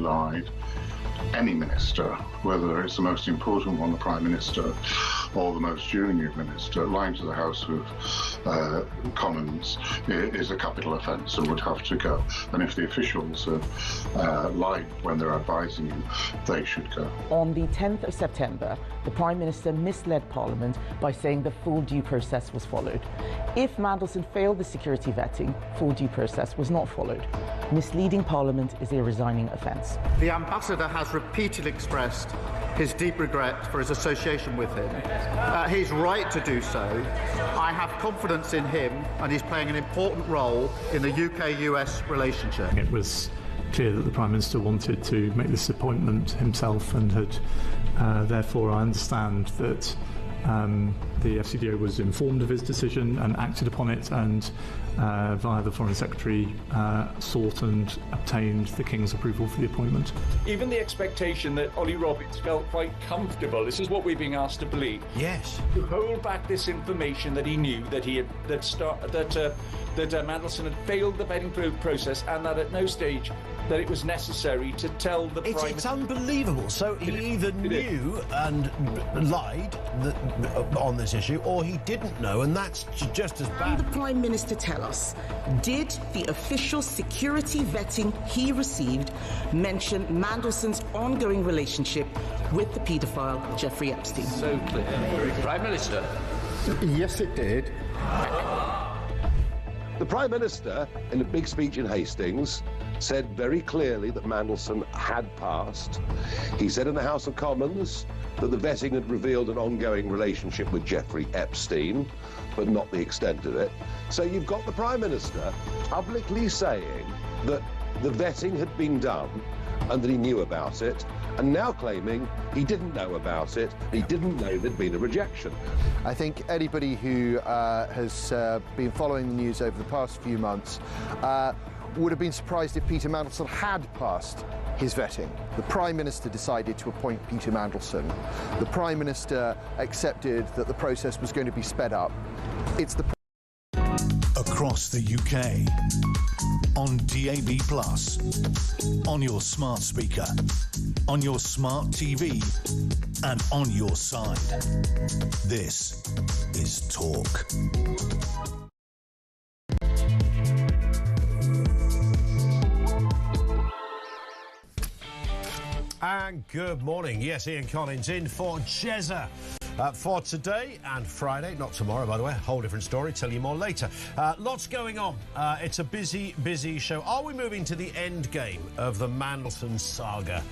lied. Any minister, whether it's the most important one, the Prime Minister, or the most junior minister, lying to the House of Commons is a capital offence and would have to go. And if the officials have lied when they're advising you, they should go. On the 10th of September, the Prime Minister misled Parliament by saying the full due process was followed. If Mandelson failed the security vetting, full due process was not followed. Misleading Parliament is a resigning offence. The Ambassador has repeatedly expressed his deep regret for his association with him. He's right to do so. I have confidence in him, and he's playing an important role in the UK-US relationship. It was clear that the Prime Minister wanted to make this appointment himself, and had therefore I understand that the FCDO was informed of his decision and acted upon it, and via the Foreign Secretary sought and obtained the King's approval for the appointment. Even the expectation that Ollie Robbins felt quite comfortable, this is what we're being asked to believe. Yes. To hold back this information that he knew that he had that Mandelson had failed the vetting process, and that at no stage that it was necessary to tell the Prime Minister. It's unbelievable. So he either knew and lied on this issue, or he didn't know, and that's just as bad. Can the Prime Minister tell us, did the official security vetting he received mention Mandelson's ongoing relationship with the paedophile Jeffrey Epstein? So clear. Prime Minister. Yes, it did. The Prime Minister, in a big speech in Hastings, said very clearly that Mandelson had passed. He said in the House of Commons that the vetting had revealed an ongoing relationship with Jeffrey Epstein, but not the extent of it. So you've got the Prime Minister publicly saying that the vetting had been done and that he knew about it, and now claiming he didn't know about it, he didn't know there'd been a rejection. I think anybody who has been following the news over the past few months would have been surprised if Peter Mandelson had passed his vetting. The Prime Minister decided to appoint Peter Mandelson. The Prime Minister accepted that the process was going to be sped up. It's the across the UK, on DAB+, on your smart speaker, on your smart TV, and on your side. This is Talk. And good morning. Yes, Ian Collins in for Jezza. For today and Friday, not tomorrow, by the way, a whole different story, tell you more later. Lots going on. It's a busy show. Are we moving to the end game of the Mandelson saga?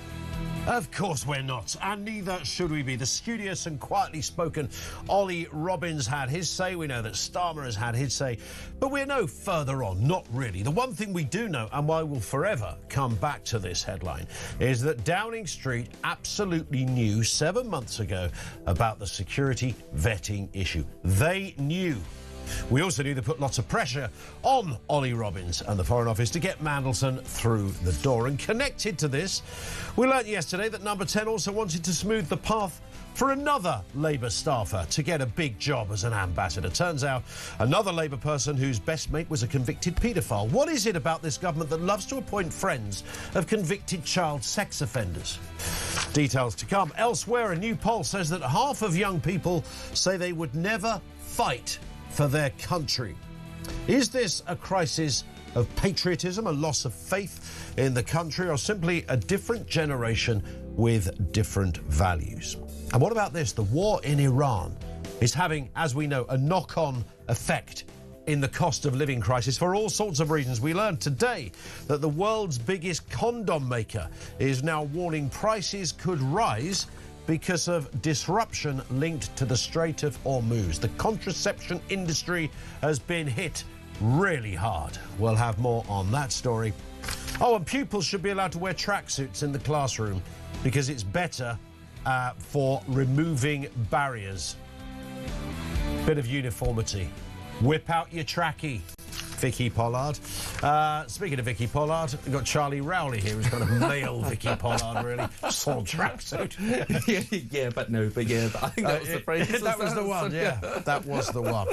Of course we're not, and neither should we be. The studious and quietly spoken Ollie Robbins had his say. We know that Starmer has had his say, but we're no further on, not really. The one thing we do know, and why we'll forever come back to this headline, is that Downing Street absolutely knew 7 months ago about the security vetting issue. They knew. We also knew they put lots of pressure on Ollie Robbins and the Foreign Office to get Mandelson through the door. And connected to this, we learnt yesterday that Number 10 also wanted to smooth the path for another Labour staffer to get a big job as an ambassador. Turns out another Labour person whose best mate was a convicted paedophile. What is it about this government that loves to appoint friends of convicted child sex offenders? Details to come. Elsewhere, a new poll says that half of young people say they would never fight for their country. Is this a crisis of patriotism, a loss of faith in the country, or simply a different generation with different values? And what about this? The war in Iran is having, as we know, a knock-on effect in the cost of living crisis for all sorts of reasons. We learned today that the world's biggest condom maker is now warning prices could rise because of disruption linked to the Strait of Hormuz. The contraception industry has been hit really hard. We'll have more on that story. Oh, and pupils should be allowed to wear tracksuits in the classroom because it's better for removing barriers. Bit of uniformity. Whip out your trackie, Vicky Pollard. Speaking of Vicky Pollard, we've got Charlie Rowley here, who's kind of male Vicky Pollard, really. Sort of tracksuit. But I think that was the phrase. That was the one, yeah. That was the one.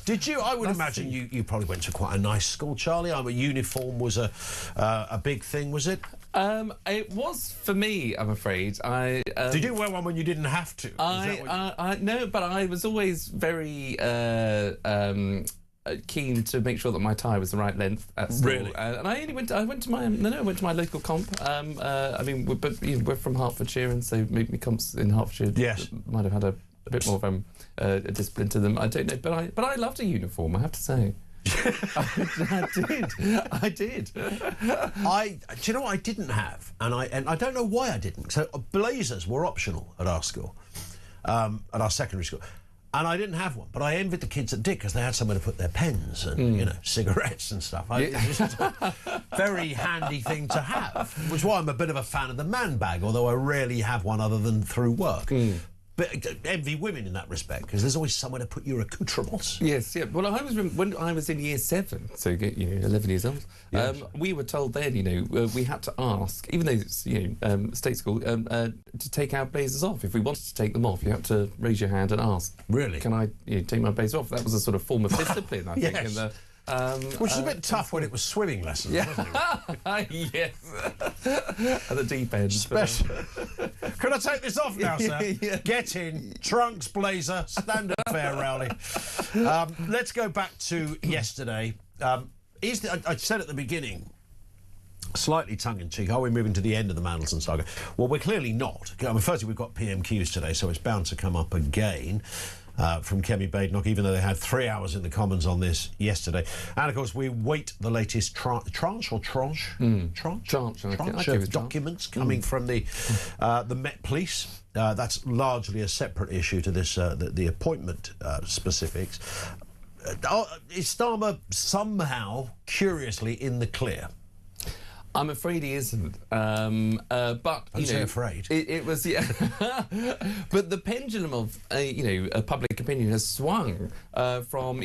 Did you, I would imagine you probably went to quite a nice school, Charlie. A uniform was a big thing, was it? It was for me, I'm afraid. Did you wear one when you didn't have to? No, but I was always very keen to make sure that my tie was the right length at school. Really? And I went to my local comp. I mean, we're from Hertfordshire, and so my comps in Hertfordshire might have had a bit more of a discipline to them. I don't know, but I loved a uniform, I have to say. I did. Do you know what I didn't have? And I don't know why I didn't. So blazers were optional at our school, at our secondary school. And I didn't have one, but I envied the kids that did because they had somewhere to put their pens and, cigarettes and stuff. It was just a very handy thing to have, which is why I'm a bit of a fan of the man bag, although I rarely have one other than through work. But envy women in that respect, because there's always somewhere to put your accoutrements. Yes, yeah. Well, when I was in year 7, so 11 years old, we were told then, we had to ask, even though it's state school, to take our blazers off. If we wanted to take them off, you had to raise your hand and ask. Really? Can I take my blazer off? That was a sort of form of discipline, I think. Yes. Which is a bit tough when it was swimming lessons, wasn't it? Yes. At the deep end. Can I take this off now, sir? Get in. Trunks, blazer, standard fare, Rowley. Let's go back to yesterday. I said at the beginning, slightly tongue-in-cheek, are we moving to the end of the Mandelson saga? Well, we're clearly not. I mean, firstly, we've got PMQs today, so it's bound to come up again. From Kemi Badenoch, even though they had 3 hours in the Commons on this yesterday. And, of course, we wait the latest tranche of documents coming from the Met Police. That's largely a separate issue to this, the appointment specifics. Is Starmer somehow, curiously, in the clear? I'm afraid he isn't. But Don't say afraid. It was, yeah. But the pendulum of public opinion has swung from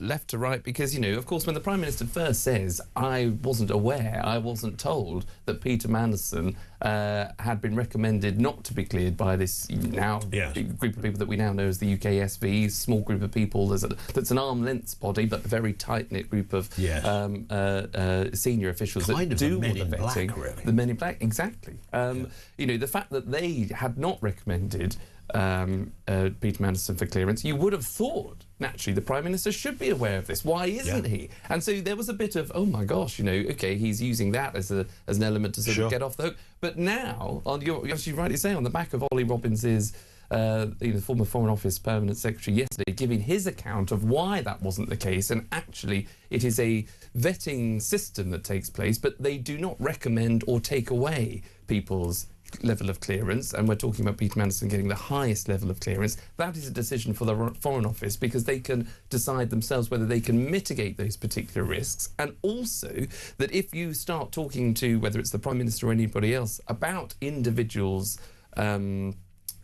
left to right because of course when the Prime Minister first says I wasn't aware, I wasn't told that Peter Mandelson had been recommended not to be cleared by this group of people that we now know as the UKSV, small group of people that's an arm's length body but a very tight-knit group of senior officials that do all the vetting. The Men in Black, exactly. The fact that they had not recommended Peter Mandelson for clearance, you would have thought, naturally, the Prime Minister should be aware of this. Why isn't he? And so there was a bit of, oh my gosh, okay, he's using that as an element to sort of get off the hook. But now, as you rightly say, on the back of Ollie Robbins's the former Foreign Office Permanent Secretary yesterday giving his account of why that wasn't the case, and actually it is a vetting system that takes place, but they do not recommend or take away people's level of clearance, and we're talking about Peter Mandelson getting the highest level of clearance. That is a decision for the Foreign Office because they can decide themselves whether they can mitigate those particular risks, and also that if you start talking to, whether it's the Prime Minister or anybody else, about individuals'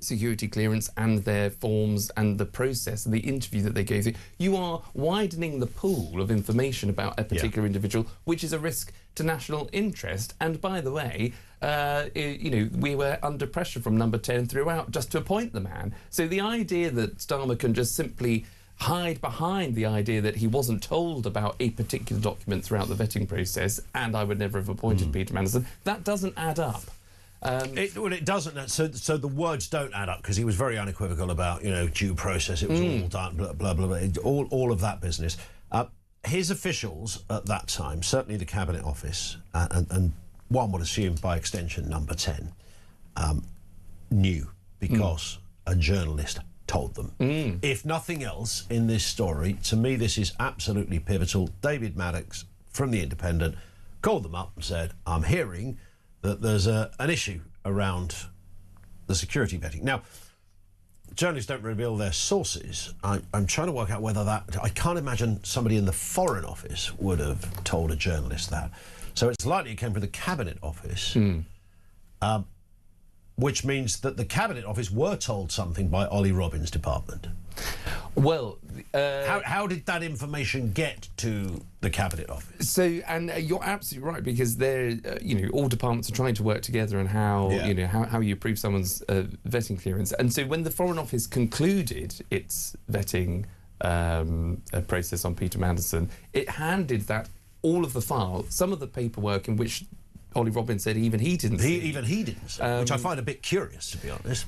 security clearance and their forms and the process and the interview that they go through, you are widening the pool of information about a particular individual, which is a risk to national interest. And by the way, we were under pressure from Number 10 throughout just to appoint the man. So the idea that Starmer can just simply hide behind the idea that he wasn't told about a particular document throughout the vetting process and I would never have appointed Peter Mandelson, that doesn't add up. It doesn't. So the words don't add up because he was very unequivocal about due process. It was all done, blah blah blah, all of that business. His officials at that time, certainly the Cabinet Office, and one would assume by extension Number 10, knew because a journalist told them. If nothing else in this story, to me this is absolutely pivotal. David Maddox from The Independent called them up and said, I'm hearing that there's an issue around the security vetting. Now, journalists don't reveal their sources. I'm trying to work out whether I can't imagine somebody in the Foreign Office would have told a journalist that. So it's likely it came from the Cabinet Office, which means that the Cabinet Office were told something by Ollie Robbins' department. Well, how did that information get to the Cabinet Office? So, and you're absolutely right because they're, all departments are trying to work together and how you approve someone's vetting clearance. And so, when the Foreign Office concluded its vetting process on Peter Mandelson, it handed that all of the file, some of the paperwork in which Ollie Robbins said even he didn't see. Even he didn't see, which I find a bit curious, to be honest.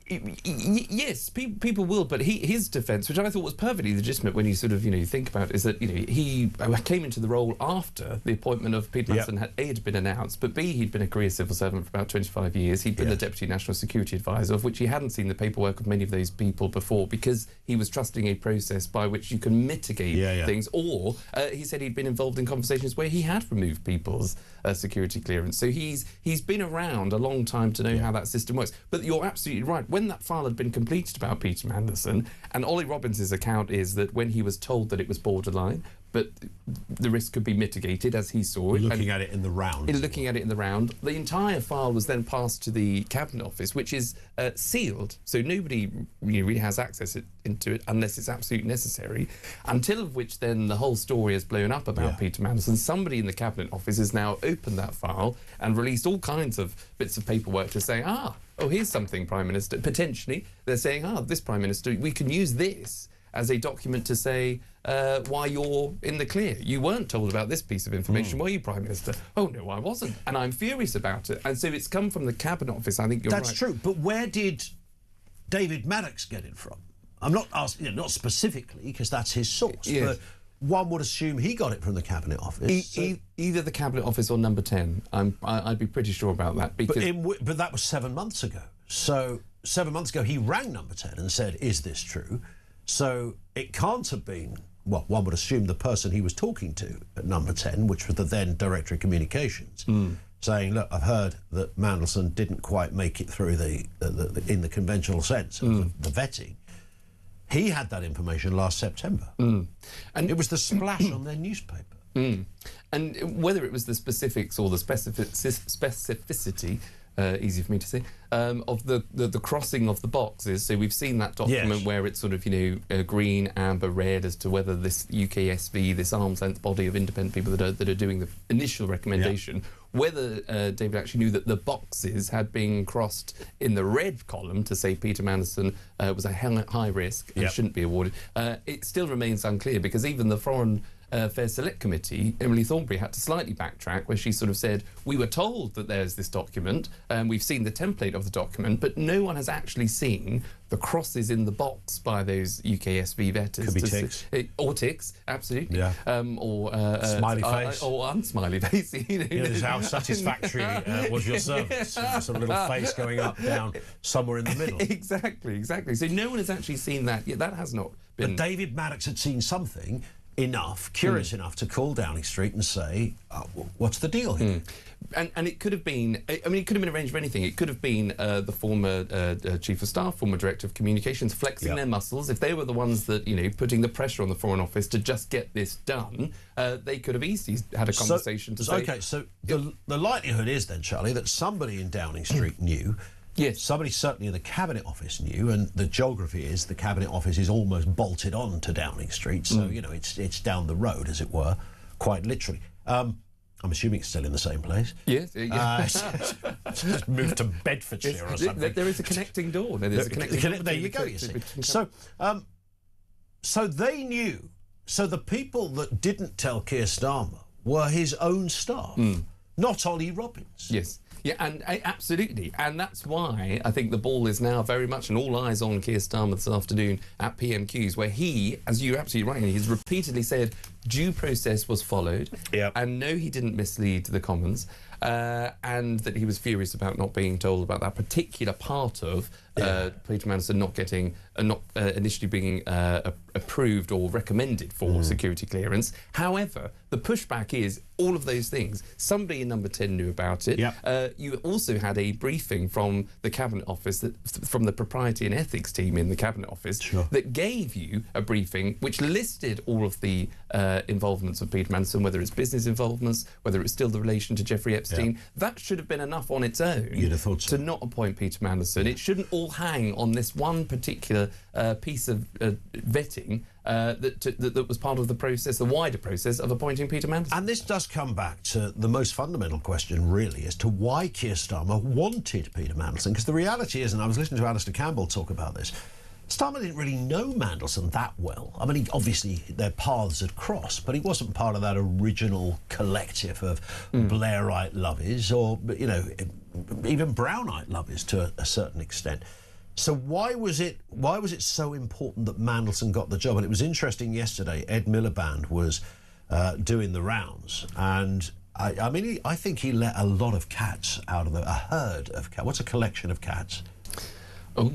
Yes, people will, but his defence, which I thought was perfectly legitimate when you sort of, think about it, is that, he came into the role after the appointment of Peter Mandelson had been announced, but B, he'd been a career civil servant for about 25 years. He'd been the Deputy National Security Advisor, of which he hadn't seen the paperwork of many of those people before, because he was trusting a process by which you can mitigate things, or he said he'd been involved in conversations where he had removed people's security clearance. So he's been around a long time to know how that system works. But you're absolutely right. When that file had been completed about Peter Mandelson, and Ollie Robbins' account is that when he was told that it was borderline, but the risk could be mitigated as he saw it. Looking at it in the round. The entire file was then passed to the Cabinet Office, which is sealed, so nobody really has access into it unless it's absolutely necessary, until of which then the whole story has blown up about Peter Mandelson. Somebody in the Cabinet Office has now opened that file and released all kinds of bits of paperwork to say, here's something, Prime Minister. Potentially, they're saying, this Prime Minister, we can use this as a document to say why you're in the clear. You weren't told about this piece of information, were you, Prime Minister? Oh, no, I wasn't. And I'm furious about it. And so it's come from the Cabinet Office. I think you're right. That's true. But where did David Maddox get it from? I'm not asking, not specifically, because that's his source, but one would assume he got it from the Cabinet Office. Either the Cabinet Office or Number 10. I'd be pretty sure about that. Because but that was 7 months ago. So 7 months ago, he rang Number 10 and said, is this true? So it can't have been, well, one would assume the person he was talking to at Number 10, which was the then Director of Communications, saying, look, I've heard that Mandelson didn't quite make it through in the conventional sense of the vetting. He had that information last September. And it was the splash on their newspaper. And whether it was the specifics or the specificity, easy for me to say, of the crossing of the boxes. So we've seen that document where it's sort of, green, amber, red as to whether this UKSV, this arm's length body of independent people that are doing the initial recommendation, whether David actually knew that the boxes had been crossed in the red column to say Peter Mandelson was a high risk and shouldn't be awarded. It still remains unclear, because even the Foreign Affairs Select Committee, Emily Thornberry, had to slightly backtrack, where she sort of said, we were told that there's this document, and we've seen the template of the document, but no one has actually seen the crosses in the box by those UKSV vetters. Could be ticks. Or ticks, absolutely. Yeah. Or smiley face. Or unsmiley face. How satisfactory was your service? Some little face going up, down, somewhere in the middle. Exactly. So no one has actually seen that. That has not been... But David Maddox had seen something curious enough to call Downing Street and say, what's the deal here? And it could have been, it could have been a range of anything. It could have been the former Chief of Staff, former Director of Communications, flexing their muscles. If they were the ones that, putting the pressure on the Foreign Office to just get this done, they could have easily had a conversation to say... OK, so the likelihood is then, Charlie, that somebody in Downing Street knew. Yes. Somebody certainly in the Cabinet Office knew, and the geography is the Cabinet Office is almost bolted on to Downing Street, so, it's down the road, as it were, quite literally. I'm assuming it's still in the same place. Yes. Just moved to Bedfordshire or something. There is a connecting door. There you go, you see. So they knew. So the people that didn't tell Keir Starmer were his own staff, not Ollie Robbins. Yes. Yeah, and absolutely. And that's why I think the ball is now very much, and all eyes on Keir Starmer this afternoon at PMQs, where he, as you're absolutely right, he's repeatedly said due process was followed. Yep. And no, he didn't mislead the Commons. And that he was furious about not being told about that particular part of Peter Mandelson not getting, not initially being approved or recommended for security clearance. However, the pushback is all of those things. Somebody in Number 10 knew about it. Yep. You also had a briefing from the Cabinet Office, from the Propriety and Ethics team in the Cabinet Office, that gave you a briefing which listed all of the involvements of Peter Mandelson, whether it's business involvements, whether it's still the relation to Jeffrey Epstein. That should have been enough on its own to not appoint Peter Mandelson. It shouldn't all hang on this one particular piece of vetting that was part of the process, the wider process of appointing Peter Mandelson. And this does come back to the most fundamental question, really, as to why Keir Starmer wanted Peter Mandelson. Because the reality is, and I was listening to Alistair Campbell talk about this, Starmer didn't really know Mandelson that well. I mean, obviously their paths had crossed, but he wasn't part of that original collective of Blairite lovies, or, you know, even Brownite lovies to a certain extent. So why was it so important that Mandelson got the job? And it was interesting yesterday. Ed Miliband was doing the rounds, and I mean, I think he let a lot of cats out of a herd of cats. What's a collection of cats? Oh,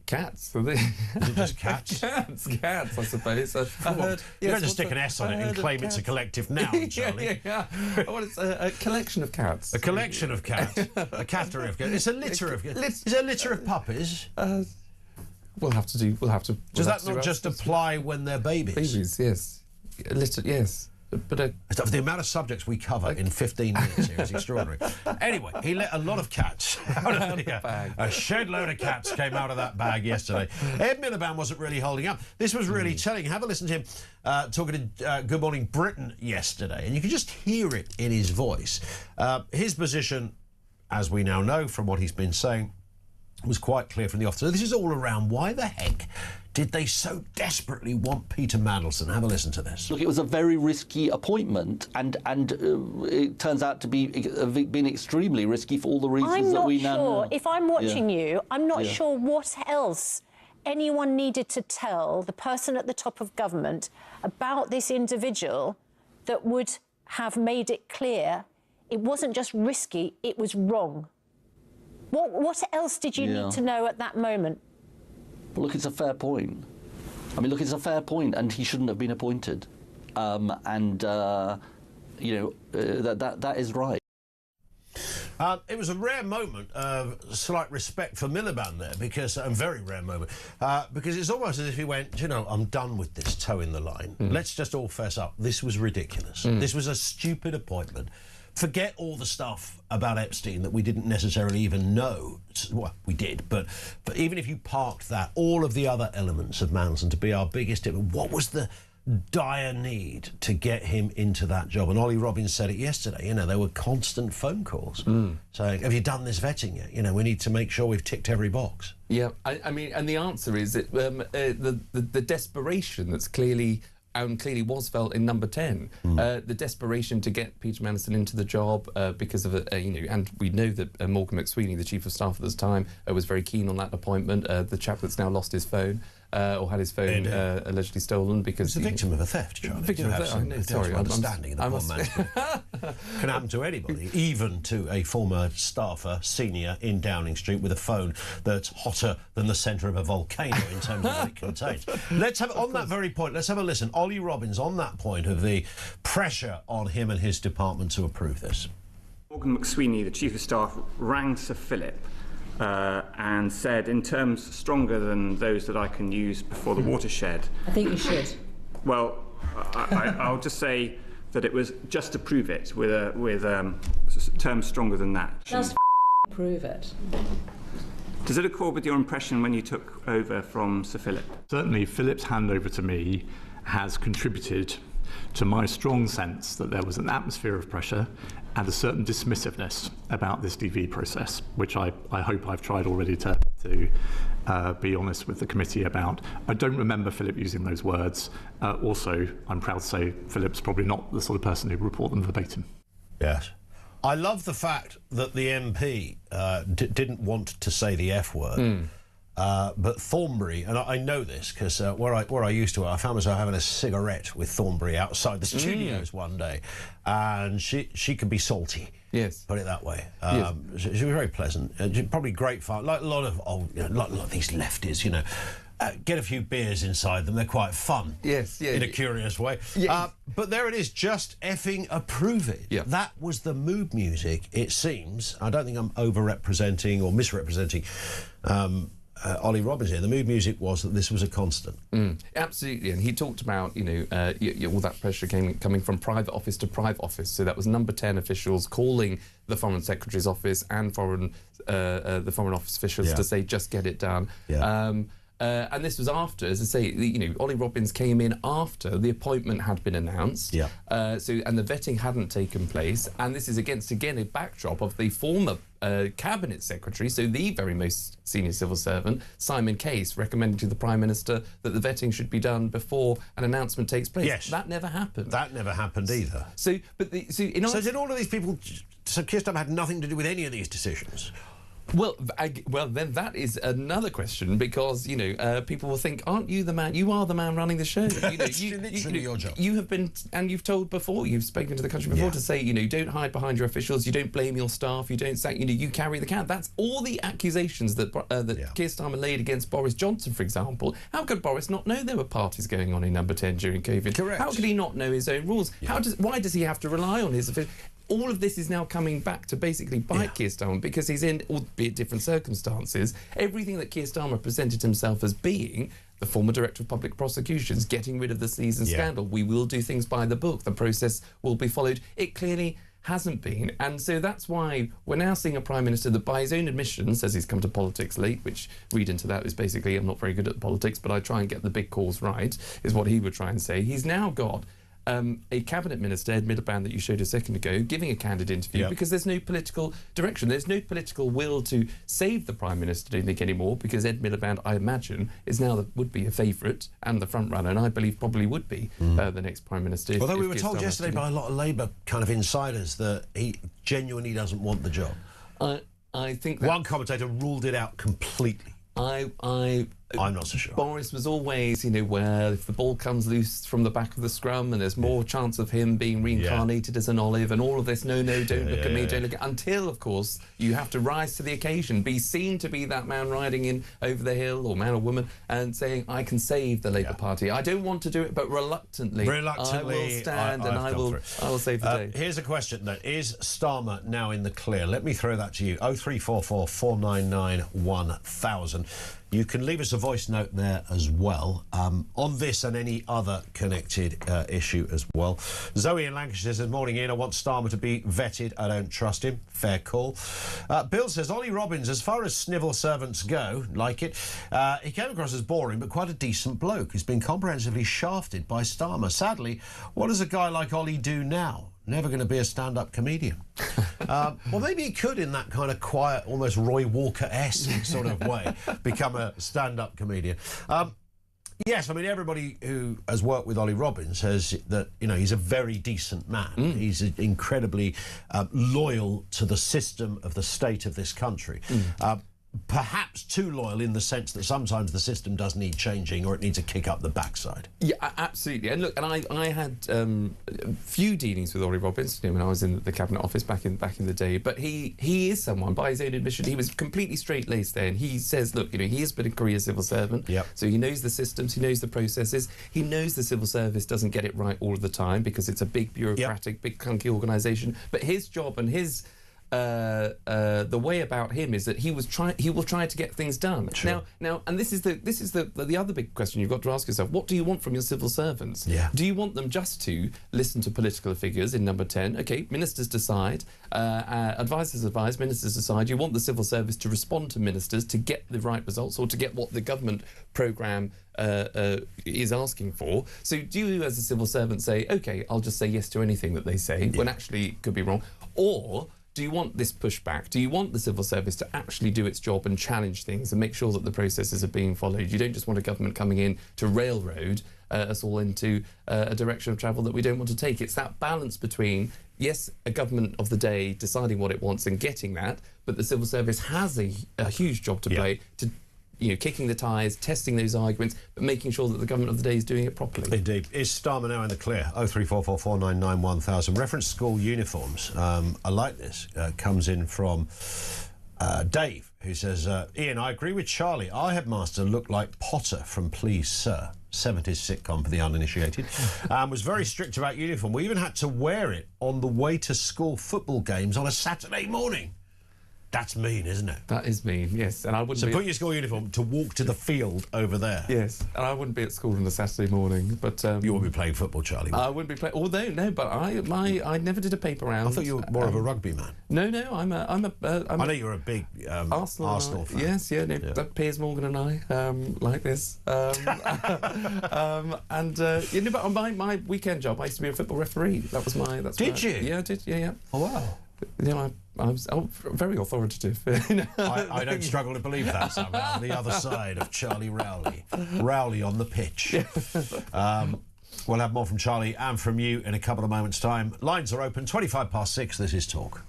cats. Are they? Is it just cats? Cats, I suppose. I heard, you don't just stick an S on it and claim it's a collective noun, Charlie. yeah. Well, it's a collection of cats. A collection of cats. A cattery of cats. It's a litter of cats. Is it a litter of puppies? We'll have to. Does that not just apply when they're babies? Babies, yes. A litter, yes. But the amount of subjects we cover in 15 minutes here is extraordinary. Anyway, he let a lot of cats out of the bag. A shed load of cats came out of that bag yesterday. Ed Miliband wasn't really holding up. This was really telling. Have a listen to him talking to Good Morning Britain yesterday, and you can just hear it in his voice. His position, as we now know from what he's been saying, was quite clear from the off. So this is all around why the heck did they so desperately want Peter Mandelson? Have a listen to this. Look, it was a very risky appointment, and it turns out to be been extremely risky for all the reasons that we now know. I'm not sure. If I'm watching you, I'm not sure what else anyone needed to tell the person at the top of government about this individual that would have made it clear it wasn't just risky, it was wrong. What else did you need to know at that moment? Well, look, it's a fair point. I mean, look, it's a fair point, and he shouldn't have been appointed. That is right. It was a rare moment of slight respect for Miliband there, because a very rare moment, because it's almost as if he went, you know, I'm done with this toeing the line. Let's just all fess up. This was ridiculous. This was a stupid appointment. Forget all the stuff about Epstein that we didn't necessarily even know. Well, we did, but even if you parked that, all of the other elements of Mandelson to be our biggest hit, what was the dire need to get him into that job? And Ollie Robbins said it yesterday, you know, there were constant phone calls saying, have you done this vetting yet? You know, we need to make sure we've ticked every box. Yeah, I mean, and the answer is that the desperation that's clearly was felt in number 10. The desperation to get Peter Mandelson into the job because of and we know that Morgan McSweeney, the chief of staff at this time, was very keen on that appointment. The chap that's now lost his phone. Or had his phone allegedly stolen because... He's a victim of a theft, Charlie. Victim of a theft. Sorry, understanding of the poor man's can happen to anybody, even to a former staffer, senior in Downing Street, with a phone that's hotter than the centre of a volcano in terms of what it contains. Let's have, on that very point, let's have a listen. Ollie Robbins, on that point of the pressure on him and his department to approve this. Morgan McSweeney, the chief of staff, rang Sir Philip and said, in terms stronger than those that I can use before the watershed. I think you should. Well, I'll just say that it was just to prove it with terms stronger than that. Just prove it. Does it accord with your impression when you took over from Sir Philip? Certainly, Philip's handover to me has contributed to my strong sense that there was an atmosphere of pressure and a certain dismissiveness about this DV process, which I hope I've tried already to be honest with the committee about. I don't remember Philip using those words. Also, I'm proud to say Philip's probably not the sort of person who'd report them verbatim. Yes. I love the fact that the MP didn't want to say the F word. But Thornbury, and I know this because where I used to, I found myself having a cigarette with Thornbury outside the studios one day, and she could be salty. Yes, put it that way. She was very pleasant, probably great fun. Like a lot of a lot of these lefties, you know. Get a few beers inside them, they're quite fun. Yes, yeah. In a curious way. Yeah. But there it is, just effing approve it. Yeah. That was the mood music, it seems. I don't think I'm over-representing or misrepresenting Ollie Robbins here. The mood music was that this was a constant. Absolutely, and he talked about, you know, all that pressure coming from private office to private office. So that was number 10 officials calling the Foreign Secretary's office and the Foreign Office officials to say, just get it done. And this was after, as I say, Ollie Robbins came in after the appointment had been announced. Yeah. And the vetting hadn't taken place. And this is against, again, a backdrop of the former Cabinet Secretary, so the very most senior civil servant, Simon Case, recommending to the Prime Minister that the vetting should be done before an announcement takes place. Yes. That never happened. That never happened either. So did all of these people... So Keir Starmer had nothing to do with any of these decisions? Well, then that is another question, because people will think, "Aren't you the man? You are the man running the show. It's literally your job. You have been, and you've told before. You've spoken to the country before to say, don't hide behind your officials. You don't blame your staff. You don't say, you carry the can. That's all the accusations that Keir Starmer laid against Boris Johnson, for example. How could Boris not know there were parties going on in Number 10 during COVID? Correct. How could he not know his own rules? Yeah. Why does he have to rely on his officials? All of this is now coming back to basically bite Keir Starmer, because he's in, albeit different circumstances, everything that Keir Starmer presented himself as being, the former Director of Public Prosecutions, getting rid of the Sleason scandal. We will do things by the book. The process will be followed. It clearly hasn't been. And so that's why we're now seeing a Prime Minister that, by his own admission, says he's come to politics late, which read into that is basically, I'm not very good at politics, but I try and get the big calls right, is what he would try and say. He's now got a cabinet minister, Ed Miliband, that you showed a second ago, giving a candid interview because there's no political direction. There's no political will to save the Prime Minister, I don't think, anymore, because Ed Miliband, I imagine, is now would be a favourite and the front runner, and I believe probably would be the next Prime Minister. Although we were told yesterday by a lot of Labour kind of insiders that he genuinely doesn't want the job. I think one commentator ruled it out completely. I'm not so sure. Boris was always, well, if the ball comes loose from the back of the scrum and there's more chance of him being reincarnated as an olive and all of this, no, don't look at me, don't look at... Until, of course, you have to rise to the occasion, be seen to be that man riding in over the hill, or man or woman, and saying, I can save the Labour Party. I don't want to do it, but reluctantly I will stand and I will save the day. Here's a question, then. Is Starmer now in the clear? Let me throw that to you. 0344 499 1000. You can leave us a voice note there as well, on this and any other connected issue as well. Zoe in Lancashire says, morning Ian, I want Starmer to be vetted. I don't trust him. Fair call. Bill says, Ollie Robbins, as far as civil servants go, like it, he came across as boring, but quite a decent bloke. He's been comprehensively shafted by Starmer. Sadly, what does a guy like Ollie do now? Never going to be a stand-up comedian. Well, maybe he could, in that kind of quiet, almost Roy Walker-esque sort of way, become a stand-up comedian. Yes, I mean, everybody who has worked with Ollie Robbins says that, he's a very decent man. He's incredibly loyal to the system of the state of this country. Perhaps too loyal in the sense that sometimes the system does need changing, or it needs a kick up the backside. Yeah, absolutely. And look, and I had a few dealings with Ollie Robbins when I was in the Cabinet Office back in the day. But he is someone, by his own admission, he was completely straight-laced there. And he says, look, he has been a career civil servant, so he knows the systems, he knows the processes, he knows the civil service doesn't get it right all of the time because it's a big bureaucratic, big clunky organisation. But his job and his the way about him is that he will try to get things done. Sure. Now, and this is the other big question you've got to ask yourself: what do you want from your civil servants? Do you want them just to listen to political figures in Number 10? Okay, ministers decide, advisors advise, ministers decide. You want the civil service to respond to ministers to get the right results, or to get what the government programme is asking for. So do you, as a civil servant, say, okay, I'll just say yes to anything that they say, when actually it could be wrong? Or do you want this pushback? Do you want the civil service to actually do its job and challenge things and make sure that the processes are being followed? You don't just want a government coming in to railroad us all into a direction of travel that we don't want to take. It's that balance between, yes, a government of the day deciding what it wants and getting that, but the civil service has a huge job to play to kicking the tyres, testing those arguments, but making sure that the government of the day is doing it properly. Indeed. Is Starmer now in the clear? 0344 499 1000. Reference school uniforms. I like this. Comes in from Dave, who says, Ian, I agree with Charlie. Our headmaster looked like Potter from Please Sir. 70s sitcom for the uninitiated. Was very strict about uniform. We even had to wear it on the way to school football games on a Saturday morning. That's mean, isn't it? That is mean, yes. And I wouldn't. So put your school uniform to walk to the field over there. Yes, and I wouldn't be at school on a Saturday morning. But you wouldn't be playing football, Charlie. I wouldn't be playing. Although no, but I never did a paper round. I thought you were more of a rugby man. No, I'm I know you're a big Arsenal fan. Yes, yeah. No, Piers Morgan and I like this. And you know, but on my weekend job, I used to be a football referee. That was my. Did you? Yeah, I did. Yeah. Oh wow. You know, I was very authoritative. I don't struggle to believe that somehow. On the other side of Charlie Rowley. Rowley on the pitch. We'll have more from Charlie and from you in a couple of moments' time. Lines are open, 6:25. This is Talk.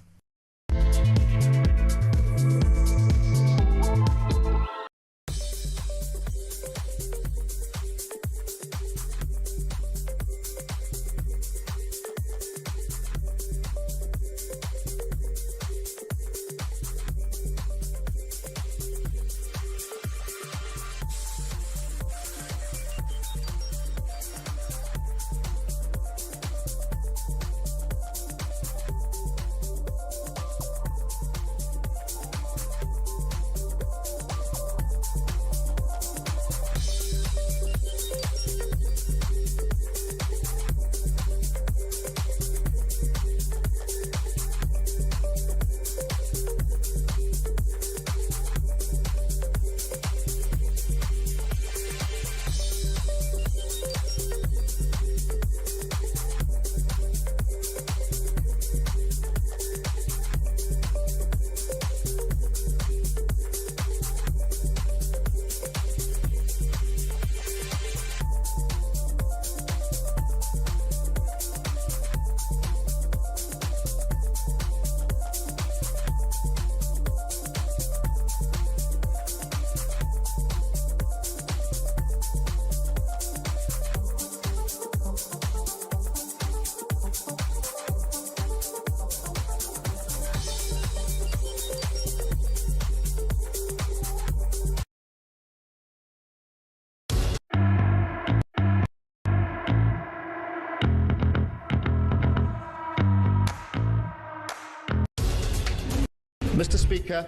Mr. Speaker,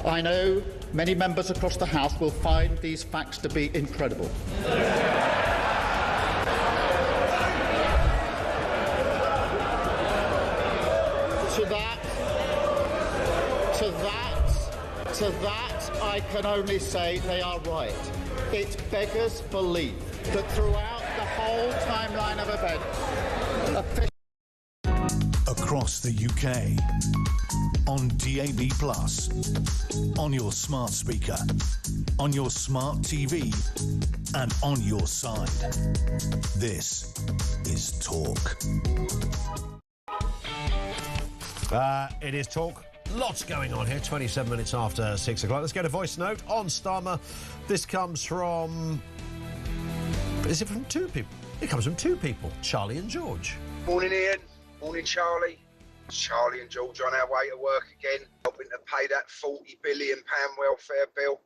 I know many members across the House will find these facts to be incredible. To that, I can only say they are right. It beggars belief that throughout the whole timeline of events, across the UK, on DAB+, on your smart speaker, on your smart TV, and on your side. This is Talk. It is Talk. Lots going on here, 27 minutes after 6 o'clock. Let's get a voice note on Starmer. This comes from... Is it from two people? It comes from two people, Charlie and George. Morning, Ian. Morning, Charlie. It's Charlie and George on our way to work again, helping to pay that £40 billion welfare bill.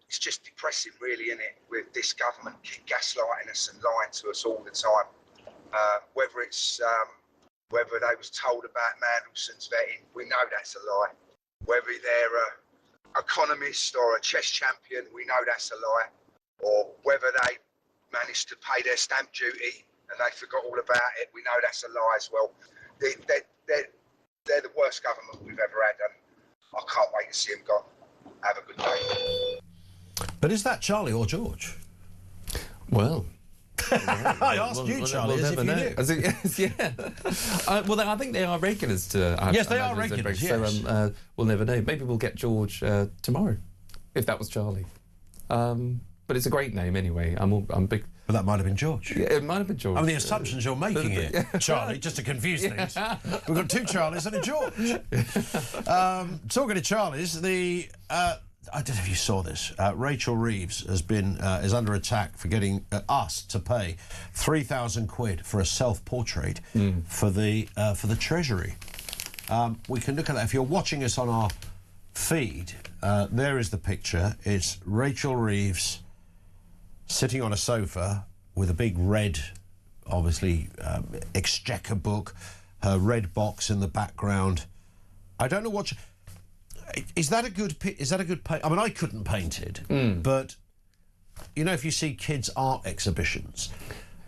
It's just depressing, really, isn't it, with this government keep gaslighting us and lying to us all the time. Whether it's... whether they was told about Mandelson's vetting, we know that's a lie. Whether they're an economist or a chess champion, we know that's a lie. Or whether they managed to pay their stamp duty and they forgot all about it, we know that's a lie as well. They're the worst government we've ever had, and I can't wait to see them gone. Have a good day. But is that Charlie or George? Well... I asked you, Charlie, as if you knew. Well, I think they are regulars to... Yes, they are regulars, yes. So we'll never know. Maybe we'll get George tomorrow, if that was Charlie. But it's a great name anyway. I'm big... But that might have been George. Yeah, it might have been George. I mean, the assumptions you're making here, Charlie, just to confuse things. We've got two Charlies and a George. Talking to Charlies, I don't know if you saw this. Rachel Reeves is under attack for getting us to pay £3,000 for a self-portrait for the Treasury. We can look at that if you're watching us on our feed. There is the picture. It's Rachel Reeves sitting on a sofa with a big red, obviously, exchequer book. Her red box in the background. I don't know what. Is that a good? Is that a good paint? I mean, I couldn't paint it, but you know, if you see kids' art exhibitions,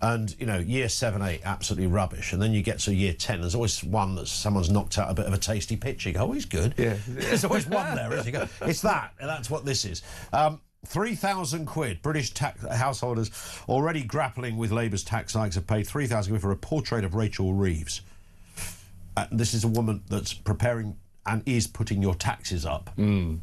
and you know, year 7, 8, absolutely rubbish, and then you get to year 10, there's always one that someone's knocked out a bit of a tasty picture. You go, oh, he's good. Yeah, there's always one there. As you go, it's that, and that's what this is. 3,000 quid. British householders already grappling with Labour's tax hikes have paid 3,000 quid for a portrait of Rachel Reeves. This is a woman that's preparing and is putting your taxes up and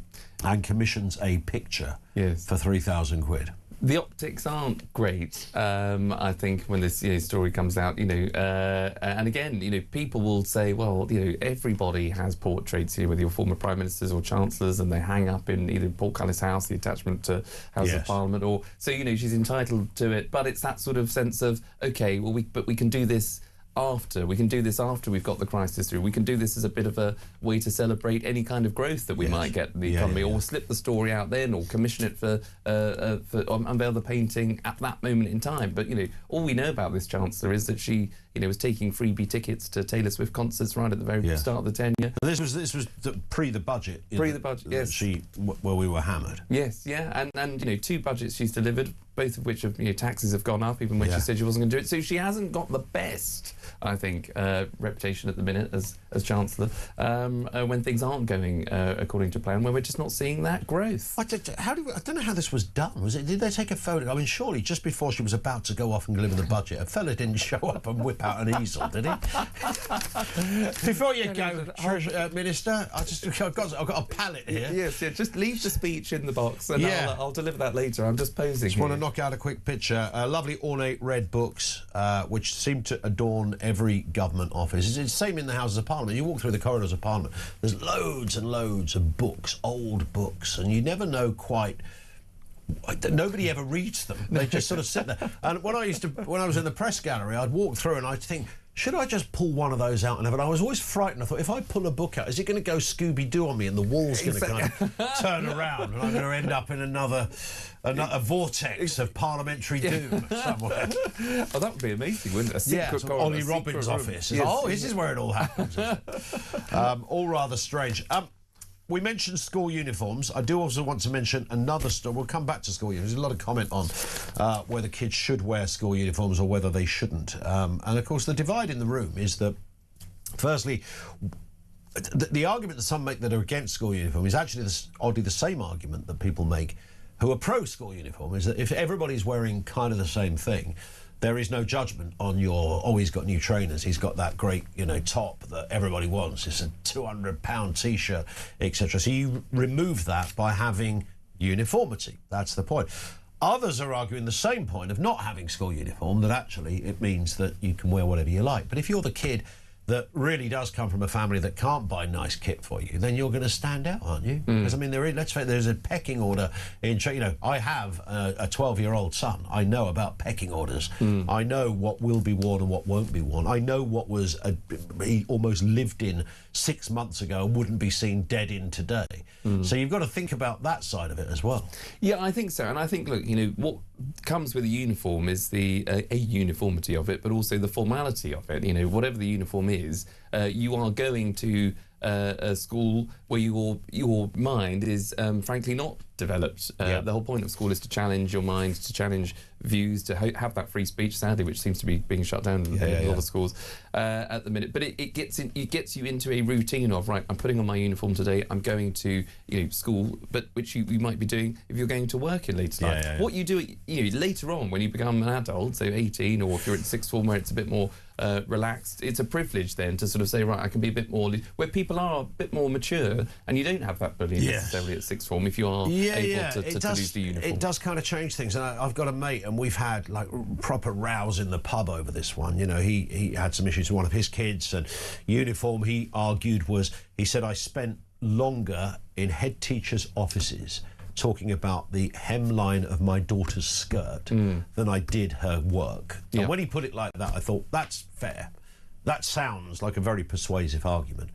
commissions a picture for 3,000 quid. The optics aren't great, I think, when this story comes out, and again, people will say, well, everybody has portraits here, whether you're former prime ministers or chancellors, and they hang up in either Portcullis House, the attachment to House of Parliament, or, so, she's entitled to it, but it's that sort of sense of, OK, well, we can do this after. We can do this after we've got the crisis through. We can do this as a bit of a way to celebrate any kind of growth that we might get in the economy, or slip the story out then, or commission it for unveil the painting at that moment in time. But all we know about this Chancellor is that she was taking freebie tickets to Taylor Swift concerts right at the very start of the tenure. This was pre the budget. Pre the budget, yes. Where we were hammered. Yes, yeah, and 2 budgets she's delivered, both of which have taxes have gone up, even when she said she wasn't going to do it. So she hasn't got the best, I think, reputation at the minute as Chancellor when things aren't going according to plan, where we're just not seeing that growth. I don't know how this was done. Did they take a photo? I mean, surely just before she was about to go off and deliver the budget, a fella didn't show up and whip out an easel, did he? Before you go, Minister, I've got a palette here. Yes, just leave the speech in the box, and I'll deliver that later. I'm just posing. Just want to knock out a quick picture. Lovely ornate red books, which seem to adorn every government office. It's the same in the Houses of Parliament. You walk through the corridors of Parliament, there's loads and loads of books, old books, and you never know quite. Nobody ever reads them. They just sort of sit there. And when I was in the press gallery, I'd walk through and I'd think, should I just pull one of those out and have it? I was always frightened. I thought, if I pull a book out, is it going to go Scooby-Doo on me and the wall's going to kind of turn around and I'm going to end up in another vortex of parliamentary doom somewhere? Oh, that would be amazing, wouldn't it? Ollie Robbins' office. Yes. This is where it all happens. All rather strange. We mentioned school uniforms. I do also want to mention another story. We'll come back to school uniforms. There's a lot of comment on whether kids should wear school uniforms or whether they shouldn't. And, of course, the divide in the room is that, firstly, the argument that some make that are against school uniform is actually oddly the same argument that people make who are pro-school uniform, is that if everybody's wearing kind of the same thing, there is no judgment on he's got new trainers, he's got that great, top that everybody wants, it's a £200 T-shirt, etc. So you remove that by having uniformity. That's the point. Others are arguing the same point of not having school uniform, that actually it means that you can wear whatever you like. But if you're the kid that really does come from a family that can't buy nice kit for you, then you're going to stand out, aren't you? Because, I mean, let's face it, there's a pecking order in... I have a 12-year-old son. I know about pecking orders. I know what will be worn and what won't be worn. I know what was he almost lived in 6 months ago and wouldn't be seen dead in today. So you've got to think about that side of it as well. Yeah, I think so. And I think, look, what comes with a uniform is a uniformity of it, but also the formality of it. Whatever the uniform is, you are going to a school where your mind is frankly not developed. The whole point of school is to challenge your mind, to challenge views, to have that free speech, sadly, which seems to be being shut down in a lot of schools at the minute. But it gets you into a routine of, right, I'm putting on my uniform today, I'm going to school, but which you might be doing if you're going to work in later life. What you do later on when you become an adult, so 18, or if you're at sixth form where it's a bit more relaxed, it's a privilege then to sort of say, right, I can be a bit more, where people are a bit more mature, and you don't have that bullying necessarily at sixth form if you are able to lose the uniform. It does kind of change things, and I've got a mate, and we've had like proper rows in the pub over this one. He had some issues with one of his kids, and uniform, he argued, he said, I spent longer in head teachers' offices talking about the hemline of my daughter's skirt than I did her work. And when he put it like that, I thought, that's fair. That sounds like a very persuasive argument.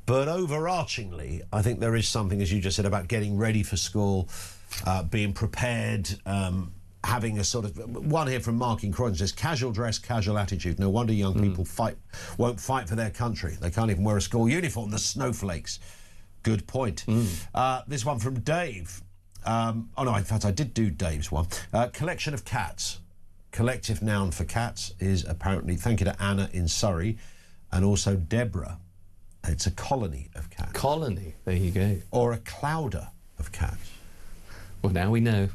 But overarchingly, I think there is something, as you just said, about getting ready for school, being prepared, having a sort of... One here from Mark in Croydon says, casual dress, casual attitude. No wonder young people won't fight for their country. They can't even wear a school uniform, the snowflakes. Good point. This one from Dave. Oh no, in fact I did do Dave's one. Collection of cats. Collective noun for cats is apparently, thank you to Anna in Surrey, and also Deborah. It's a colony of cats. Colony, there you go. Or a clouder of cats. Well, now we know.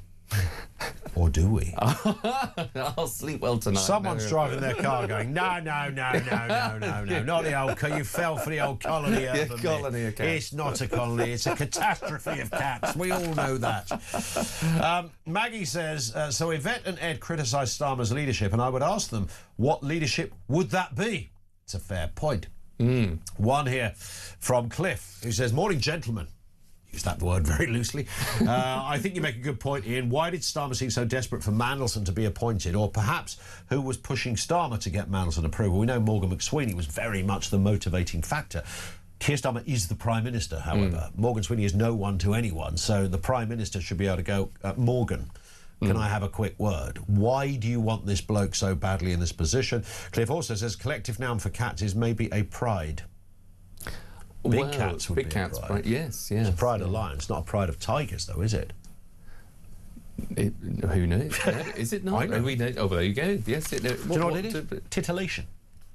Or do we? I'll sleep well tonight. Someone's driving their car going, no, not the old, you fell for the old colony. Yeah, colony of cats. It's not a colony, it's a catastrophe of cats. We all know that. Maggie says, so Yvette and Ed criticised Starmer's leadership, and I would ask them, what leadership would that be? It's a fair point. One here from Cliff, who says, morning, gentlemen. Use that word very loosely. I think you make a good point, Ian. Why did Starmer seem so desperate for Mandelson to be appointed? Or perhaps who was pushing Starmer to get Mandelson approval? We know Morgan McSweeney was very much the motivating factor. Keir Starmer is the Prime Minister, however. Morgan Sweeney is no one to anyone, so the Prime Minister should be able to go, Morgan, can I have a quick word? Why do you want this bloke so badly in this position? Cliff also says collective noun for cats is maybe a pride. Big cats would be a pride. Yes. It's a pride of lions, not a pride of tigers, though, is it? Who knows? Is it not? I know. We know. Oh, there you go. Yes. Do you know what it is? Titillation.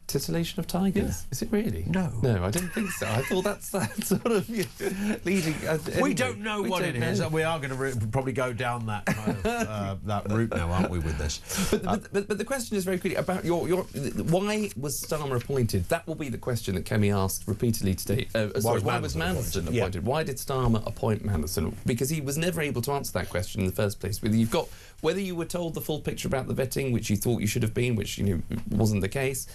Titillation of tigers? Yeah. Is it really? No. No, I don't think so. I thought that's that sort of leading... We don't know what it is. We are going to probably go down that kind of that route now, aren't we, with this? But the question is very quickly about your why was Starmer appointed? That will be the question that Kemi asked repeatedly today. Why was Mandelson appointed? Yeah. Why did Starmer appoint Mandelson? Because he was never able to answer that question in the first place. Whether you were told the full picture about the vetting, which you thought you should have been, which wasn't the case,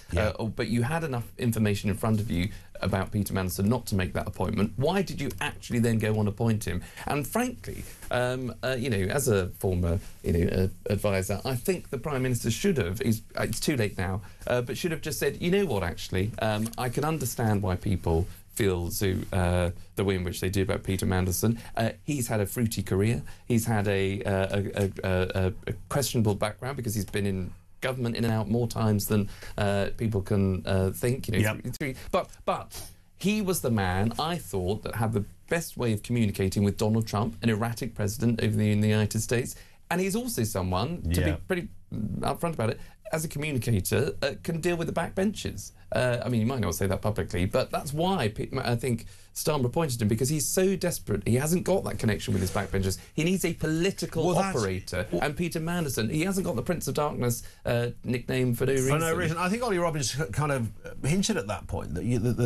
but you had enough information in front of you about Peter Mandelson not to make that appointment. Why did you actually then go on to appoint him? And frankly, as a former advisor, I think the Prime Minister should have. It's too late now, but should have just said, you know what? Actually, I can understand why people feel the way in which they do about Peter Mandelson. He's had a fruity career. He's had a questionable background because he's been in government in and out more times than people can think. But he was the man, I thought, that had the best way of communicating with Donald Trump, an erratic president over in the United States. And he's also someone, to be pretty upfront about it, as a communicator, can deal with the backbenchers. You might not say that publicly, but that's why I think Starmer appointed him, because he's so desperate. He hasn't got that connection with his backbenchers. He needs a political operator. And Peter Mandelson, he hasn't got the Prince of Darkness nickname for no reason. For no reason. I think Ollie Robbins kind of hinted at that point, that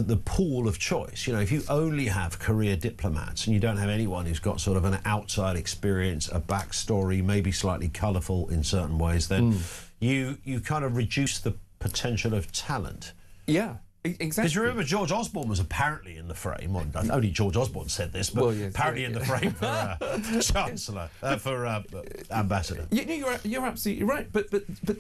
the pool of choice. If you only have career diplomats and you don't have anyone who's got sort of an outside experience, a backstory, maybe slightly colourful in certain ways, then you kind of reduce the potential of talent. Yeah, exactly. Because you remember George Osborne was apparently in the frame. Well, only George Osborne said this, but apparently in the frame for Chancellor, for Ambassador. You're absolutely right. But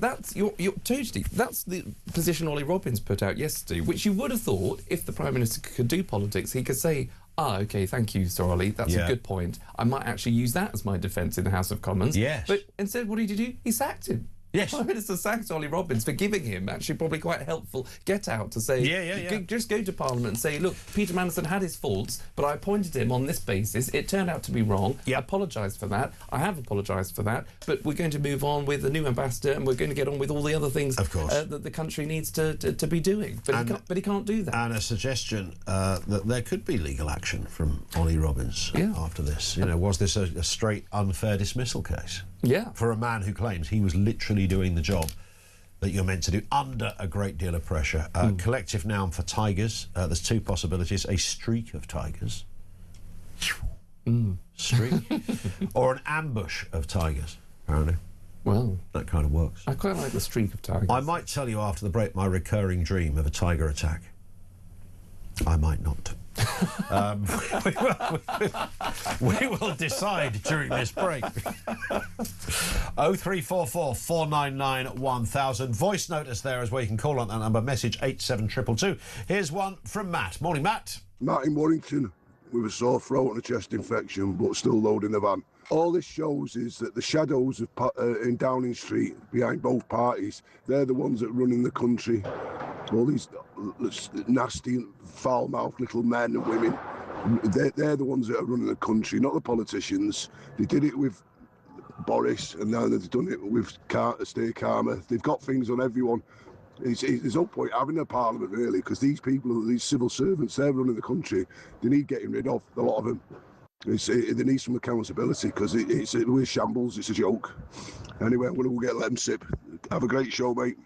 that's you're totally. That's the position Ollie Robbins put out yesterday, which you would have thought, if the Prime Minister could do politics, he could say, OK, thank you, Sir Ollie. That's a good point. I might actually use that as my defence in the House of Commons. Yes. But instead, what did he do? He sacked him. Yes. Prime Minister sacked Ollie Robbins for giving him actually probably quite a helpful get out to say, just go to Parliament and say, look, Peter Mandelson had his faults, but I appointed him on this basis. It turned out to be wrong. I apologise for that. I have apologised for that. But we're going to move on with the new ambassador, and we're going to get on with all the other things that the country needs to be doing. But he can't do that. And a suggestion that there could be legal action from Ollie Robbins after this. Was this a straight unfair dismissal case? Yeah. For a man who claims he was literally doing the job that you're meant to do under a great deal of pressure. Collective noun for tigers. There's two possibilities. A streak of tigers. Streak. Or an ambush of tigers, apparently. Well, that kind of works. I quite like the streak of tigers. I might tell you after the break my recurring dream of a tiger attack. I might not. We will decide during this break. 0344 499 1000. Voice note us there as well. You can call on that number. Message 87222. Here's one from Matt. Morning, Matt. Matt in Warrington with a sore throat and a chest infection, but still loading the van. All this shows is that the shadows of in Downing Street behind both parties, they're the ones that run in the country. All these nasty, foul-mouthed little men and women They're the ones that are running the country, not the politicians. They did it with Boris, and now they've done it with Stay Calmer. They've got things on everyone. There's no point having a parliament, really, because these people, these civil servants, they're running the country. They need getting rid of, a lot of them. They need some accountability, because we're shambles. It's a joke. Anyway, I'm going to go get Lem Sip. Have a great show, mate.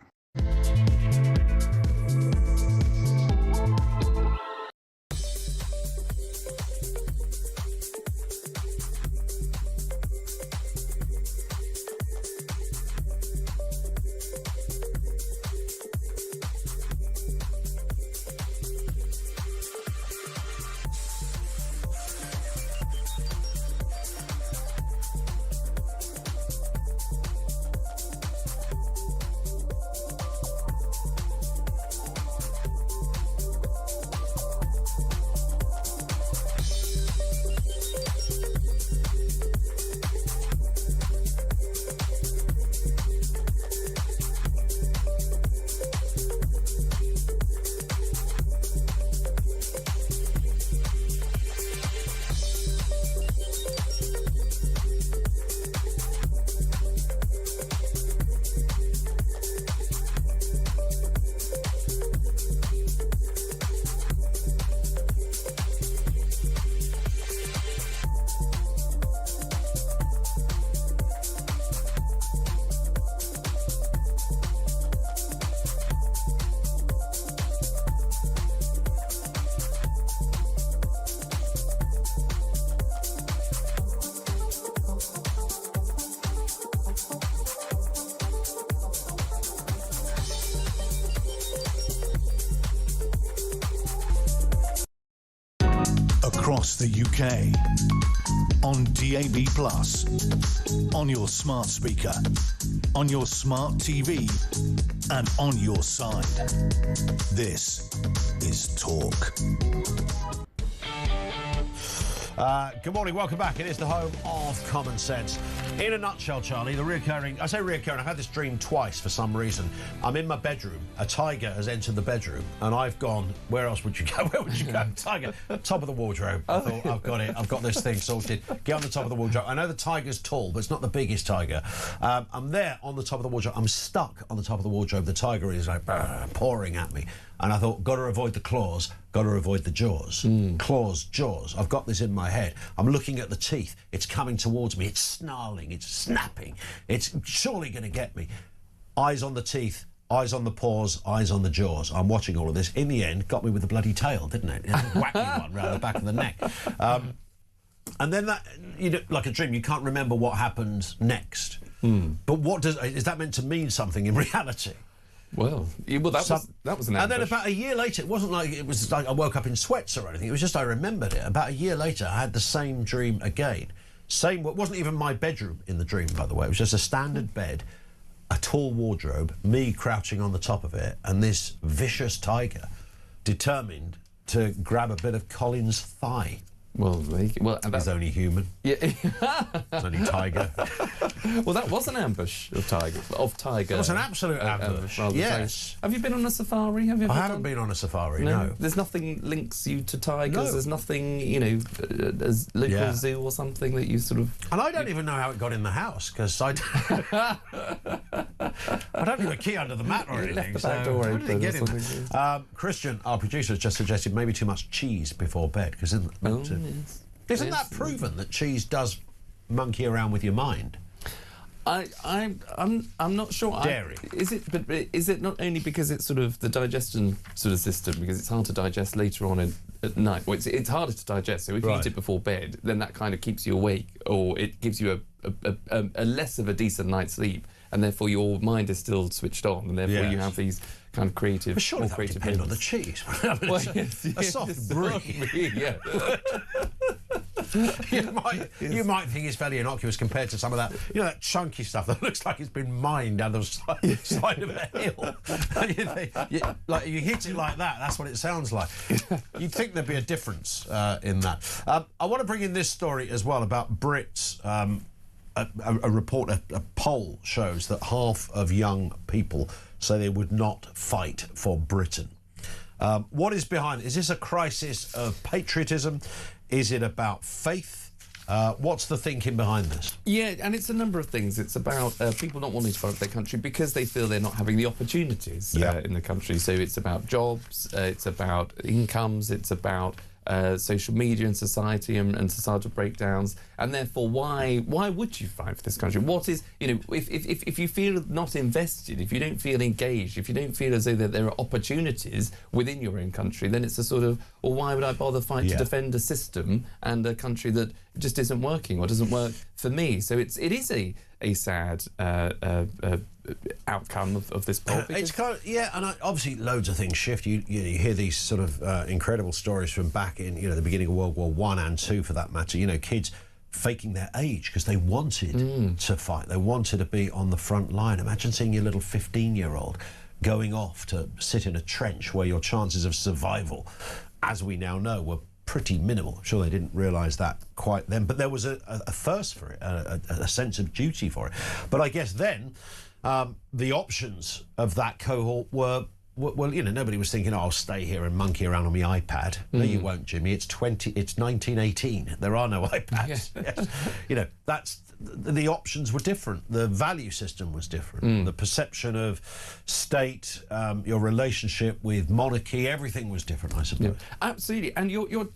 Across the UK, on DAB+, on your smart speaker, on your smart TV, and on your side. This is Talk. Good morning, welcome back. It is the home of common sense. In a nutshell, Charlie, I say reoccurring, I've had this dream twice for some reason. I'm in my bedroom, a tiger has entered the bedroom, and I've gone, where else would you go? Where would you go? Tiger, top of the wardrobe. I thought, I've got it, I've got this thing sorted. Get on the top of the wardrobe. I know the tiger's tall, but it's not the biggest tiger. I'm there on the top of the wardrobe. I'm stuck on the top of the wardrobe. The tiger is like pouring at me. And I thought, got to avoid the claws, got to avoid the jaws. Claws, jaws. I've got this in my head. I'm looking at the teeth. It's coming towards me. It's snarling. It's snapping. It's surely going to get me. Eyes on the teeth, eyes on the paws, eyes on the jaws. I'm watching all of this. In the end, got me with the bloody tail, didn't it? Whacked me one round the back of the neck. And then that, you know, like a dream, you can't remember what happened next. But is that meant to mean something in reality? Well, that was an ambush. And then about a year later, it wasn't like it was like I woke up in sweats or anything. It was just I remembered it. About a year later, I had the same dream again. It wasn't even my bedroom in the dream, by the way. It was just a standard bed, a tall wardrobe, me crouching on the top of it, and this vicious tiger determined to grab a bit of Colin's thigh. Well, he's only human. Yeah, it's only tiger. Well, that was an ambush of tiger. It was an absolute ambush. Yes. Have you been on a safari? I haven't been on a safari. No. There's nothing links you to tigers. No. There's nothing, you know, as local zoo or something that you sort of. And I don't even know how it got in the house because I don't leave a key under the mat or anything. Left the back door how open did it get or in? something. Christian, our producer, has just suggested maybe too much cheese before bed because isn't that proven that cheese does monkey around with your mind? I'm not sure. Dairy. Is it not only because it's sort of the digestion sort of system, because it's hard to digest later on at night? Well, it's harder to digest, so if you eat it before bed, then that kind of keeps you awake, or it gives you a less of a decent night's sleep, and therefore your mind is still switched on, and therefore you have these kind of creative, but surely that would depend on the cheese. Well, a soft brie. Yeah. You might think it's fairly innocuous compared to some of that, you know, that chunky stuff that looks like it's been mined down the side of a hill. Like you hit it like that, that's what it sounds like. You'd think there'd be a difference in that. I want to bring in this story as well about Brits. A report, a poll shows that half of young people say they would not fight for Britain. What is behind? Is this a crisis of patriotism? Is it about faith? What's the thinking behind this? Yeah, and it's a number of things. It's about people not wanting to fight for their country because they feel they're not having the opportunities in the country. So it's about jobs, it's about incomes, it's about social media and society and societal breakdowns, and therefore why would you fight for this country? What is, you know, if you feel not invested, if you don't feel engaged, if you don't feel as though that there are opportunities within your own country, then it's a sort of, well, why would I bother fight to defend a system and a country that just isn't working or doesn't work for me? So it is a sad outcome of this poll. It's kind of, and obviously loads of things shift. You hear these sort of incredible stories from back in the beginning of World War I and II, for that matter. You know, kids faking their age because they wanted to fight. They wanted to be on the front line. Imagine seeing your little 15-year-old going off to sit in a trench where your chances of survival, as we now know, were pretty minimal. I'm sure they didn't realise that quite then, but there was a thirst for it, a sense of duty for it. But I guess then the options of that cohort were, well, you know, nobody was thinking, oh, I'll stay here and monkey around on my iPad. No, you won't, Jimmy. It's 1918. There are no iPads. Yes. You know, the options were different. The value system was different. The perception of state, your relationship with monarchy, everything was different, I suppose. Yeah, absolutely, and you're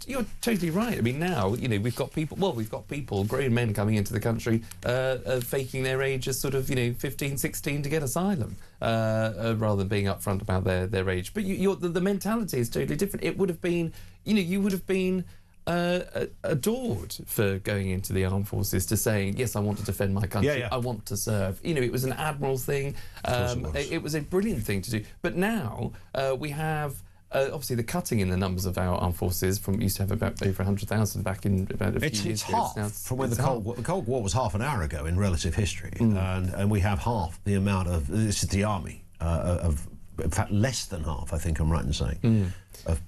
totally right. I mean, now, you know, we've got people, grown men coming into the country, faking their age as sort of, 15, 16 to get asylum, rather than being upfront about their age. But the mentality is totally different. It would have been, you would have been adored for going into the armed forces, to saying, yes, I want to defend my country, I want to serve. It was an admiral thing. It was a brilliant thing to do. But now we have obviously the cutting in the numbers of our armed forces. From used to have about over 100,000 back in about a few years it's ago. Half from when the Cold War was half an hour ago in relative history, and we have half the amount of, this is the army, in fact less than half, I think I'm right in saying,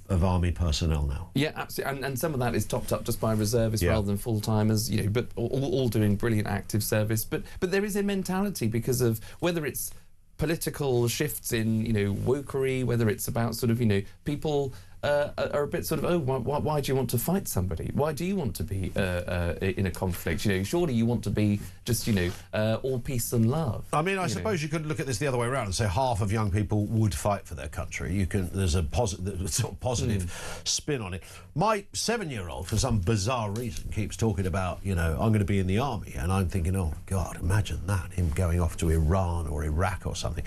of army personnel now. Yeah, absolutely, and some of that is topped up just by reservists rather than full-timers, but all doing brilliant active service. But there is a mentality because of whether it's political shifts in, wokery, whether it's about sort of, people are a bit sort of, why do you want to fight somebody? Why do you want to be in a conflict? Surely you want to be just, all peace and love. I mean, I suppose you could look at this the other way around and say half of young people would fight for their country. There's a positive spin on it. My 7-year-old, for some bizarre reason, keeps talking about, I'm going to be in the army, and I'm thinking, oh God, imagine that, him going off to Iran or Iraq or something.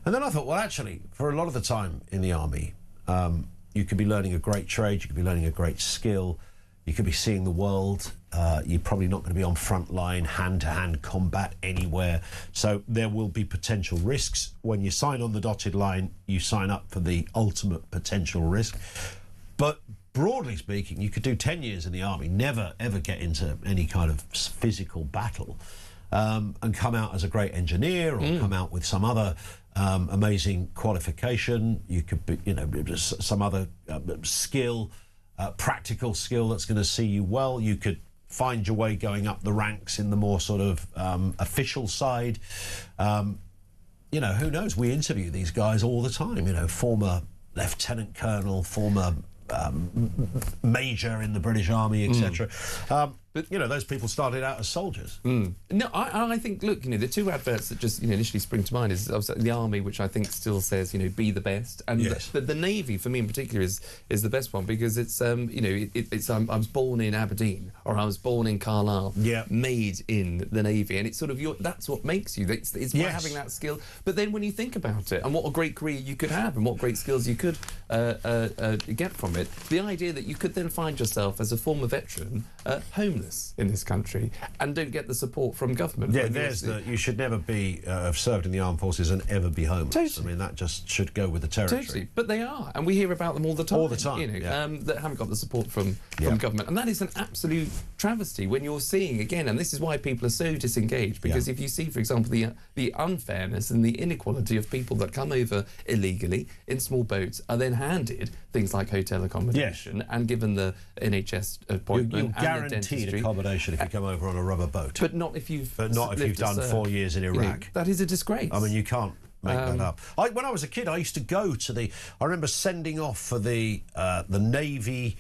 And then I thought, well, actually, for a lot of the time in the army, you could be learning a great trade, you could be learning a great skill, you could be seeing the world, you're probably not going to be on front line, hand-to-hand combat anywhere. So there will be potential risks. When you sign on the dotted line, you sign up for the ultimate potential risk. But broadly speaking, you could do 10 years in the army, never ever get into any kind of physical battle, and come out as a great engineer, or come out with some other amazing qualification. You could be, some other skill, practical skill that's going to see you well. You could find your way going up the ranks in the more sort of official side. Who knows? We interview these guys all the time. Former lieutenant colonel, former major in the British Army, etc. But those people started out as soldiers. No, I think, look, the two adverts that just initially spring to mind is the army, which I think still says be the best, and the navy for me in particular is the best one, because it's I was born in Aberdeen, or I was born in Carlisle, made in the navy, and it's sort of that's what makes you. It's by having that skill. But then when you think about it, and what a great career you could have, and what great skills you could get from it, the idea that you could then find yourself as a former veteran homeless in this country and don't get the support from government. You should never be have served in the armed forces and ever be homeless. Totally. I mean, that just should go with the territory. Totally. But they are, and we hear about them all the time. All the time, that haven't got the support from government, and that is an absolute travesty when you're seeing, again, and this is why people are so disengaged, because if you see, for example, the unfairness and the inequality of people that come over illegally in small boats are then handed things like hotel accommodation and given the NHS appointment and the dentistry. Accommodation if you come over on a rubber boat, but not if you've done 4 years in Iraq. That is a disgrace. I mean, you can't that up. When I was a kid, I used to go to I remember sending off for the Navy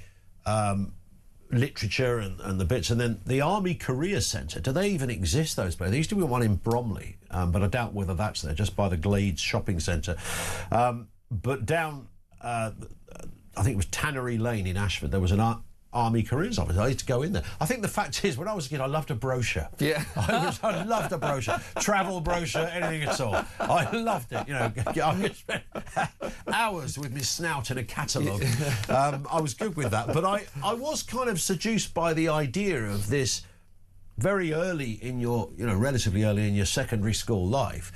literature and the bits, and then the Army Career Centre. Do they even exist, those places? There used to be one in Bromley, but I doubt whether that's there, just by the Glades shopping centre. But down, I think it was Tannery Lane in Ashford, there was an Army Careers Office. I used to go in there. I think the fact is, when I was a kid, I loved a brochure. Yeah. I loved a brochure. Travel brochure, anything at all. I loved it. You know, I could spend hours with my snout in a catalogue. I was good with that. But I was kind of seduced by the idea of this very early in your, relatively early in your secondary school life.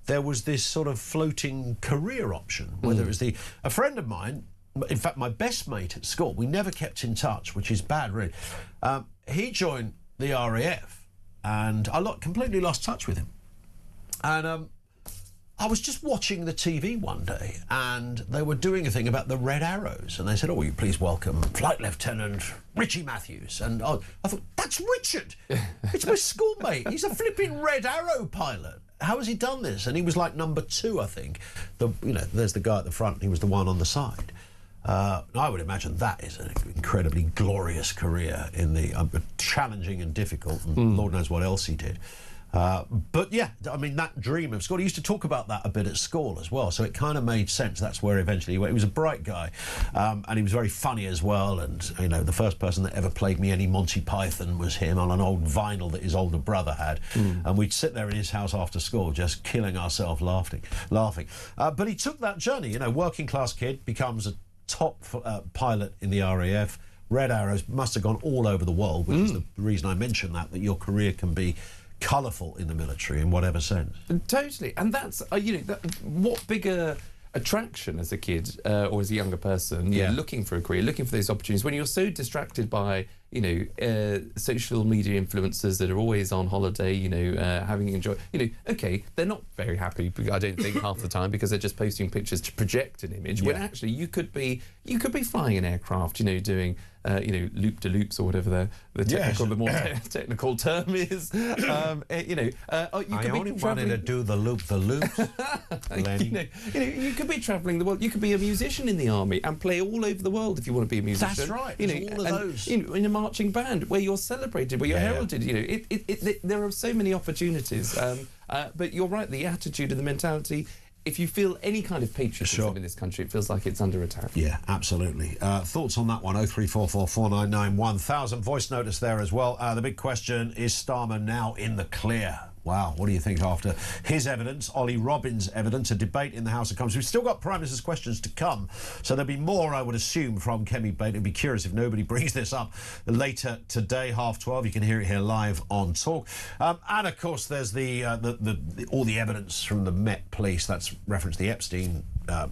There was this sort of floating career option, whether it was a friend of mine, in fact, my best mate at school, we never kept in touch, which is bad, really. He joined the RAF, and I completely lost touch with him. And I was just watching the TV one day, and they were doing a thing about the Red Arrows, and they said, will you please welcome Flight Lieutenant Richie Matthews? And I thought, that's Richard! It's my schoolmate. He's a flipping Red Arrow pilot. How has he done this? And he was like number 2, I think. There's the guy at the front, he was the one on the side. I would imagine that is an incredibly glorious career in the challenging and difficult, and Lord knows what else he did. But yeah, I mean, that dream of school, he used to talk about that a bit at school as well, so it kind of made sense. That's where eventually he went. He was a bright guy, and he was very funny as well, and the first person that ever played me any Monty Python was him on an old vinyl that his older brother had, and we'd sit there in his house after school just killing ourselves laughing. But he took that journey, working class kid, becomes a top pilot in the RAF. Red Arrows, must have gone all over the world, which is the reason I mentioned that your career can be colourful in the military in whatever sense. Totally. And that's, what bigger attraction as a kid or as a younger person, looking for a career, looking for those opportunities, when you're so distracted by, social media influencers that are always on holiday, having enjoyed, okay, they're not very happy, I don't think, half the time, because they're just posting pictures to project an image, when actually you could be flying an aircraft, doing loop-de-loops or whatever the more technical term is. I only wanted to do the loop-the-loops. You could be travelling the world. You could be a musician in the army and play all over the world if you want to be a musician. That's right. All of those. In a marching band where you're celebrated, where you're heralded. There are so many opportunities. But you're right. The attitude and the mentality. If you feel any kind of patriotism in this country, it feels like it's under attack. Yeah, absolutely. Thoughts on that one? 0344 499 1000. Voice notice there as well. The big question, is Starmer now in the clear? Wow, what do you think after his evidence, Ollie Robbins' evidence, a debate in the House of Commons? We've still got Prime Minister's questions to come, so there'll be more, I would assume, from Kemi Bates. It'd be curious if nobody brings this up later today, 12:30. You can hear it here live on Talk. And, of course, there's all the evidence from the Met Police. That's referenced the Epstein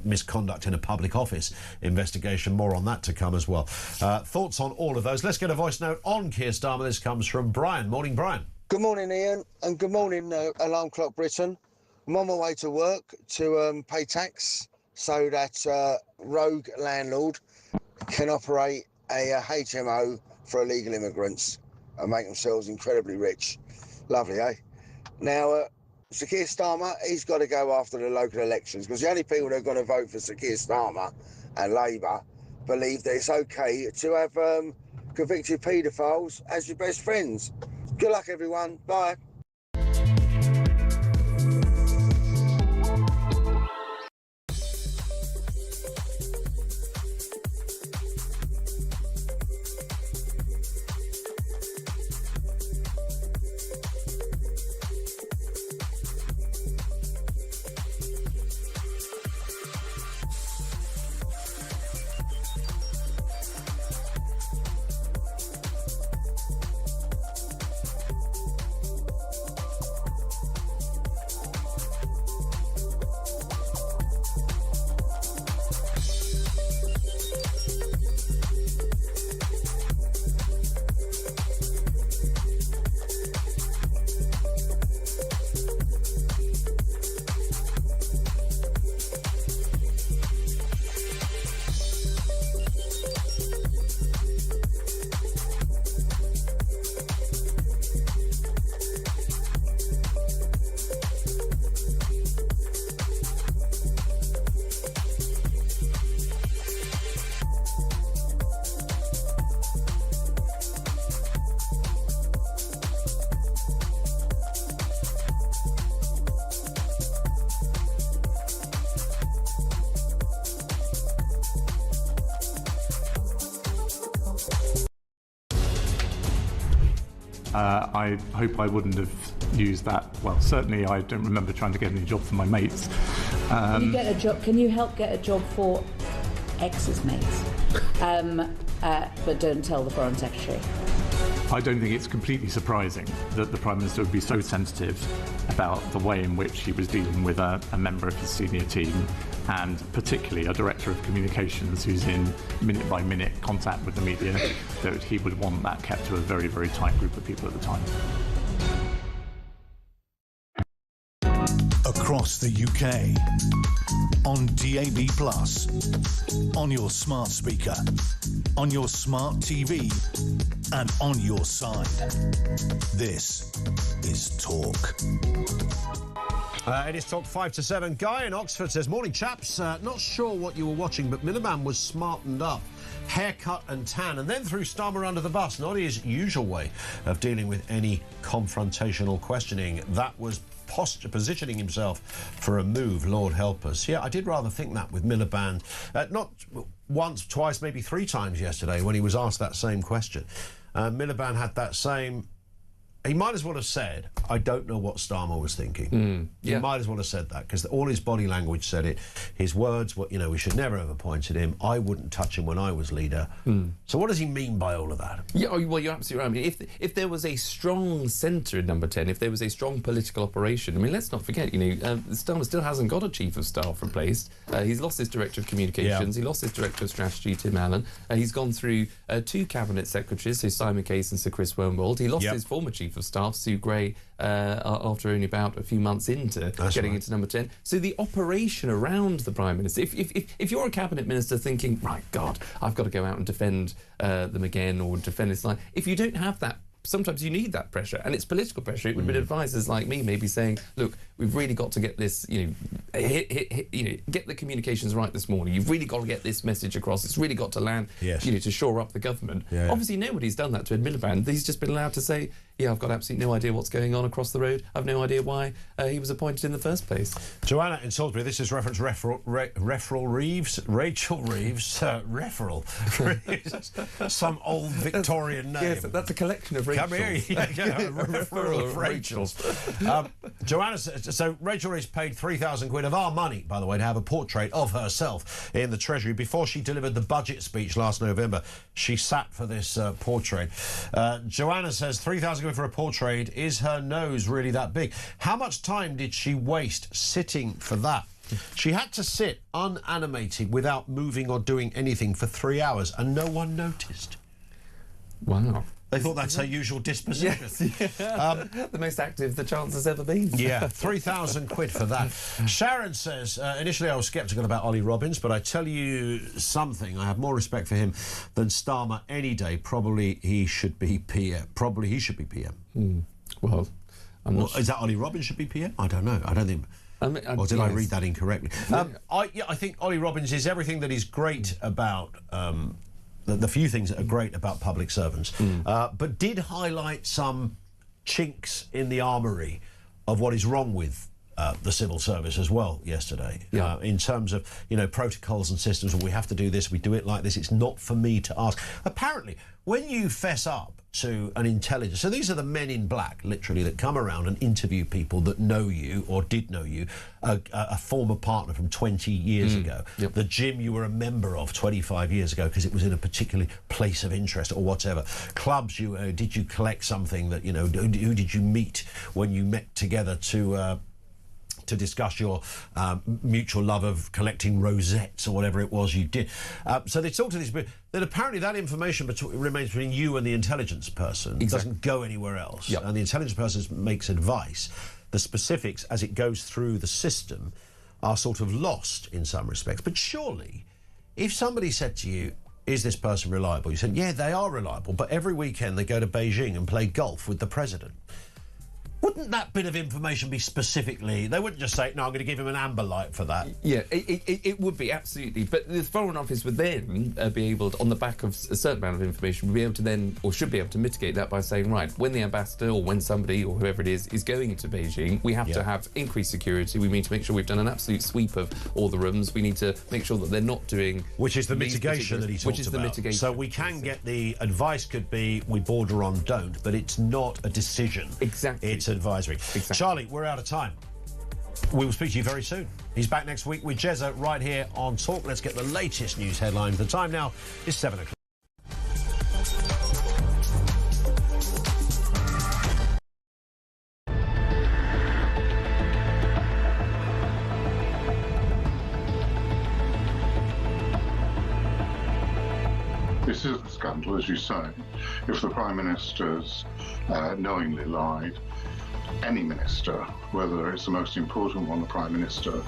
misconduct in a public office investigation. More on that to come as well. Thoughts on all of those? Let's get a voice note on Keir Starmer. This comes from Brian. Morning, Brian. Good morning, Ian, and good morning, Alarm Clock Britain. I'm on my way to work to pay tax so that rogue landlord can operate a HMO for illegal immigrants and make themselves incredibly rich. Lovely, eh? Now, Sir Keir Starmer, he's got to go after the local elections, because the only people that are going to vote for Sir Keir Starmer and Labour believe that it's okay to have convicted paedophiles as your best friends. Good luck, everyone. Bye. I hope I wouldn't have used that. Well, certainly I don't remember trying to get any job for my mates. Can you get a job? Can you help get a job for ex's mates? But don't tell the Foreign Secretary. I don't think it's completely surprising that the Prime Minister would be so sensitive about the way in which he was dealing with a member of his senior team, and particularly a Director of Communications who's in minute-by-minute contact with the media, that he would want that kept to a very, very tight group of people at the time. Across the UK, on DAB+, on your smart speaker, on your smart TV, and on your side. This is Talk. It is Talk 5 to 7. Guy in Oxford says, morning chaps, not sure what you were watching, but Miliband was smartened up. Haircut and tan, and then threw Starmer under the bus. Not his usual way of dealing with any confrontational questioning. That was positioning himself for a move, Lord help us. Yeah, I did rather think that with Miliband. Not once, twice, maybe three times yesterday when he was asked that same question. Miliband had that same... He might as well have said, I don't know what Starmer was thinking. He might as well have said that, because all his body language said it. His words were, we should never have appointed him. I wouldn't touch him when I was leader. So what does he mean by all of that? Yeah, well, you're absolutely right. I mean, if there was a strong centre in Number 10, if there was a strong political operation, I mean, let's not forget, Starmer still hasn't got a Chief of Staff replaced. He's lost his Director of Communications. He lost his Director of Strategy, Tim Allen. He's gone through two Cabinet Secretaries, so Simon Case and Sir Chris Wormald. He lost his former Chief of Staff, Sue Gray, after only about a few months into getting into Number 10. So the operation around the Prime Minister, if you're a Cabinet Minister thinking, right, God, I've got to go out and defend them again or defend this line, if you don't have that, sometimes you need that pressure, and it's political pressure. It would be advisors like me maybe saying, look, we've really got to get this, get the communications right this morning. You've really got to get this message across. It's really got to land, to shore up the government. Obviously, nobody's done that to Ed Miliband. He's just been allowed to say, yeah, I've got absolutely no idea what's going on across the road. I've no idea why he was appointed in the first place. Joanna in Salisbury, this is reference Rachel Reeves, some old Victorian name. Yes, that's a collection of Rachels. Come here, referral of Rachels. Joanna says, so Rachel Reeves paid 3,000 quid of our money, by the way, to have a portrait of herself in the Treasury. Before she delivered the budget speech last November, she sat for this portrait. Joanna says, 3,000 quid for a portrait. Is her nose really that big? How much time did she waste sitting for that? She had to sit unanimated without moving or doing anything for 3 hours, and no one noticed. Wow. They thought that's her usual disposition. Yes, the most active the chance has ever been. Yeah, 3,000 quid for that. Sharon says, initially I was sceptical about Ollie Robbins, but I tell you something, I have more respect for him than Starmer any day. Probably he should be PM. Well, I'm not Is that Ollie Robbins should be PM? I don't know. I don't think... or did I read that incorrectly? I think Ollie Robbins is everything that is great about... the few things that are great about public servants, but did highlight some chinks in the armoury of what is wrong with the civil service as well yesterday, in terms of, protocols and systems. Well, we have to do this, we do it like this, it's not for me to ask. Apparently, when you fess up to an intelligence, so these are the men in black, literally, that come around and interview people that know you or did know you, a former partner from 20 years ago, the gym you were a member of 25 years ago because it was in a particular place of interest or whatever, clubs did you collect something that, who did you meet when you met together to discuss your mutual love of collecting rosettes or whatever it was you did. So they talked to these people, that apparently that information remains between you and the intelligence person. It doesn't go anywhere else. And the intelligence person makes advice. The specifics, as it goes through the system, are sort of lost in some respects. But surely, if somebody said to you, is this person reliable? You said, yeah, they are reliable, but every weekend they go to Beijing and play golf with the president. wouldn't that bit of information be specifically... They wouldn't just say, no, I'm going to give him an amber light for that. Yeah, it would be, absolutely. But the Foreign Office would then be able to, on the back of a certain amount of information, would be able to then, or should be able to mitigate that by saying, right, when the ambassador or when somebody or whoever it is going to Beijing, we have to have increased security. We need to make sure we've done an absolute sweep of all the rooms. We need to make sure that they're not doing... Which is the mitigation that he talked about. Which is the mitigation. So we can get the advice could be we border on don't, but it's not a decision. Exactly. It's advisory. Exactly. Charlie, we're out of time. We will speak to you very soon. He's back next week with Jezza right here on Talk. Let's get the latest news headlines. The time now is 7 o'clock. This is a scandal, as you say. If the Prime Minister's knowingly lied, any minister, whether it's the most important one, the Prime Minister,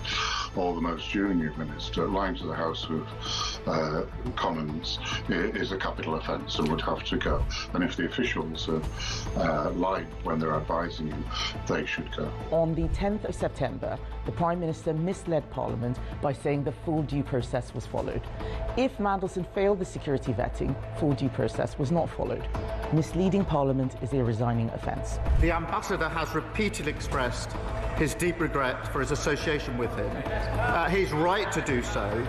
or the most junior minister, lying to the House of Commons is a capital offence and would have to go. And if the officials have lied when they're advising you, they should go. On the 10th of September, the Prime Minister misled Parliament by saying the full due process was followed. If Mandelson failed the security vetting, full due process was not followed. Misleading Parliament is a resigning offence. The ambassador has repeatedly expressed his deep regret for his association with him. He's right to do so.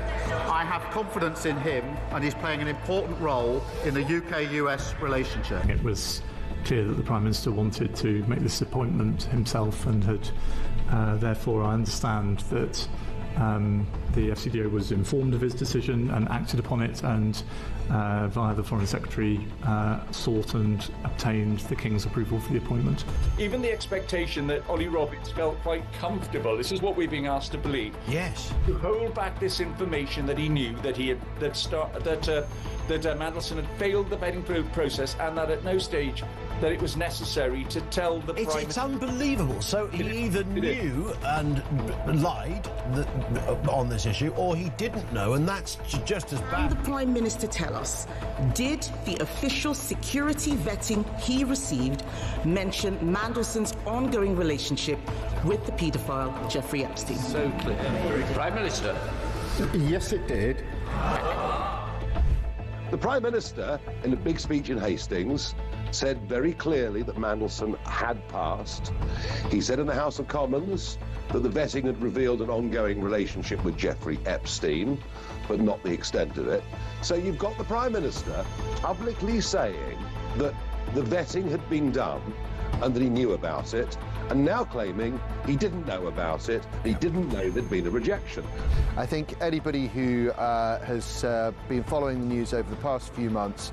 I have confidence in him, and he's playing an important role in the UK-US relationship. It was clear that the Prime Minister wanted to make this appointment himself and had, therefore, I understand that the FCDO was informed of his decision and acted upon it, and via the Foreign Secretary sought and obtained the King's approval for the appointment. Even the expectation that Ollie Robbins felt quite comfortable, this is what we're being asked to believe. Yes. To hold back this information that he knew that he had that Mandelson had failed the vetting process, and that at no stage that it was necessary to tell the Prime Minister. It's unbelievable. So he either knew and lied on this issue, or he didn't know, and that's just as bad. Can the Prime Minister tell us, did the official security vetting he received mention Mandelson's ongoing relationship with the paedophile Jeffrey Epstein? So clear. Prime Minister. Yes, it did. The Prime Minister, in a big speech in Hastings, said very clearly that Mandelson had passed. He said in the House of Commons that the vetting had revealed an ongoing relationship with Jeffrey Epstein, but not the extent of it. So you've got the Prime Minister publicly saying that the vetting had been done and that he knew about it, and now claiming he didn't know about it, he didn't know there'd been a rejection. I think anybody who has been following the news over the past few months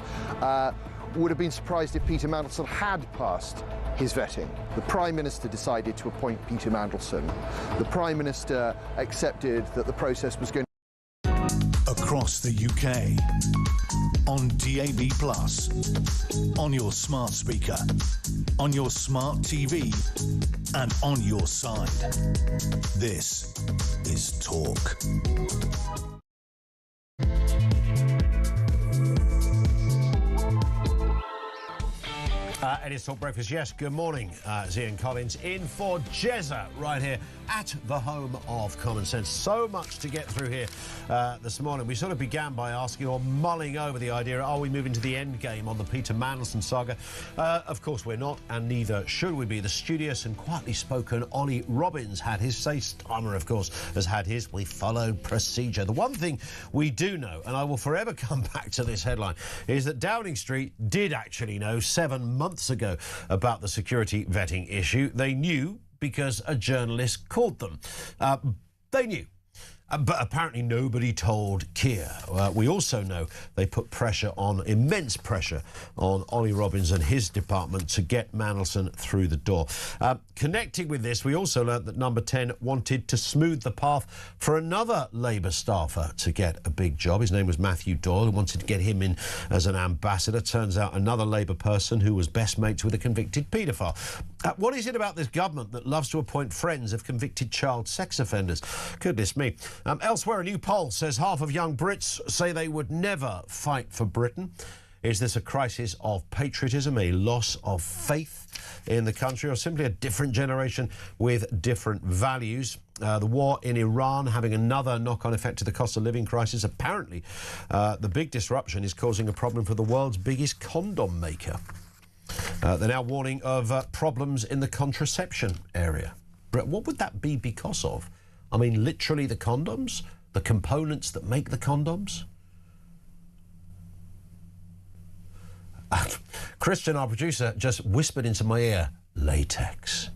would have been surprised if Peter Mandelson had passed his vetting. The Prime Minister decided to appoint Peter Mandelson. The Prime Minister accepted that the process was going across the UK, on DAB+, on your smart speaker, on your smart TV, and on your side. This is Talk. It is Talk Breakfast. Yes, good morning. It's Ian Collins in for Jezza right here at the home of common sense. So much to get through here this morning. We sort of began by asking or mulling over the idea, are we moving to the end game on the Peter Mandelson saga? Of course we're not, and neither should we be. The studious and quietly spoken Ollie Robbins had his say. Starmer, of course, has had his. We followed procedure. The one thing we do know, and I will forever come back to this headline, is that Downing Street did actually know 7 months ago about the security vetting issue. They knew because a journalist called them. They knew. But apparently nobody told Keir. We also know they put immense pressure on Ollie Robbins and his department to get Mandelson through the door. Connecting with this, we also learnt that Number 10 wanted to smooth the path for another Labour staffer to get a big job. His name was Matthew Doyle, who wanted to get him in as an ambassador. Turns out another Labour person who was best mates with a convicted paedophile. What is it about this government that loves to appoint friends of convicted child sex offenders? Goodness me. Elsewhere, a new poll says half of young Brits say they would never fight for Britain. Is this a crisis of patriotism, a loss of faith in the country, or simply a different generation with different values? The war in Iran having another knock-on effect to the cost of living crisis. Apparently, the big disruption is causing a problem for the world's biggest condom maker. They're now warning of problems in the contraception area. But what would that be because of? I mean, literally the condoms? The components that make the condoms? Christian, our producer, just whispered into my ear, latex.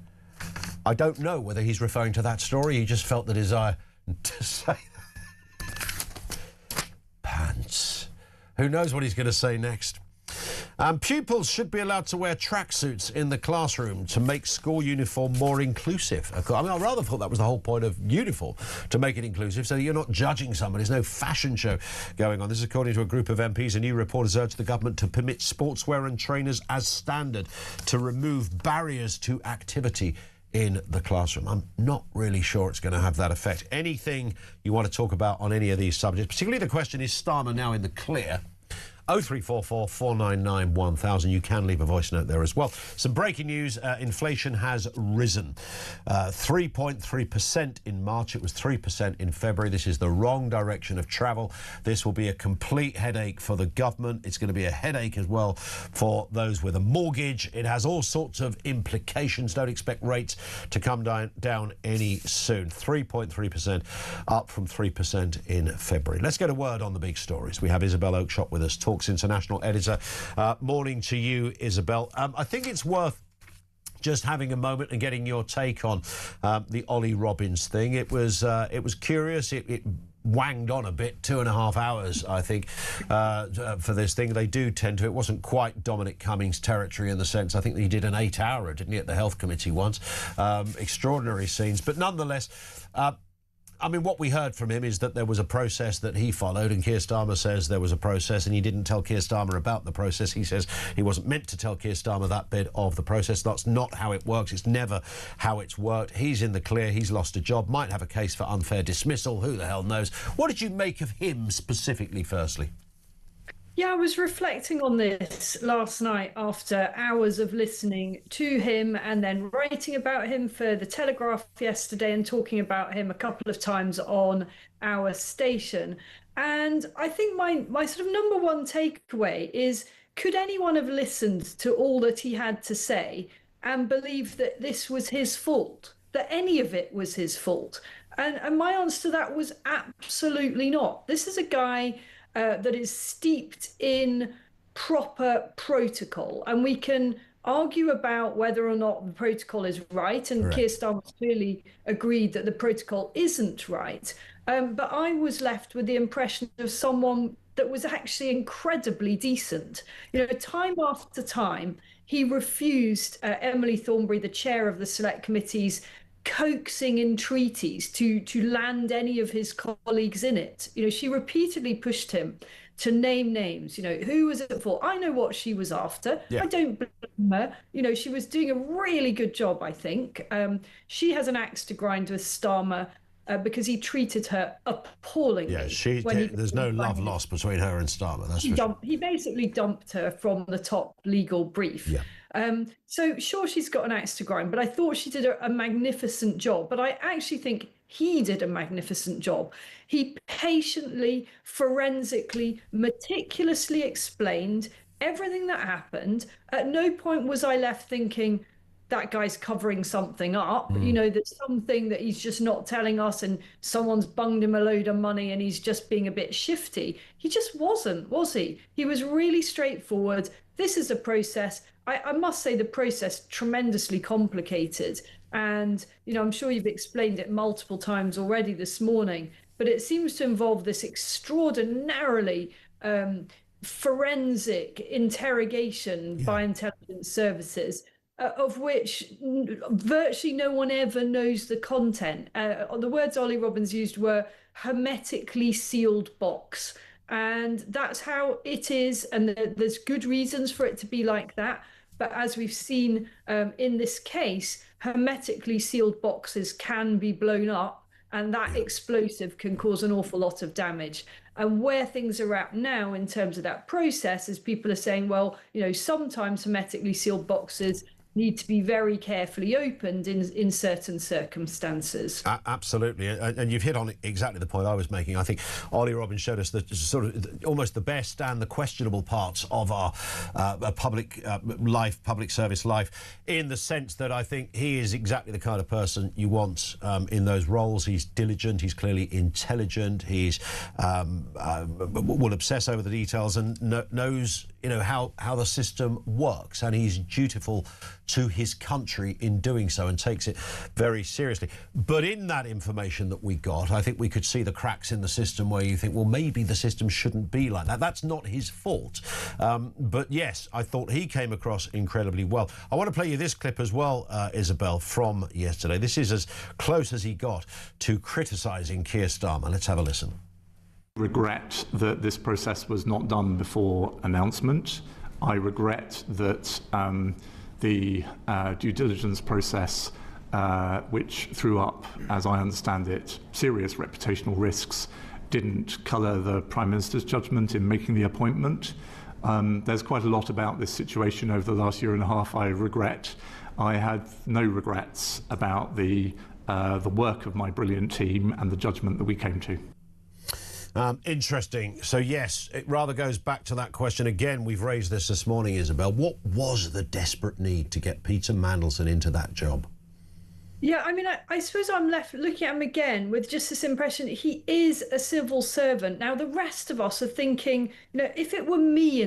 I don't know whether he's referring to that story. He just felt the desire to say that. Pants. Who knows what he's going to say next? Pupils should be allowed to wear tracksuits in the classroom to make school uniform more inclusive. I mean, I rather thought that was the whole point of uniform, to make it inclusive, so that you're not judging someone. There's no fashion show going on. This is according to a group of MPs. A new report has urged the government to permit sportswear and trainers as standard, to remove barriers to activity in the classroom. I'm not really sure it's going to have that effect. Anything you want to talk about on any of these subjects, particularly the question, is Starmer now in the clear? 0344 499 1000. You can leave a voice note there as well. Some breaking news. Inflation has risen. 3.3% in March. It was 3% in February. This is the wrong direction of travel. This will be a complete headache for the government. It's going to be a headache as well for those with a mortgage. It has all sorts of implications. Don't expect rates to come down any soon. 3.3% up from 3% in February. Let's get a word on the big stories. We have Isabel Oakeshott with us, Talk's international editor. Morning to you, Isabel. I think it's worth just having a moment and getting your take on the Ollie Robbins thing. It was curious. It wanged on a bit, 2.5 hours, I think, for this thing. They do tend to. It wasn't quite Dominic Cummings' territory in the sense. I think he did an 8-hourer, didn't he, at the Health Committee once? Extraordinary scenes, but nonetheless. I mean, what we heard from him is that there was a process that he followed, and Keir Starmer says there was a process, and he didn't tell Keir Starmer about the process. He says he wasn't meant to tell Keir Starmer that bit of the process. That's not how it works. It's never how it's worked. He's in the clear. He's lost a job. Might have a case for unfair dismissal. Who the hell knows? What did you make of him specifically, firstly? Yeah, I was reflecting on this last night after hours of listening to him and then writing about him for The Telegraph yesterday and talking about him a couple of times on our station. And I think my sort of number one takeaway is, could anyone have listened to all that he had to say and believe that this was his fault, that any of it was his fault? And my answer to that was absolutely not. This is a guy that is steeped in proper protocol, and we can argue about whether or not the protocol is right, and Keir Starmer clearly agreed that the protocol isn't right, but I was left with the impression of someone that was actually incredibly decent. You know, time after time, he refused Emily Thornberry, the chair of the Select Committee's coaxing entreaties to land any of his colleagues in it. You know, she repeatedly pushed him to name names. You know, who was it for? I know what she was after. Yeah. I don't blame her. You know, she was doing a really good job, I think. She has an axe to grind with Starmer because he treated her appallingly. Yeah, there's no love lost between her and Starmer. That's for sure. He basically dumped her from the top legal brief. Yeah. So sure, she's got an axe to grind, but I thought she did a magnificent job. But I actually think he did a magnificent job. He patiently, forensically, meticulously explained everything that happened. At no point was I left thinking, that guy's covering something up, you know, there's something that he's just not telling us and someone's bunged him a load of money and he's just being a bit shifty. He just wasn't, was he? He was really straightforward. This is a process. I must say the process tremendously complicated. And, you know, I'm sure you've explained it multiple times already this morning, but it seems to involve this extraordinarily forensic interrogation by intelligence services, of which virtually no one ever knows the content. The words Ollie Robbins used were hermetically sealed box. And that's how it is. And there's good reasons for it to be like that. But as we've seen in this case, hermetically sealed boxes can be blown up, and that explosive can cause an awful lot of damage. And where things are at now in terms of that process is people are saying, well, sometimes hermetically sealed boxes need to be very carefully opened in certain circumstances. Absolutely, and you've hit on exactly the point I was making. I think Ollie Robbins showed us the sort of almost the best and the questionable parts of our public life, public service life, in the sense that I think he is exactly the kind of person you want in those roles. He's diligent, he's clearly intelligent, he's will obsess over the details and knows how the system works, and he's dutiful to his country in doing so and takes it very seriously. But in that information that we got, I think we could see the cracks in the system where you think, well, maybe the system shouldn't be like that. That's not his fault. But yes, I thought he came across incredibly well. I want to play you this clip as well, Isabel, from yesterday. This is as close as he got to criticising Keir Starmer. Let's have a listen. Regret that this process was not done before announcement. I regret that the due diligence process, which threw up, as I understand it, serious reputational risks, didn't colour the Prime Minister's judgment in making the appointment. There's quite a lot about this situation over the last year and a half I regret. I had no regrets about the work of my brilliant team and the judgment that we came to. Interesting. So, yes, it rather goes back to that question again. We've raised this morning, Isabel. What was the desperate need to get Peter Mandelson into that job? Yeah, I mean, I suppose I'm left looking at him again with just this impression he is a civil servant. Now, the rest of us are thinking, if it were me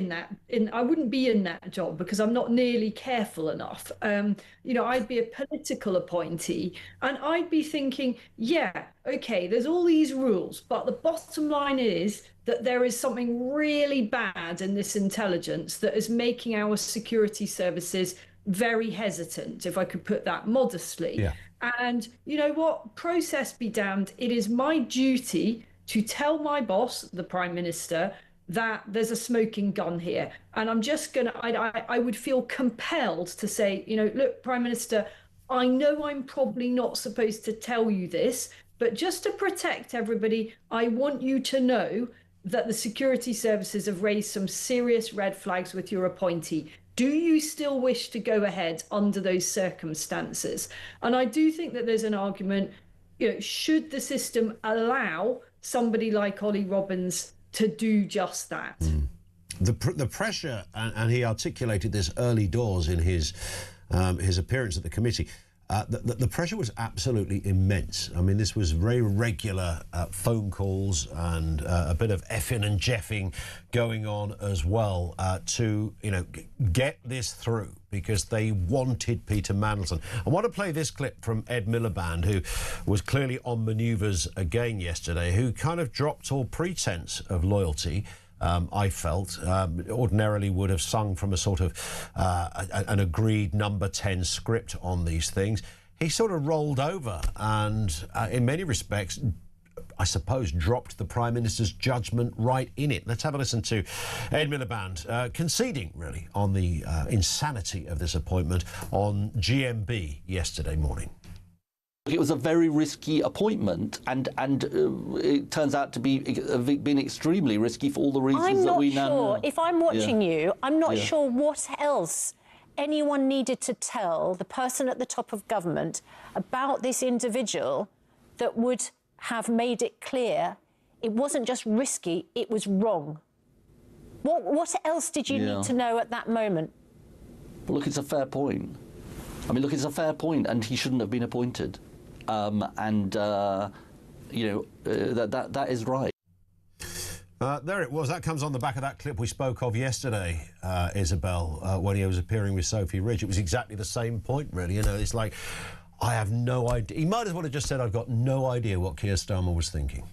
I wouldn't be in that job because I'm not nearly careful enough. I'd be a political appointee and I'd be thinking, yeah, okay, there's all these rules, but the bottom line is that there is something really bad in this intelligence that is making our security services very hesitant, if I could put that modestly. Yeah. And you know what? Process be damned. It is my duty to tell my boss, the Prime Minister, that there's a smoking gun here. And I'm just I would feel compelled to say, look, Prime Minister, I know I'm probably not supposed to tell you this, but just to protect everybody, I want you to know that the security services have raised some serious red flags with your appointee. Do you still wish to go ahead under those circumstances? And I do think that there's an argument, should the system allow somebody like Ollie Robbins to do just that? The pressure, and he articulated this early doors in his appearance at the committee, the pressure was absolutely immense. I mean, this was very regular phone calls and a bit of effing and jeffing going on as well to, get this through because they wanted Peter Mandelson. I want to play this clip from Ed Miliband, who was clearly on manoeuvres again yesterday, who kind of dropped all pretense of loyalty. I felt ordinarily would have sung from a sort of an agreed number 10 script on these things. He sort of rolled over and in many respects, I suppose, dropped the Prime Minister's judgment right in it. Let's have a listen to Ed Miliband conceding really on the insanity of this appointment on GMB yesterday morning. It was a very risky appointment, and it turns out to be been extremely risky for all the reasons that we now know. If I'm watching you, I'm not sure what else anyone needed to tell the person at the top of government about this individual that would have made it clear it wasn't just risky, it was wrong. What else did you need to know at that moment? Well, look, it's a fair point. I mean, look, it's a fair point, and he shouldn't have been appointed. That is right. There it was. That comes on the back of that clip we spoke of yesterday, Isabel, when he was appearing with Sophie Ridge. It was exactly the same point, really. It's like, I have no idea. He might as well have just said, I've got no idea what Keir Starmer was thinking.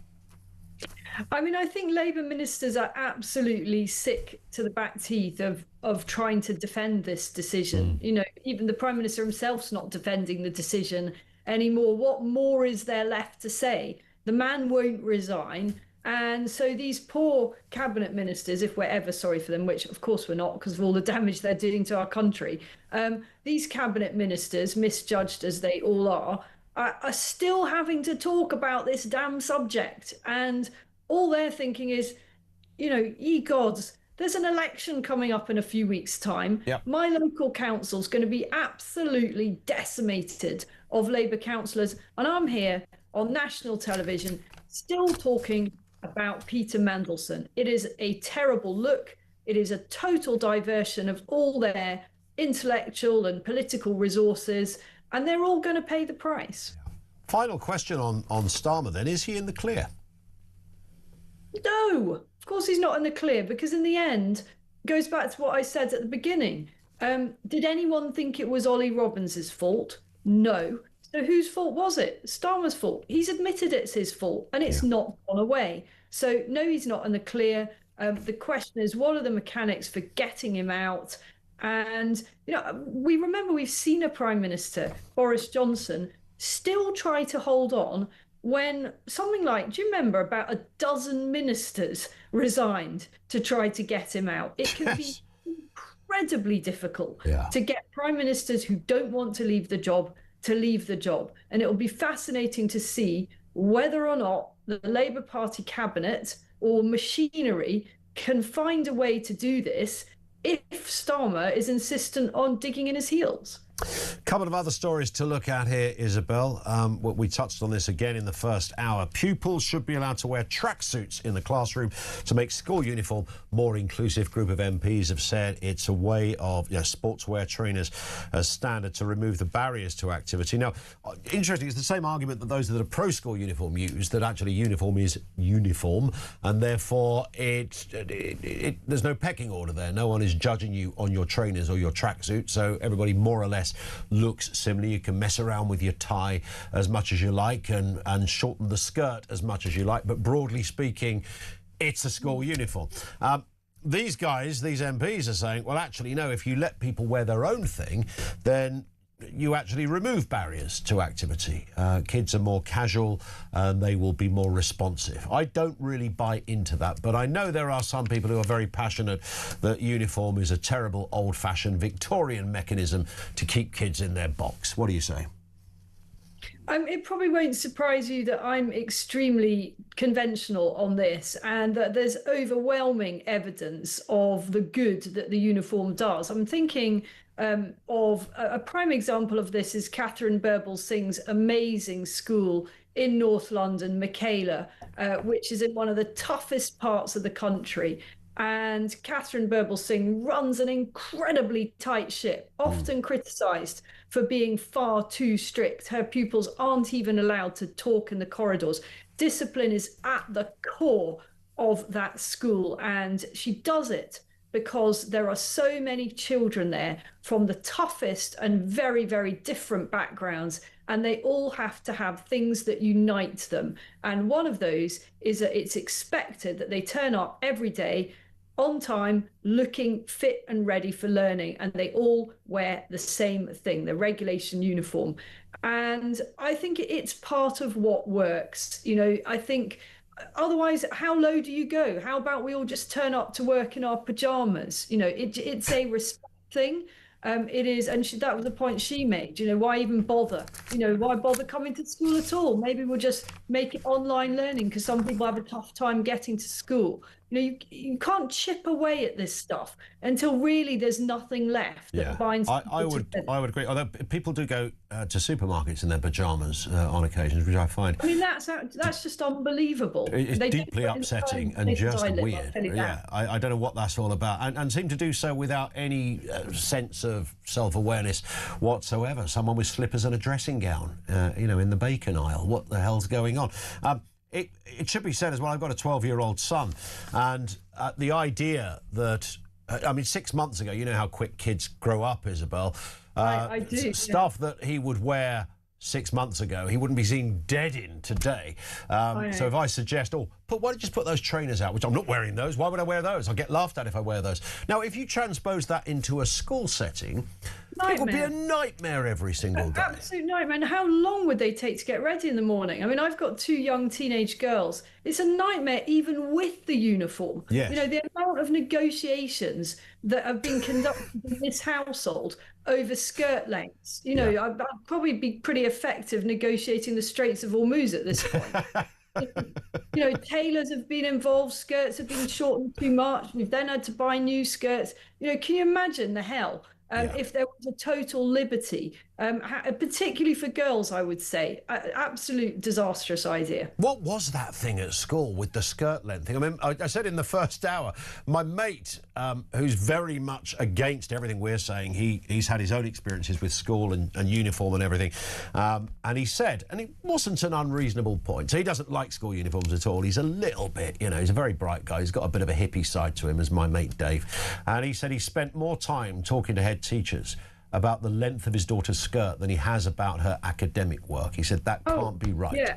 I mean, I think Labour ministers are absolutely sick to the back teeth of trying to defend this decision. Even the Prime Minister himself's not defending the decision anymore. What more is there left to say? The man won't resign. And so these poor cabinet ministers, if we're ever sorry for them, which of course we're not because of all the damage they're doing to our country, these cabinet ministers, misjudged as they all are still having to talk about this damn subject. And all they're thinking is, you know, ye gods, there's an election coming up in a few weeks' time. Yep. My local council's going to be absolutely decimated of Labour councillors. And I'm here on national television still talking about Peter Mandelson. It is a terrible look. It is a total diversion of all their intellectual and political resources. And they're all going to pay the price. Final question on Starmer then. Is he in the clear? No, of course he's not in the clear, because in the end, it goes back to what I said at the beginning. Did anyone think it was Ollie Robbins' fault? No. So whose fault was it? Starmer's fault. He's admitted it's his fault, and it's not gone away. So no, he's not in the clear. The question is, what are the mechanics for getting him out? And, you know, we've seen a Prime Minister, Boris Johnson, still try to hold on when something like, do you remember, about a dozen ministers resigned to try to get him out? It can be incredibly difficult to get prime ministers who don't want to leave the job to leave the job. And it will be fascinating to see whether or not the Labour Party cabinet or machinery can find a way to do this if Starmer is insistent on digging in his heels. A couple of other stories to look at here, Isabel. We touched on this again in the first hour. Pupils should be allowed to wear tracksuits in the classroom to make school uniform more inclusive. Group of MPs have said it's a way of sportswear trainers as standard to remove the barriers to activity. Now, interesting, it's the same argument that those that are pro-school uniform use, that actually uniform is uniform, and therefore there's no pecking order there. No one is judging you on your trainers or your tracksuit, so everybody more or less looks similar. You can mess around with your tie as much as you like and shorten the skirt as much as you like, but broadly speaking, it's a school uniform. These guys, these MPs are saying, well, actually, no, if you let people wear their own thing, then you actually remove barriers to activity. Kids are more casual and they will be more responsive. I don't really buy into that, but I know there are some people who are very passionate that uniform is a terrible old-fashioned Victorian mechanism to keep kids in their box. What do you say? It probably won't surprise you that I'm extremely conventional on this, and that there's overwhelming evidence of the good that the uniform does. I'm thinking of a prime example of this is Catherine Birbalsing's amazing school in North London, Michaela, which is in one of the toughest parts of the country. And Catherine Birbalsing runs an incredibly tight ship, often criticised for being far too strict. Her pupils aren't even allowed to talk in the corridors. Discipline is at the core of that school, and she does it because there are so many children there from the toughest and very, very different backgrounds, and they all have to have things that unite them. And one of those is that it's expected that they turn up every day on time, looking fit and ready for learning, and they all wear the same thing, the regulation uniform. And I think it's part of what works. You know, I think otherwise, how low do you go? How about we all just turn up to work in our pajamas? You know, it's a respect thing. It is, and that was the point she made. You know, why even bother? You know, why bother coming to school at all? Maybe we'll just make it online learning because some people have a tough time getting to school. You know, you can't chip away at this stuff until really there's nothing left that binds. I would agree. Although people do go to supermarkets in their pajamas on occasions, which I find. I mean, that's just unbelievable. It's deeply upsetting and just weird. Yeah, I don't know what that's all about, and seem to do so without any sense of self-awareness whatsoever. Someone with slippers and a dressing gown, you know, in the bacon aisle. What the hell's going on? It should be said as well, I've got a 12-year-old son, and the idea that, I mean, 6 months ago, you know how quick kids grow up, Isabel. I do. Stuff that he would wear 6 months ago, he wouldn't be seen dead in today. So if I suggest, why don't you just put those trainers out, which I'm not wearing those, why would I wear those? I'll get laughed at if I wear those. Now, if you transpose that into a school setting, it would be a nightmare every single day. Absolute nightmare. And how long would they take to get ready in the morning? I mean, I've got 2 young teenage girls. It's a nightmare even with the uniform. Yes. You know, the amount of negotiations that have been conducted in this household over skirt lengths. You know, I'd probably be pretty effective negotiating the Straits of Hormuz at this point. You know, tailors have been involved, skirts have been shortened too much. We've then had to buy new skirts. You know, can you imagine the hell if there was a total liberty, particularly for girls, I would say. Absolute disastrous idea. What was that thing at school with the skirt length thing? I mean, I said in the first hour, my mate, who's very much against everything we're saying, he's had his own experiences with school and uniform and everything, and he said, and it wasn't an unreasonable point, so he doesn't like school uniforms at all. He's a little bit, you know, he's a very bright guy. He's got a bit of a hippie side to him, as my mate Dave. And he said he spent more time talking to head teachers about the length of his daughter's skirt than he has about her academic work. He said that can't be right.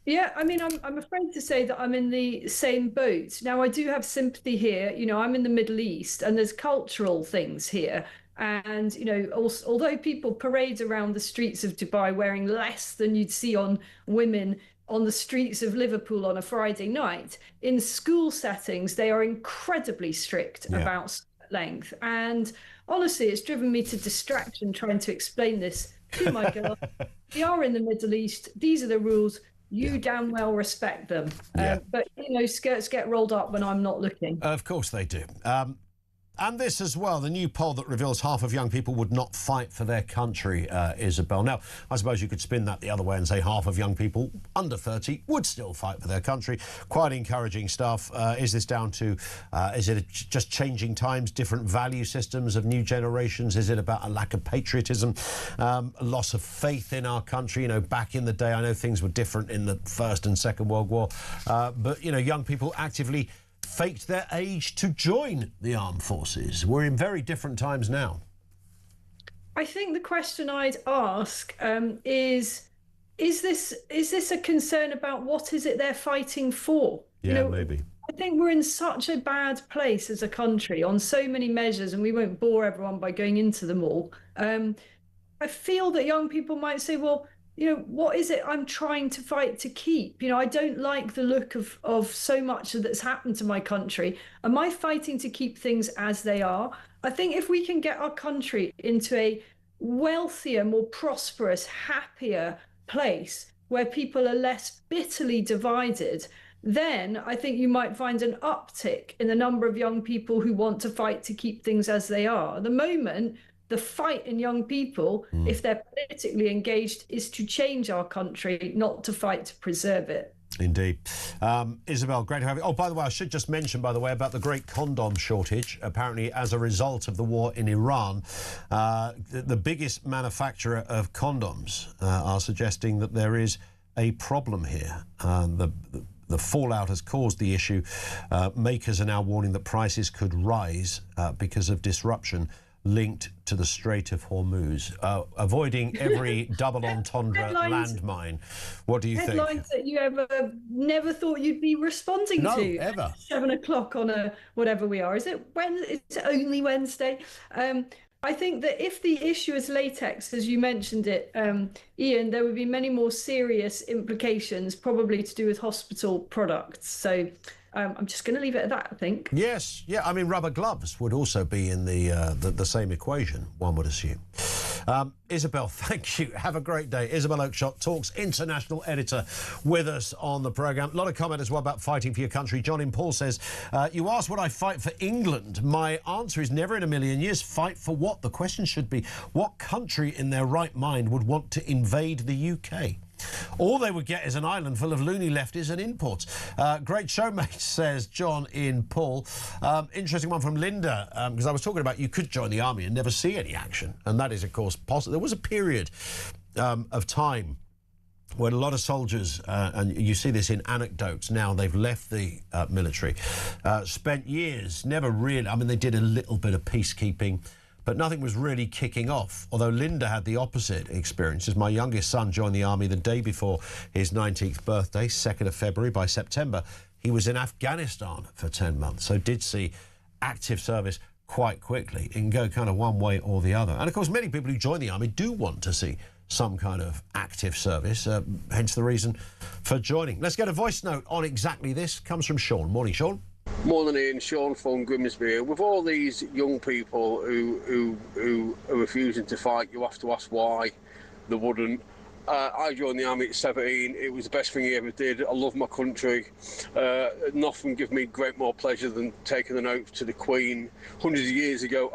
Yeah, I mean, I'm afraid to say that I'm in the same boat. Now, I do have sympathy here. You know, I'm in the Middle East and there's cultural things here. And, you know, also, although people parade around the streets of Dubai wearing less than you'd see on women on the streets of Liverpool on a Friday night, in school settings, they are incredibly strict about length. And honestly, it's driven me to distraction trying to explain this to my girl. We are in the Middle East. These are the rules. You damn well respect them. But, you know, skirts get rolled up when I'm not looking. Of course they do. And this as well, the new poll that reveals half of young people would not fight for their country, Isabel. Now, I suppose you could spin that the other way and say half of young people under 30 would still fight for their country. Quite encouraging stuff. Is this down to, is it just changing times, different value systems of new generations? Is it about a lack of patriotism, a loss of faith in our country? You know, back in the day, I know things were different in the First and Second World War, but, you know, young people actively faked their age to join the armed forces. We're in very different times now. I think the question I'd ask is this a concern about what is it they're fighting for? Yeah, you know, maybe. I think we're in such a bad place as a country on so many measures, and we won't bore everyone by going into them all. I feel that young people might say, well, you know, what is it I'm trying to fight to keep? You know, I don't like the look of so much that's happened to my country. Am I fighting to keep things as they are? I think if we can get our country into a wealthier, more prosperous, happier place where people are less bitterly divided, then I think you might find an uptick in the number of young people who want to fight to keep things as they are. At the moment, the fight in young people, if they're politically engaged, is to change our country, not to fight to preserve it. Indeed. Isabel, great to have you. Oh, by the way, I should just mention, by the way, about the great condom shortage. Apparently, as a result of the war in Iran, the biggest manufacturer of condoms are suggesting that there is a problem here. The fallout has caused the issue. Makers are now warning that prices could rise because of disruption linked to the Strait of Hormuz, avoiding every double entendre landmine. What do you think? Headlines that you never thought you'd be responding to. No, ever. 7 o'clock on a whatever we are. Is it only Wednesday? I think that if the issue is latex, as you mentioned it, Ian, there would be many more serious implications, probably to do with hospital products. So I'm just going to leave it at that, I think. Yes, yeah. I mean, rubber gloves would also be in the same equation, one would assume. Isabel, thank you. Have a great day. Isabel Oakeshott, Talk's international editor, with us on the programme. A lot of comment as well about fighting for your country. John in Paul says, you asked would I fight for England? My answer is never in a million years. Fight for what? The question should be, what country in their right mind would want to invade the UK? All they would get is an island full of loony lefties and imports. Great show, mate, says John in Paul. Interesting one from Linda, because I was talking about you could join the army and never see any action. And that is, of course, possible. There was a period of time when a lot of soldiers, and you see this in anecdotes now, they've left the military, spent years, never really, I mean, they did a little bit of peacekeeping, but nothing was really kicking off, although Linda had the opposite experience. As my youngest son joined the army the day before his 19th birthday, 2nd of February. By September, he was in Afghanistan for 10 months, so did see active service quite quickly. It can go kind of one way or the other. And, of course, many people who join the army do want to see some kind of active service, hence the reason for joining. Let's get a voice note on exactly this. Comes from Sean. Morning, Sean. Morning, Ian. Sean from Grimsby. With all these young people who are refusing to fight, you have to ask why they wouldn't. I joined the army at 17. It was the best thing he ever did. I love my country. Nothing gives me great more pleasure than taking an oath to the Queen. Hundreds of years ago,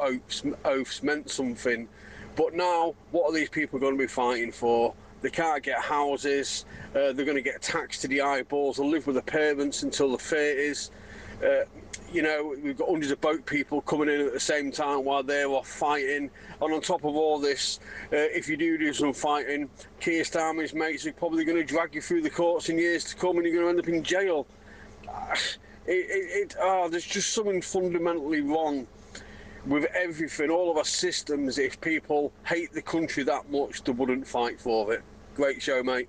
oaths meant something. But now, what are these people going to be fighting for? They can't get houses. They're going to get taxed to the eyeballs. They'll live with their parents until the 30s. You know, we've got hundreds of boat people coming in at the same time while they're off fighting. And on top of all this, if you do some fighting, Keir Starmer's mates are probably going to drag you through the courts in years to come, and you're going to end up in jail. There's just something fundamentally wrong with everything, all of our systems. If people hate the country that much, they wouldn't fight for it. Great show, mate.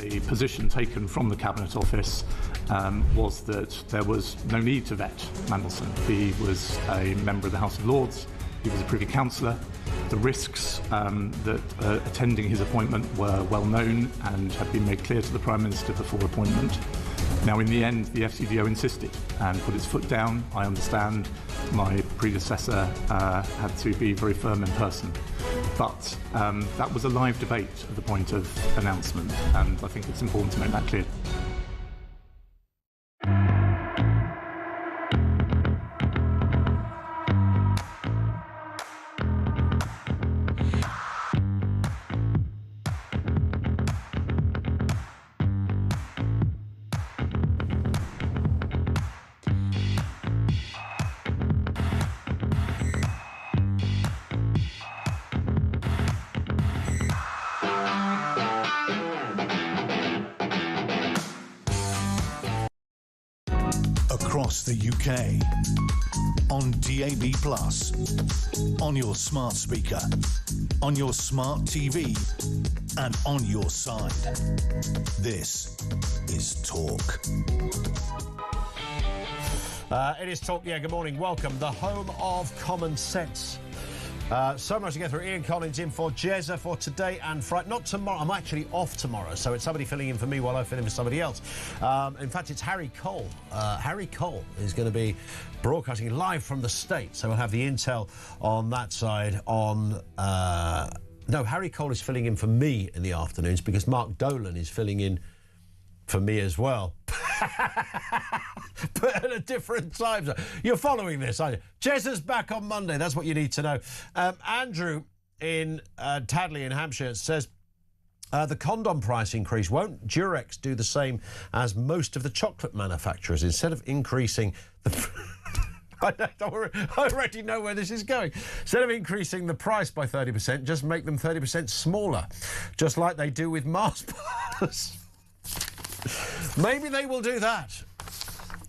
A position taken from the Cabinet Office was that there was no need to vet Mandelson. He was a member of the House of Lords, he was a Privy Councillor. The risks that attending his appointment were well known and had been made clear to the Prime Minister before appointment. Now, in the end, the FCDO insisted and put its foot down. I understand my predecessor had to be very firm in person. But that was a live debate at the point of announcement, and I think it's important to make that clear. Across the UK, on DAB+, on your smart speaker, on your smart TV, and on your side. This is Talk. It is Talk. Yeah, good morning. Welcome. The home of common sense. So much to get through. Ian Collins in for Jezza for today and Friday. Not tomorrow. I'm actually off tomorrow, so it's somebody filling in for me while I fill in for somebody else. In fact, it's Harry Cole. Harry Cole is going to be broadcasting live from the States, so we'll have the intel on that side on... No, Harry Cole is filling in for me in the afternoons because Mark Dolan is filling in for me as well. But at a different time zone. You're following this, aren't you? Jezza's back on Monday. That's what you need to know. Andrew in Tadley in Hampshire says, the condom price increase, won't Durex do the same as most of the chocolate manufacturers? Instead of increasing the... I already know where this is going. Instead of increasing the price by 30%, just make them 30% smaller, just like they do with Mars bars. Maybe they will do that.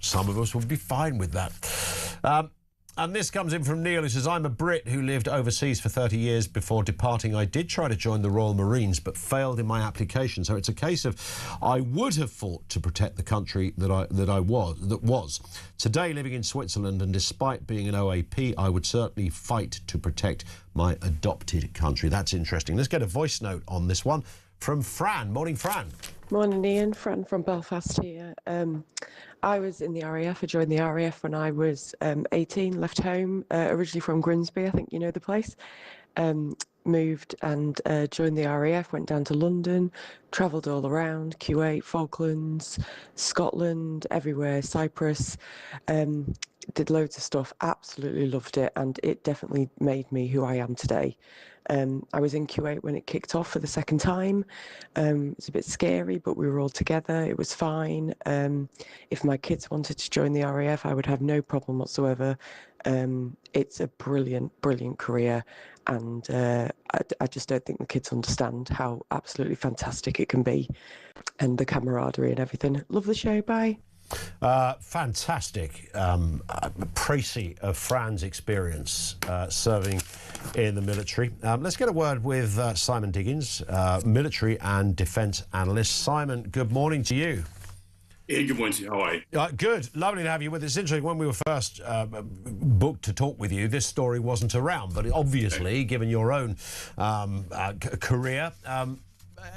Some of us will be fine with that. And this comes in from Neil, who says, I'm a Brit who lived overseas for 30 years. Before departing, I did try to join the Royal Marines, but failed in my application. So it's a case of I would have fought to protect the country that was. Today, living in Switzerland, and despite being an OAP, I would certainly fight to protect my adopted country. That's interesting. Let's get a voice note on this one from Fran. Morning, Fran. Morning, Ian. Fran from Belfast here. I was in the RAF. I joined the RAF when I was 18, left home, originally from Grimsby, I think you know the place. Moved and joined the RAF, went down to London, travelled all around, Kuwait, Falklands, Scotland, everywhere, Cyprus. Did loads of stuff, absolutely loved it, and it definitely made me who I am today. I was in Kuwait when it kicked off for the second time. It's a bit scary, but we were all together. It was fine. If my kids wanted to join the RAF, I would have no problem whatsoever. It's a brilliant, brilliant career, and I just don't think the kids understand how absolutely fantastic it can be, and the camaraderie and everything. Love the show. Bye. Fantastic précis of Fran's experience serving in the military. Let's get a word with Simon Diggins, military and defence analyst. Simon, good morning to you. Ian, good morning to you. How are you? Good. Lovely to have you with us. Interesting, when we were first booked to talk with you, this story wasn't around, but obviously, given your own career,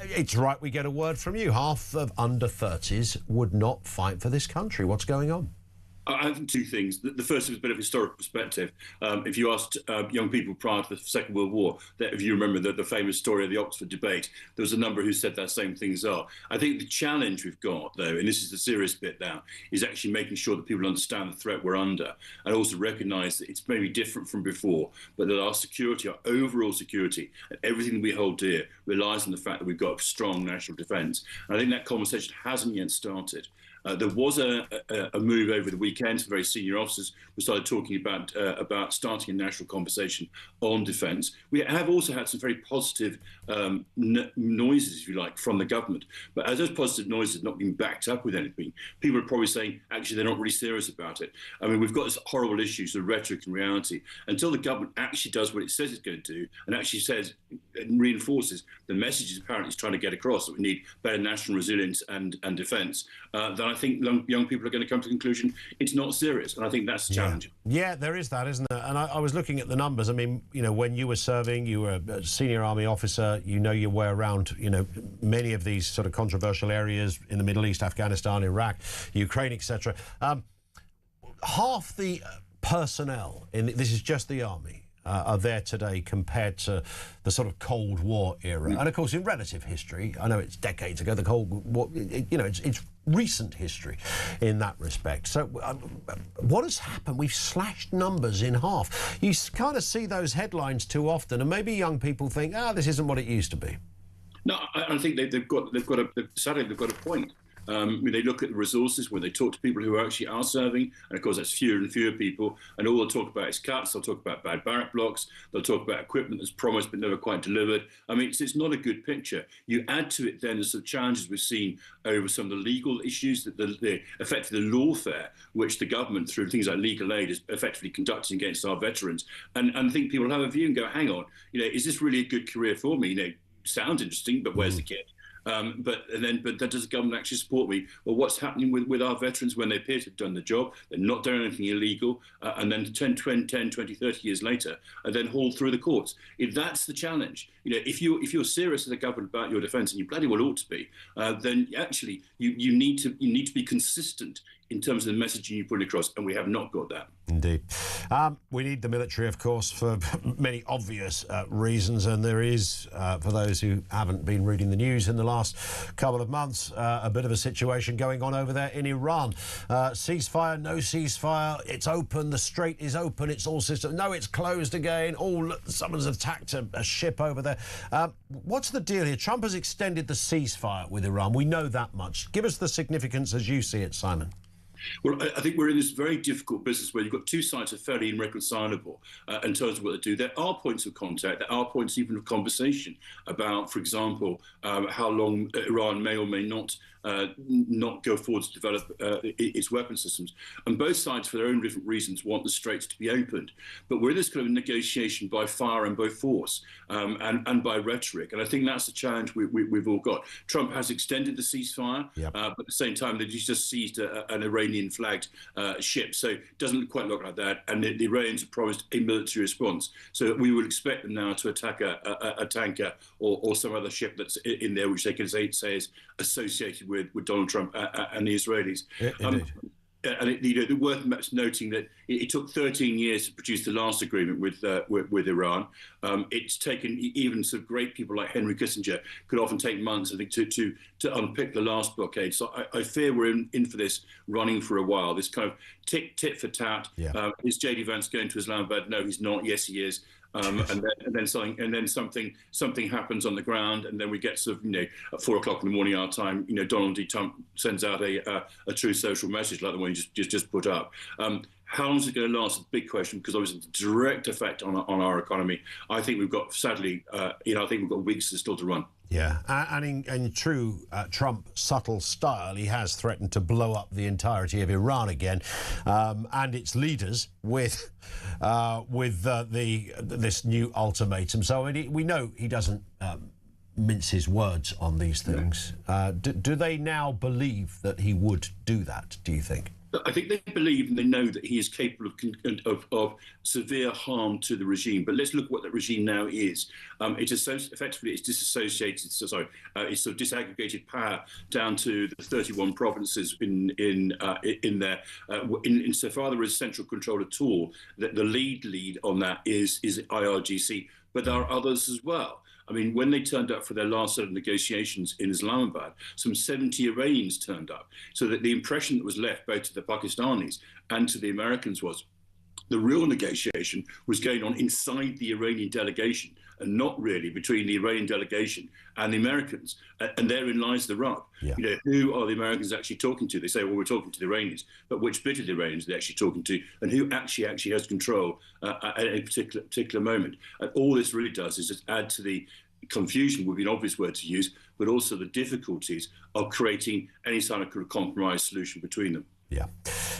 it's right we get a word from you. Half of under-30s would not fight for this country. What's going on? I think two things. The first is a bit of historical perspective. If you asked young people prior to the Second World War, that if you remember the famous story of the Oxford debate, there was a number who said that same things are. I think the challenge we've got, though, and this is the serious bit now, is actually making sure that people understand the threat we're under and also recognise that it's maybe different from before, but that our security, our overall security, and everything that we hold dear relies on the fact that we've got a strong national defence. And I think that conversation hasn't yet started. There was a move over the weekend. Some very senior officers who started talking about starting a national conversation on defence. We have also had some very positive noises, if you like, from the government. But as those positive noises have not been backed up with anything, people are probably saying, actually, they're not really serious about it. I mean, we've got this horrible issue, so rhetoric and reality. Until the government actually does what it says it's going to do and actually says and reinforces the messages apparently it's trying to get across, that we need better national resilience and defence, then I think young people are going to come to the conclusion it's not serious, and I think that's the challenge. Yeah, there is that, isn't there? And I was looking at the numbers. I mean, you know, when you were serving, you were a senior army officer, you know your way around, you know, many of these sort of controversial areas in the Middle East, Afghanistan, Iraq, Ukraine, etc. Half the personnel, this is just the army, are there today compared to the sort of Cold War era. And of course, in relative history, I know it's decades ago, the Cold War, you know, it's recent history in that respect. So what has happened? We've slashed numbers in half. You kind of see those headlines too often, and maybe young people think, this isn't what it used to be. No, I think they've got a point. When they look at the resources, when they talk to people who actually are serving, and of course that's fewer and fewer people, and all they'll talk about is cuts, they'll talk about bad barrack blocks, they'll talk about equipment that's promised but never quite delivered. I mean, it's not a good picture. You add to it then the sort of challenges we've seen over some of the legal issues, that effectively the lawfare, which the government, through things like legal aid, is effectively conducting against our veterans. And I think people have a view and go, hang on, you know, is this really a good career for me? You know, sounds interesting, but where's the kid? But does the government actually support me? Well, what's happening with our veterans when they appear to have done the job, they're not doing anything illegal, and then 10, 20, 30 years later, are then hauled through the courts? That's the challenge. You know, if you're serious as a government about your defence, and you bloody well ought to be, then actually you need to be consistent in terms of the messaging you put across, and we have not got that. Indeed. We need the military, of course, for many obvious reasons, and there is, for those who haven't been reading the news in the last couple of months, a bit of a situation going on over there in Iran. Ceasefire, no ceasefire, it's open, the strait is open, it's all systems. No, it's closed again. Someone's attacked a ship over there. What's the deal here? Trump has extended the ceasefire with Iran. We know that much. Give us the significance as you see it, Simon. Well, I think we're in this very difficult business where you've got two sides that are fairly irreconcilable in terms of what they do. There are points of contact, there are points even of conversation about, for example, how long Iran may or may not go forward to develop its weapon systems. And both sides, for their own different reasons, want the straits to be opened. But we're in this kind of negotiation by fire and by force and by rhetoric. And I think that's the challenge we've all got. Trump has extended the ceasefire, but at the same time, that he's just seized an Iranian-flagged ship. So it doesn't quite look like that. And the Iranians have promised a military response. So we would expect them now to attack a tanker or some other ship that's in there, which they can say is associated with Donald Trump and the Israelis. And it's worth noting that it took 13 years to produce the last agreement with Iran. It's taken even some great people like Henry Kissinger could often take months, I think, to unpick the last blockade. So I fear we're in for this running for a while. This kind of tit for tat. Is JD Vance going to Islamabad? No, he's not. Yes, he is. And then something happens on the ground, and then we get sort of, at 4 o'clock in the morning our time, Donald D. Trump sends out a true social message like the one you just put up. How long is it going to last? Is a big question, because obviously the direct effect on our economy. I think we've got, sadly, I think we've got weeks still to run. Yeah, and in true Trump subtle style, he has threatened to blow up the entirety of Iran again, and its leaders with this new ultimatum. So we know he doesn't mince his words on these things. Do they now believe that he would do that, do you think? I think they believe and they know that he is capable of severe harm to the regime. But let's look at what that regime now is. Effectively, it's disassociated. It's sort of disaggregated power down to the 31 provinces in there. Insofar there is central control at all, that the lead on that is IRGC, but there are others as well. I mean, when they turned up for their last set of negotiations in Islamabad, some 70 Iranians turned up. So that the impression that was left both to the Pakistanis and to the Americans was the real negotiation was going on inside the Iranian delegation and not really between the Iranian delegation and the Americans. And therein lies the rub. Who are the Americans actually talking to? They say, well, we're talking to the Iranians, but which bit of the Iranians are they actually talking to, and who actually has control at a particular moment? And all this really does is just add to the confusion, would be an obvious word to use, but also the difficulties of creating any kind of compromise solution between them. Yeah.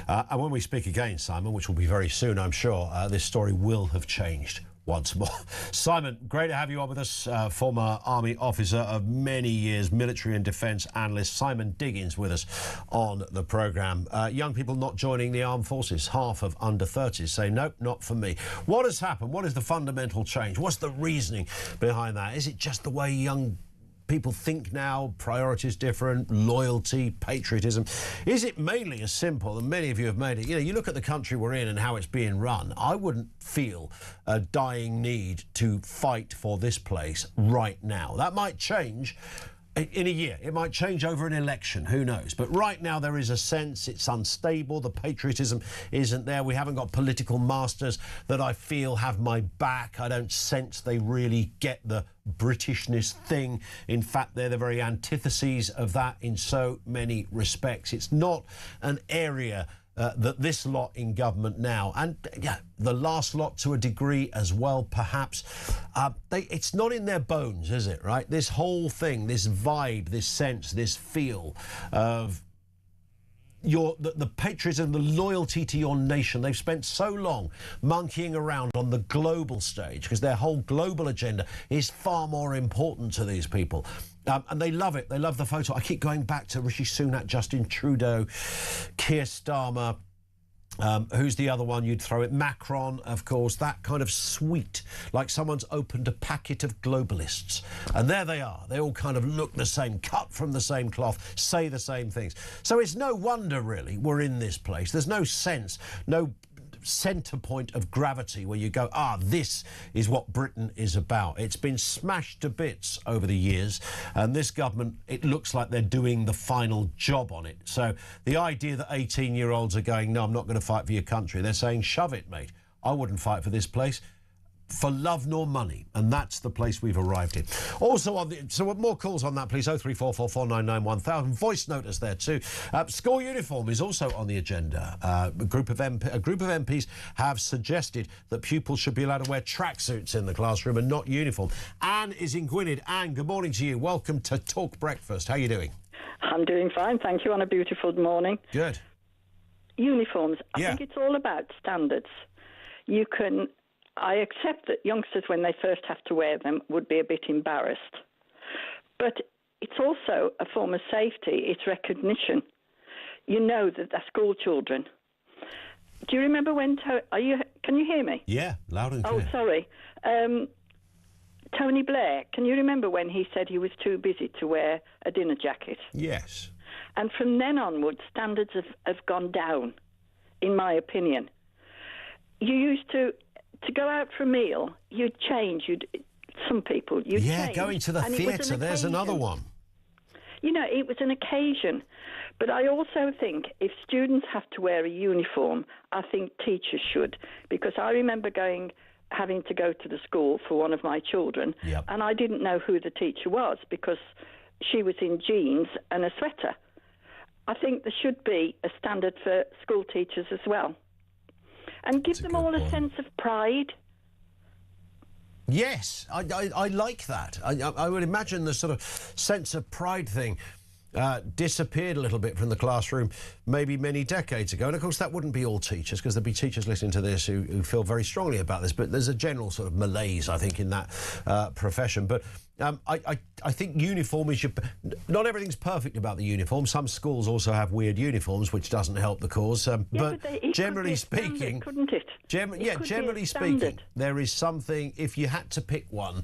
And when we speak again, Simon, which will be very soon, I'm sure, this story will have changed once more. Simon, great to have you on with us, former Army officer of many years, military and defence analyst. Simon Diggins with us on the programme. Young people not joining the armed forces, half of under 30s say, nope, not for me. What has happened? What is the fundamental change? What's the reasoning behind that? Is it just the way young people think now, priorities different, loyalty, patriotism? Is it mainly as simple, and many of you have made it, you look at the country we're in and how it's being run, I wouldn't feel a dying need to fight for this place right now. That might change in a year. It might change over an election, who knows? But right now there is a sense it's unstable, the patriotism isn't there, we haven't got political masters that I feel have my back. I don't sense they really get the Britishness thing. In fact, they're the very antitheses of that in so many respects. It's not an area that this lot in government now, and the last lot to a degree as well, perhaps, it's not in their bones, is it, right? This whole thing, this vibe, this sense, this feel of the patriotism, the loyalty to your nation. They've spent so long monkeying around on the global stage because their whole global agenda is far more important to these people. And they love it. They love the photo. I keep going back to Rishi Sunak, Justin Trudeau, Keir Starmer. Who's the other one you'd throw it? Macron, of course, that kind of sweet, like someone's opened a packet of globalists. And there they are. They all kind of look the same, cut from the same cloth, say the same things. So it's no wonder, really, we're in this place. There's no sense, no centre point of gravity where you go, this is what Britain is about. It's been smashed to bits over the years, and this government, it looks like they're doing the final job on it. So the idea that 18-year-olds are going, no, I'm not going to fight for your country, they're saying, shove it, mate. I wouldn't fight for this place. for love nor money, and that's the place we've arrived in. Also, so more calls on that, please. 03444991000. Voice note us there too. School uniform is also on the agenda. A group of MPs have suggested that pupils should be allowed to wear tracksuits in the classroom and not uniform. Anne is in Gwynedd. Anne, good morning to you. Welcome to Talk Breakfast. How are you doing? I'm doing fine, thank you, on a beautiful morning. Good. Uniforms. I think it's all about standards. I accept that youngsters, when they first have to wear them, would be a bit embarrassed. But it's also a form of safety. It's recognition. You know that they're school children. Do you remember when... can you hear me? Yeah, loud and clear. Oh, sorry. Tony Blair, can you remember when he said he was too busy to wear a dinner jacket? Yes. And from then onwards, standards have gone down, in my opinion. You used to go out for a meal, you'd change. Some people, you'd change. Going to the theatre, there's another one. You know, it was an occasion. But I also think if students have to wear a uniform, I think teachers should. Because I remember having to go to the school for one of my children, and I didn't know who the teacher was because she was in jeans and a sweater. I think there should be a standard for school teachers as well. And give them all a sense of pride. Yes, I like that. I would imagine the sort of sense of pride thing disappeared a little bit from the classroom maybe many decades ago. And, of course, that wouldn't be all teachers, because there'd be teachers listening to this who feel very strongly about this. But there's a general sort of malaise, I think, in that profession. But I think uniform is not everything's perfect about the uniform. Some schools also have weird uniforms, which doesn't help the cause. But generally speaking, couldn't it? Generally speaking, there is something. If you had to pick one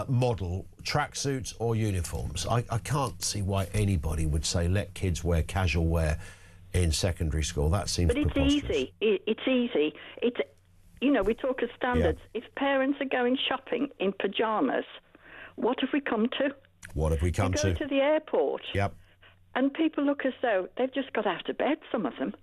model, tracksuits or uniforms, I can't see why anybody would say let kids wear casual wear in secondary school. That seems preposterous. It's easy. We talk of standards. If parents are going shopping in pyjamas, what have we come to? What have we come to? Go to the airport. Yep. And people look as though they've just got out of bed, some of them.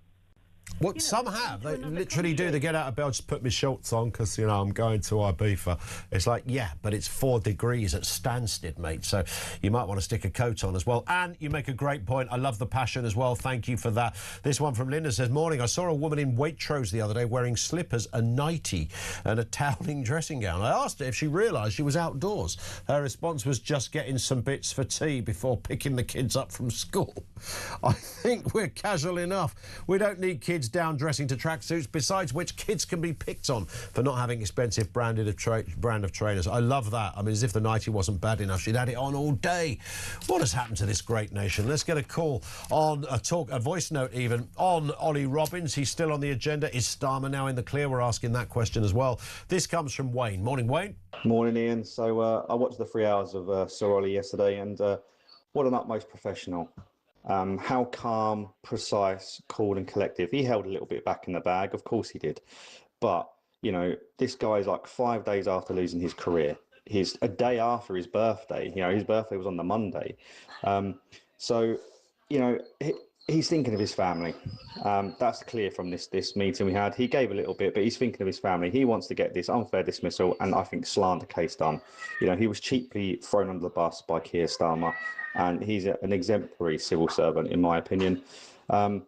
What some have. They literally do. They get out of bed, just put my shorts on because, I'm going to Ibiza. It's like, yeah, but it's 4 degrees at Stansted, mate. So you might want to stick a coat on as well. And you make a great point. I love the passion as well. Thank you for that. This one from Linda says, morning, I saw a woman in Waitrose the other day wearing slippers, a nightie and a toweling dressing gown. I asked her if she realised she was outdoors. Her response was just getting some bits for tea before picking the kids up from school. I think we're casual enough. We don't need kids down dressing to tracksuits, besides which kids can be picked on for not having expensive brand of trainers. I love that. I mean, as if the nightie wasn't bad enough, she'd had it on all day. What has happened to this great nation? Let's get a call on a voice note even, on Ollie Robbins. He's still on the agenda. Is Starmer now in the clear? We're asking that question as well. This comes from Wayne. Morning, Wayne. Morning, Ian. So I watched the 3 hours of Sir Ollie yesterday, and what an utmost professional. How calm, precise, cool and collective. He held a little bit back in the bag, of course he did. But, this guy is like 5 days after losing his career. He's a day after his birthday. His birthday was on the Monday. He's thinking of his family. That's clear from this meeting we had. He gave a little bit, but he's thinking of his family. He wants to get this unfair dismissal and I think slander case done. He was cheaply thrown under the bus by Keir Starmer, and he's an exemplary civil servant, in my opinion. I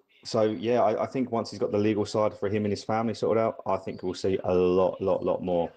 think once he's got the legal side for him and his family sorted out, I think we'll see a lot more.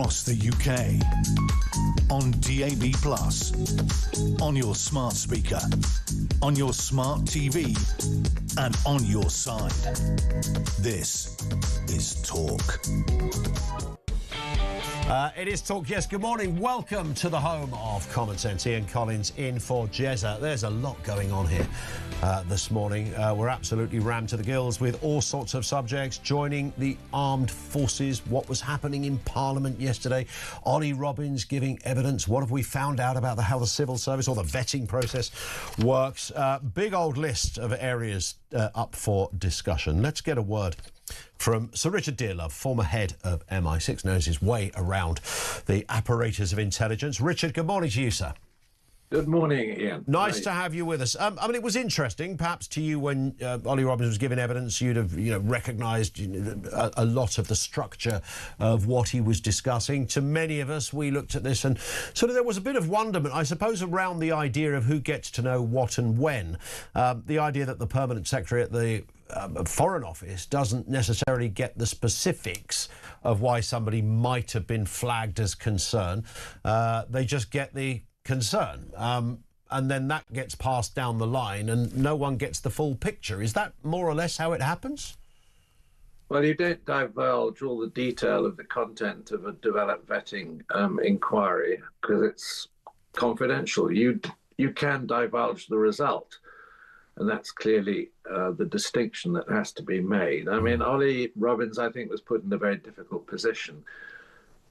across the UK. On DAB+, on your smart speaker, on your smart TV, and on your side. This is Talk. It is Talk, yes. Good morning. Welcome to the home of Common Sense. Ian Collins in for Jezza. There's a lot going on here this morning. We're absolutely rammed to the gills with all sorts of subjects. Joining the armed forces, what was happening in Parliament yesterday, Ollie Robbins giving evidence. What have we found out about how the civil service or the vetting process works? Big old list of areas up for discussion. Let's get a word from Sir Richard Dearlove, former head of MI6, knows his way around the apparatus of intelligence. Richard, good morning to you, sir. Good morning, Ian. Nice to have you with us. I mean, it was interesting, perhaps to you, when Ollie Robbins was giving evidence, you'd have, recognised a lot of the structure of what he was discussing. To many of us, we looked at this and sort of there was a bit of wonderment, I suppose, around the idea of who gets to know what and when. The idea that the permanent secretary at the Foreign Office doesn't necessarily get the specifics of why somebody might have been flagged as concern. They just get the concern. And then that gets passed down the line and no one gets the full picture. Is that more or less how it happens? Well, you don't divulge all the detail of the content of a developed vetting inquiry because it's confidential. You can divulge the result. And that's clearly the distinction that has to be made. I mean, Ollie Robbins, I think, was put in a very difficult position.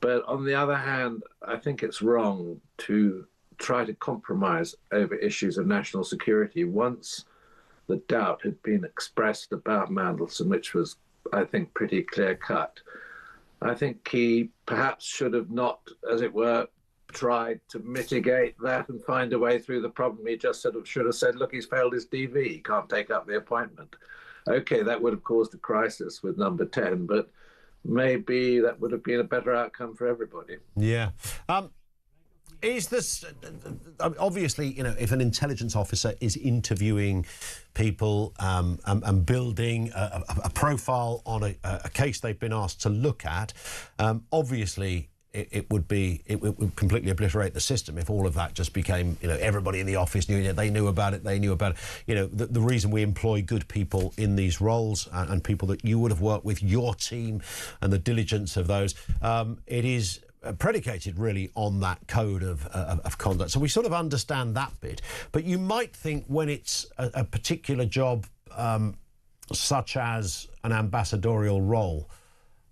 But on the other hand, I think it's wrong to try to compromise over issues of national security once the doubt had been expressed about Mandelson, which was, I think, pretty clear-cut. I think he perhaps should have not, as it were, tried to mitigate that and find a way through the problem. He just should have said, look, he's failed his DV, he can't take up the appointment. OK, that would have caused a crisis with number 10, but maybe that would have been a better outcome for everybody. Yeah. Is this obviously, if an intelligence officer is interviewing people and building a profile on a case they've been asked to look at, obviously it would completely obliterate the system if all of that just became, everybody in the office knew it, they knew about it. The reason we employ good people in these roles and people that you would have worked with, your team, and the diligence of those, it is predicated really on that code of conduct. So we sort of understand that bit. But you might think when it's a particular job, such as an ambassadorial role,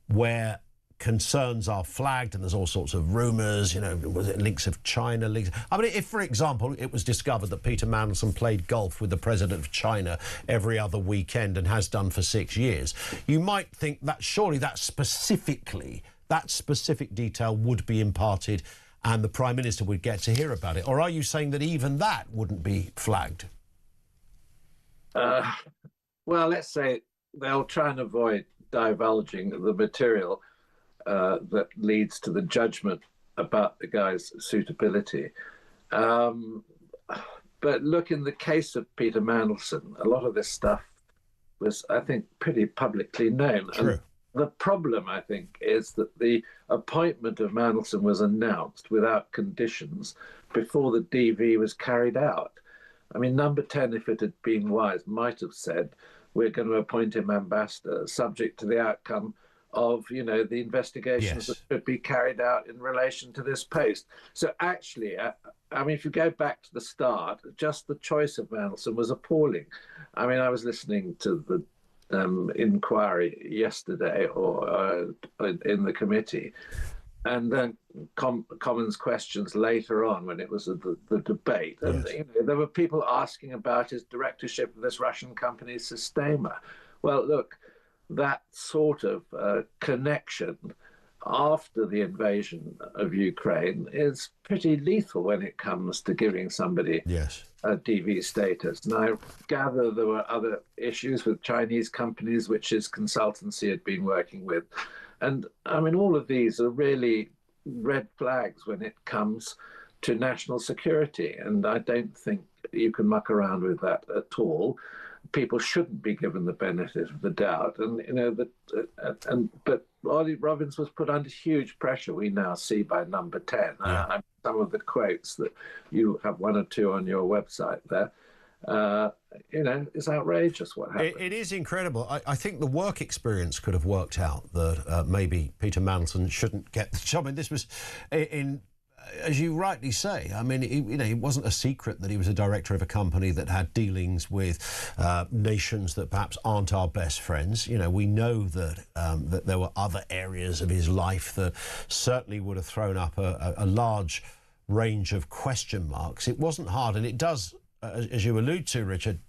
where concerns are flagged and there's all sorts of rumours, was it links of China, links... I mean, if, for example, it was discovered that Peter Mandelson played golf with the president of China every other weekend and has done for 6 years, you might think that surely that specific detail would be imparted and the Prime Minister would get to hear about it. Or are you saying that even that wouldn't be flagged? Well, let's say they'll try and avoid divulging the material that leads to the judgment about the guy's suitability. But look, in the case of Peter Mandelson, a lot of this stuff was, I think, pretty publicly known. True. And the problem, I think, is that the appointment of Mandelson was announced without conditions before the DV was carried out. I mean, number 10, if it had been wise, might have said, we're going to appoint him ambassador subject to the outcome of, the investigations that should be carried out in relation to this post. So actually, I mean, if you go back to the start, just the choice of Mandelson was appalling. I mean, I was listening to the inquiry yesterday or in the committee, and then Commons questions later on when it was the debate. And there were people asking about his directorship of this Russian company, Sistema. Well, look, that sort of connection after the invasion of Ukraine is pretty lethal when it comes to giving somebody a DV status. And I gather there were other issues with Chinese companies which his consultancy had been working with. And I mean, all of these are really red flags when it comes to national security. And I don't think you can muck around with that at all. people shouldn't be given the benefit of the doubt. And, you know, but Ollie Robbins was put under huge pressure, we now see, by Number 10. Yeah. Some of the quotes that you have one or two on your website there, you know, it's outrageous what happened. It is incredible. I think the work experience could have worked out that maybe Peter Mandelson shouldn't get the job. I mean, this was as you rightly say, I mean, it wasn't a secret that he was a director of a company that had dealings with nations that perhaps aren't our best friends. You know, we know that that there were other areas of his life that certainly would have thrown up a large range of question marks. It wasn't hard, and it does, as you allude to, Richard,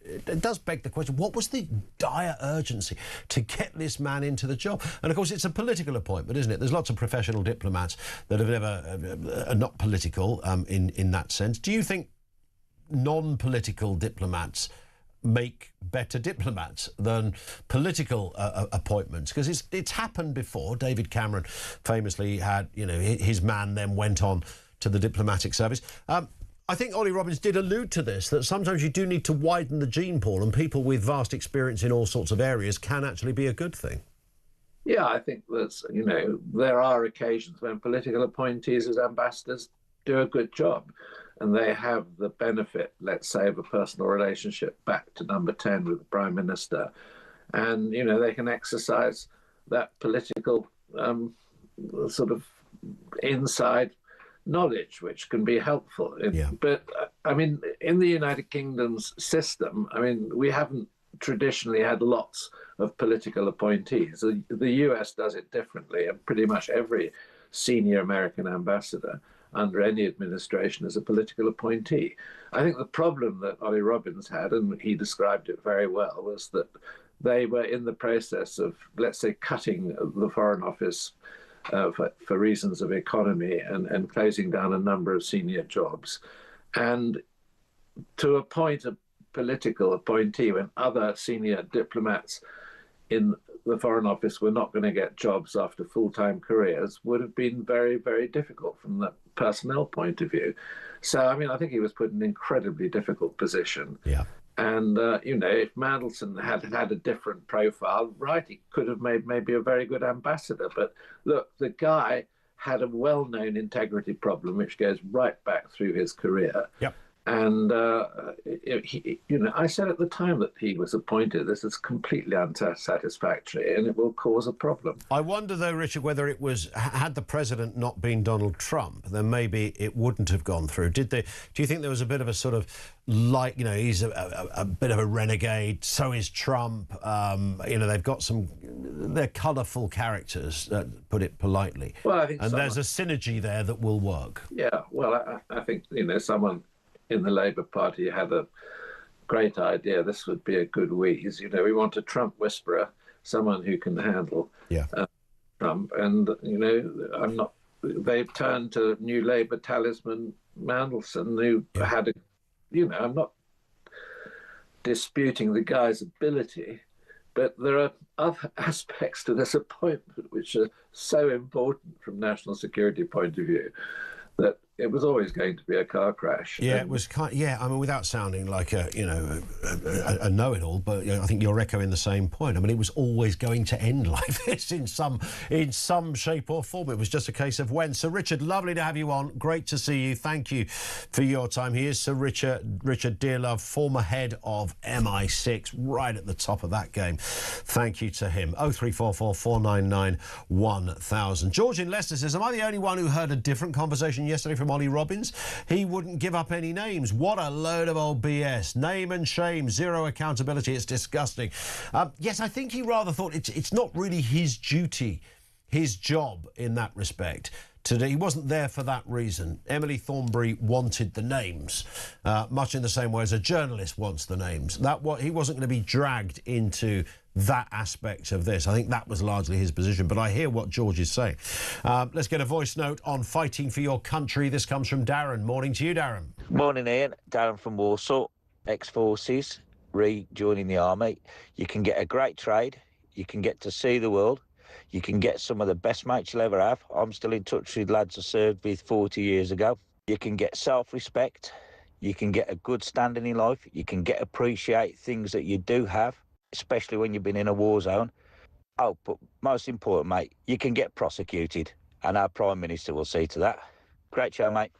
it does beg the question, what was the dire urgency to get this man into the job? And of course, it's a political appointment, isn't it? There's lots of professional diplomats that have never are not political in that sense. Do you think non-political diplomats make better diplomats than political appointments? Because it's happened before. David Cameron famously had, you know, his man then went on to the diplomatic service. I think Ollie Robbins did allude to this, that sometimes you do need to widen the gene pool, and people with vast experience in all sorts of areas can actually be a good thing. Yeah, I think that's, you know, there are occasions when political appointees as ambassadors do a good job, and they have the benefit, let's say, of a personal relationship back to Number 10 with the Prime Minister. And, you know, they can exercise that political sort of inside knowledge, which can be helpful. But I mean, in the United Kingdom's system, I mean, we haven't traditionally had lots of political appointees. The US does it differently, and pretty much every senior American ambassador under any administration is a political appointee. I think the problem that Ollie Robbins had, and he described it very well, was that they were in the process of, let's say, cutting the Foreign Office for reasons of economy and closing down a number of senior jobs. And to appoint a political appointee when other senior diplomats in the Foreign Office were not going to get jobs after full-time careers would have been very, very difficult from the personnel point of view. So, I mean, I think he was put in an incredibly difficult position. Yeah. And, you know, if Mandelson had a different profile, right, he could have made maybe a very good ambassador. But look, the guy had a well-known integrity problem, which goes right back through his career. Yep. And, you know, I said at the time that he was appointed, this is completely unsatisfactory and it will cause a problem. I wonder, though, Richard, whether it was, had the president not been Donald Trump, then maybe it wouldn't have gone through. Do you think there was a bit of a sort of, like, you know, he's a bit of a renegade, so is Trump. You know, they've got they're colourful characters, put it politely. Well, I think and there's a synergy there that will work. Yeah, well, I think, you know, someone in the Labour Party had a great idea. This would be a good wheeze. You know, we want a Trump whisperer, someone who can handle Trump. And, you know, they've turned to New Labour talisman Mandelson, who had you know, I'm not disputing the guy's ability, but there are other aspects to this appointment which are so important from national security point of view that it was always going to be a car crash. Yeah, it was I mean, without sounding like a know-it-all, but, you know, I think you're echoing the same point. I mean, it was always going to end like this in some shape or form. It was just a case of when. Sir Richard, lovely to have you on. Great to see you. Thank you for your time. He is Sir Richard Dearlove, former head of MI6, right at the top of that game. Thank you to him. 0344 499 1000. George in Leicester says, am I the only one who heard a different conversation yesterday from Ollie Robbins? He wouldn't give up any names. What a load of old BS. Name and shame, zero accountability. It's disgusting. Yes, I think he rather thought it's not really his duty, his job in that respect. Today, he wasn't there for that reason. Emily Thornberry wanted the names, much in the same way as a journalist wants the names. He wasn't going to be dragged into that aspect of this. I think that was largely his position, but I hear what George is saying. Let's get a voice note on fighting for your country. This comes from Darren. Morning to you, Darren. Morning, Ian. Darren from Warsaw, ex-forces, rejoining the army. You can get a great trade. You can get to see the world. You can get some of the best mates you'll ever have. I'm still in touch with lads I served with 40 years ago. You can get self-respect. you can get a good standing in life, you can appreciate things that you do have, especially when you've been in a war zone. Oh, but most important, mate, you can get prosecuted, and our Prime Minister will see to that. Great show, mate.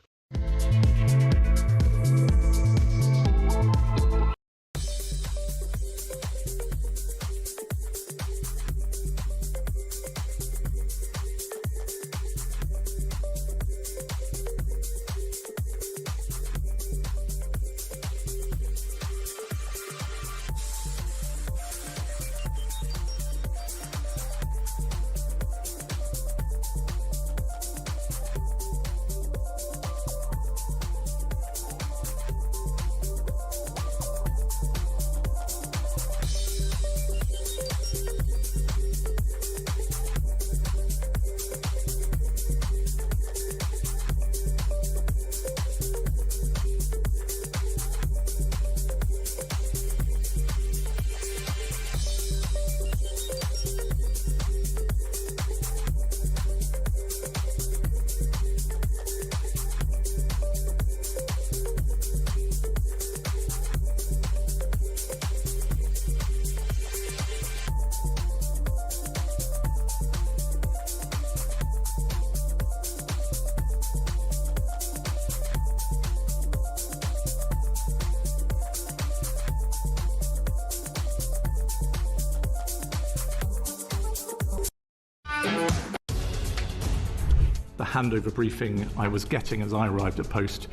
The handover briefing I was getting as I arrived at post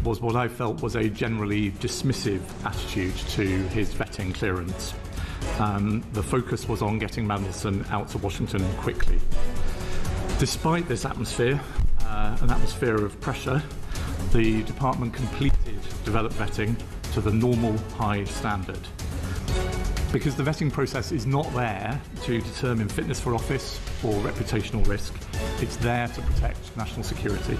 was what I felt was a generally dismissive attitude to his vetting clearance. The focus was on getting Mandelson out to Washington quickly. Despite this atmosphere, an atmosphere of pressure, the department completed developed vetting to the normal high standard. Because the vetting process is not there to determine fitness for office or reputational risk, it's there to protect national security.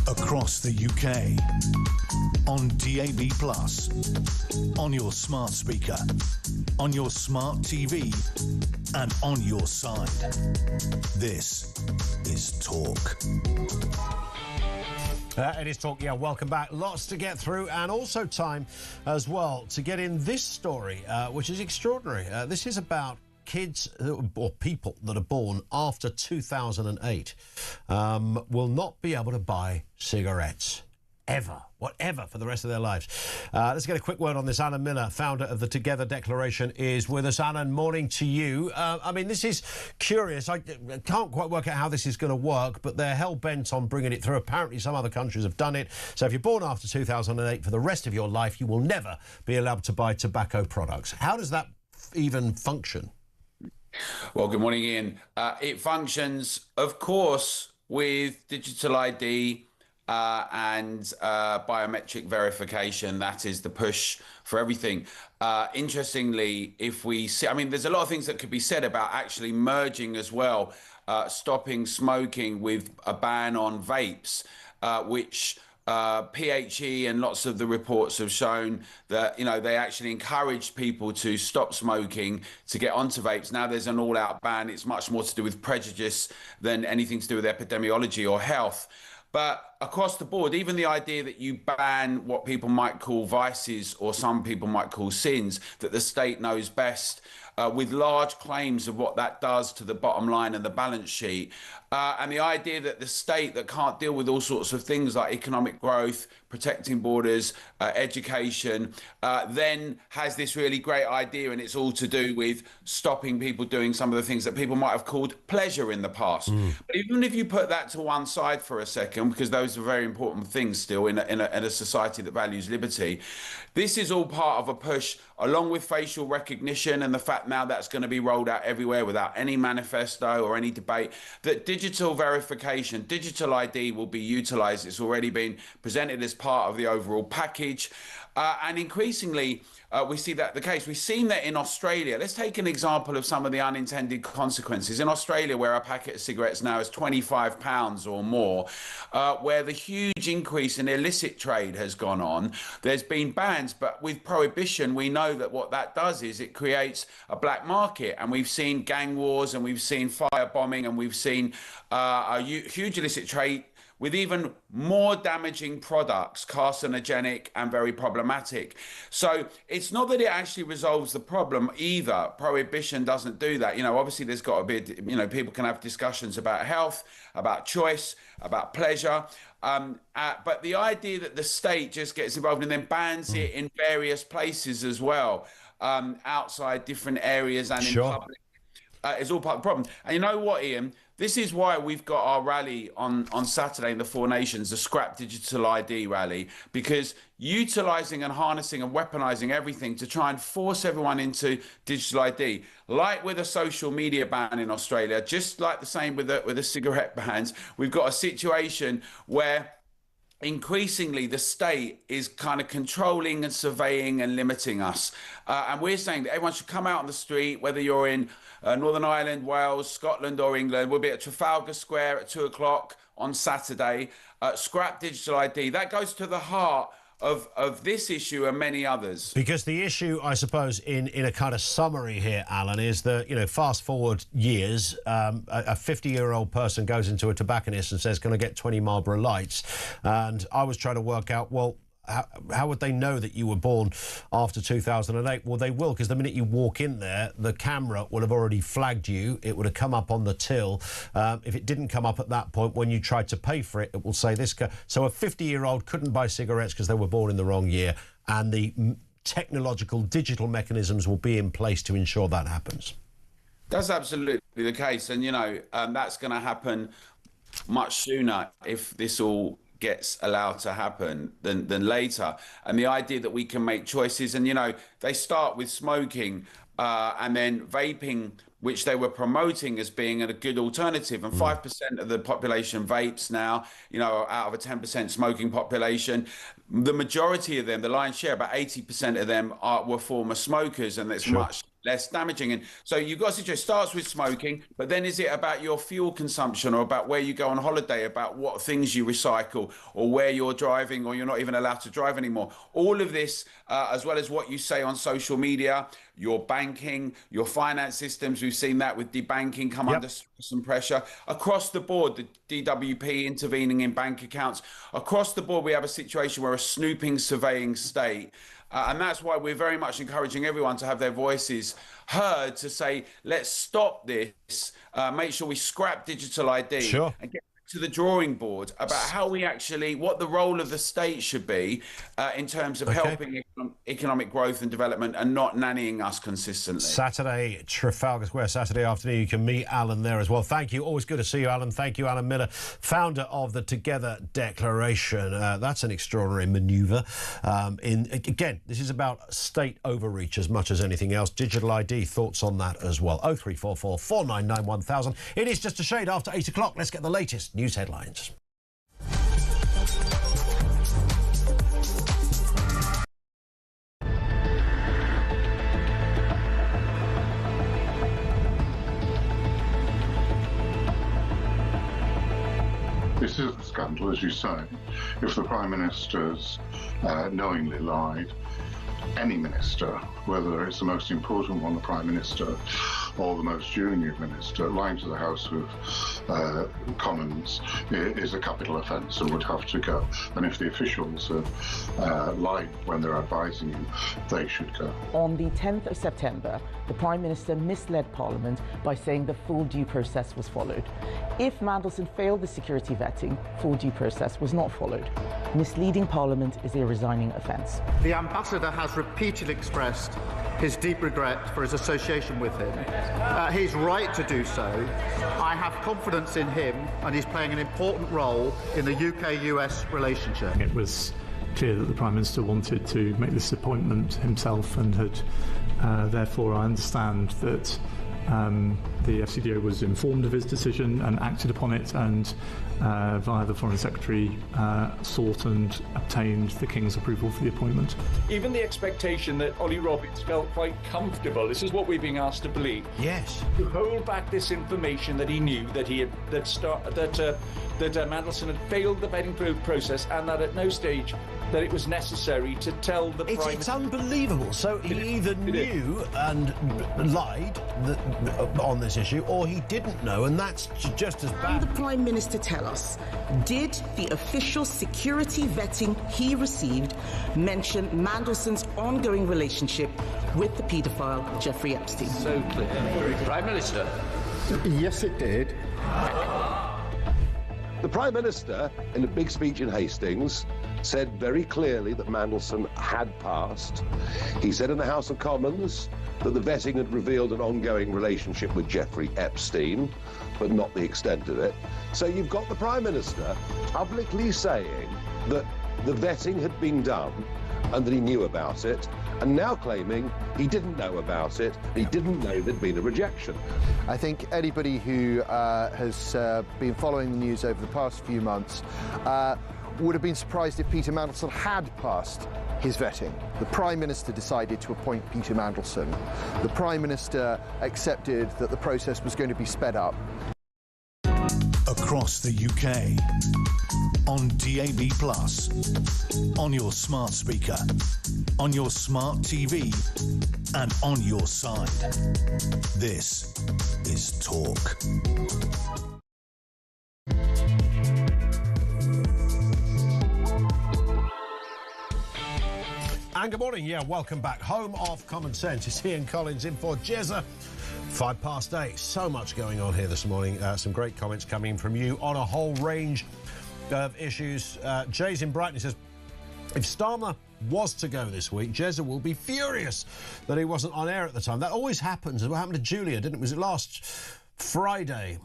Across the UK, on DAB+, on your smart speaker, on your smart TV, and on your side. This is Talk. It is Talk. Yeah, welcome back. Lots to get through, and also time as well to get in this story, which is extraordinary. This is about kids or people that are born after 2008 will not be able to buy cigarettes ever, whatever, for the rest of their lives. Let's get a quick word on this. Alan Miller, founder of the Together Declaration, is with us. Alan, morning to you. I mean, this is curious. I can't quite work out how this is going to work, but they're hell-bent on bringing it through. Apparently, some other countries have done it. So if you're born after 2008, for the rest of your life, you will never be allowed to buy tobacco products. How does that even function? Well, good morning, Ian. It functions, of course, with digital ID and biometric verification. That is the push for everything. Interestingly, if we see, I mean, there's a lot of things that could be said about actually merging as well, stopping smoking with a ban on vapes, which PHE and lots of the reports have shown that, you know, they actually encouraged people to stop smoking to get onto vapes. Now there's an all-out ban. It's much more to do with prejudice than anything to do with epidemiology or health. But across the board, even the idea that you ban what people might call vices or some people might call sins, that the state knows best, with large claims of what that does to the bottom line and the balance sheet. And the idea that the state that can't deal with all sorts of things like economic growth, protecting borders, education, then has this really great idea, and it's all to do with stopping people doing some of the things that people might have called pleasure in the past. But even if you put that to one side for a second, because those are very important things still in a society that values liberty, this is all part of a push, along with facial recognition and the fact now that's going to be rolled out everywhere without any manifesto or any debate, that digital verification, digital ID will be utilised. It's already been presented as part of the overall package. And increasingly, we see that the case. We've seen that in Australia. Let's take an example of some of the unintended consequences. In Australia, where a packet of cigarettes now is £25 or more, where the huge increase in illicit trade has gone on, there's been bans, but with prohibition, we know that what that does is it creates a black market. And we've seen gang wars, and we've seen firebombing, and we've seen a huge illicit trade with even more damaging products, carcinogenic and very problematic. So it's not that it actually resolves the problem either. Prohibition doesn't do that. You know, obviously there's got to be, you know, people can have discussions about health, about choice, about pleasure. But the idea that the state just gets involved and then bans it in various places as well, outside different areas and in public, is all part of the problem. And you know what, Ian? This is why we've got our rally on Saturday in the Four Nations, the Scrap Digital ID rally, because utilising and harnessing and weaponising everything to try and force everyone into digital ID, like with a social media ban in Australia, just like the same with the cigarette bans, we've got a situation where increasingly the state is kind of controlling and surveying and limiting us. And we're saying that everyone should come out on the street, whether you're in Northern Ireland, Wales, Scotland or England. We'll be at Trafalgar Square at 2 o'clock on Saturday. Scrap digital ID. That goes to the heart of this issue and many others. Because the issue, I suppose, in a kind of summary here, Alan, is that, you know, fast forward years, a 50-year-old person goes into a tobacconist and says, can I get 20 Marlboro Lights? And I was trying to work out, well, how would they know that you were born after 2008? Well, they will, because the minute you walk in there, the camera will have already flagged you. It would have come up on the till. If it didn't come up at that point, when you tried to pay for it, it will say this. So a 50-year-old couldn't buy cigarettes because they were born in the wrong year, and the technological digital mechanisms will be in place to ensure that happens. That's absolutely the case. And, you know, that's going to happen much sooner if this all gets allowed to happen than later. And the idea that we can make choices, and, you know, they start with smoking and then vaping, which they were promoting as being a good alternative. And 5% of the population vapes now, you know, out of a 10% smoking population. The majority of them, the lion's share, about 80% of them were former smokers, and it's much less damaging. And so you've got a situation, it starts with smoking, but then is it about your fuel consumption, or about where you go on holiday, about what things you recycle, or where you're driving, or you're not even allowed to drive anymore? All of this, as well as what you say on social media, your banking, your finance systems, we've seen that with debanking come under some pressure. Across the board, the DWP intervening in bank accounts. Across the board, we have a situation where a snooping, surveying state. And that's why we're very much encouraging everyone to have their voices heard, to say, let's stop this, make sure we scrap digital ID and get to the drawing board about how we actually, what the role of the state should be in terms of helping economic growth and development, and not nannying us consistently. Saturday, Trafalgar Square, Saturday afternoon. You can meet Alan there as well. Thank you. Always good to see you, Alan. Thank you, Alan Miller, founder of the Together Declaration. That's an extraordinary manoeuvre. Again, this is about state overreach as much as anything else. Digital ID, thoughts on that as well. 0344 499 1000. It is just a shade after 8 o'clock. Let's get the latest news headlines. This is a scandal, as you say. If the Prime Minister's knowingly lied, any minister, whether it's the most important one, the Prime Minister, or the most junior minister, lying to the House of Commons is a capital offence and would have to go. And if the officials have lied when they're advising you, they should go. On the 10th of September, the Prime Minister misled Parliament by saying the full due process was followed. If Mandelson failed the security vetting, full due process was not followed. Misleading Parliament is a resigning offence. The Ambassador has repeatedly expressed his deep regret for his association with him. He's right to do so. I have confidence in him, and he's playing an important role in the UK-US relationship. It was clear that the Prime Minister wanted to make this appointment himself and had, therefore, I understand that the FCDO was informed of his decision and acted upon it, and via the Foreign Secretary sought and obtained the King's approval for the appointment. Even the expectation that Ollie Robbins felt quite comfortable, this is what we're being asked to believe. Yes. To hold back this information that he knew that he had that Mandelson had failed the vetting process, and that at no stage that it was necessary to tell the Prime... It's unbelievable. So he either knew and lied on this issue, or he didn't know, and that's just as bad. Can the Prime Minister tell us, did the official security vetting he received mention Mandelson's ongoing relationship with the paedophile Jeffrey Epstein? So clear. Prime Minister. Yes, it did. The Prime Minister, in a big speech in Hastings, said very clearly that Mandelson had passed. He said in the House of Commons that the vetting had revealed an ongoing relationship with Jeffrey Epstein, but not the extent of it. So you've got the Prime Minister publicly saying that the vetting had been done and that he knew about it, and now claiming he didn't know about it, he didn't know there'd been a rejection. I think anybody who has been following the news over the past few months would have been surprised if Peter Mandelson had passed his vetting. The Prime Minister decided to appoint Peter Mandelson. The Prime Minister accepted that the process was going to be sped up. Across the UK, on DAB+, on your smart speaker, on your smart TV, and on your side. This is Talk. And good morning, welcome back. Home of Common Sense. It's Ian Collins in for Jezza. 8:05. So much going on here this morning. Some great comments coming from you on a whole range of issues. Jay's in Brighton. He says, if Starmer was to go this week, Jezza will be furious that he wasn't on air at the time. That always happens. What happened to Julia, didn't it? Was it last Friday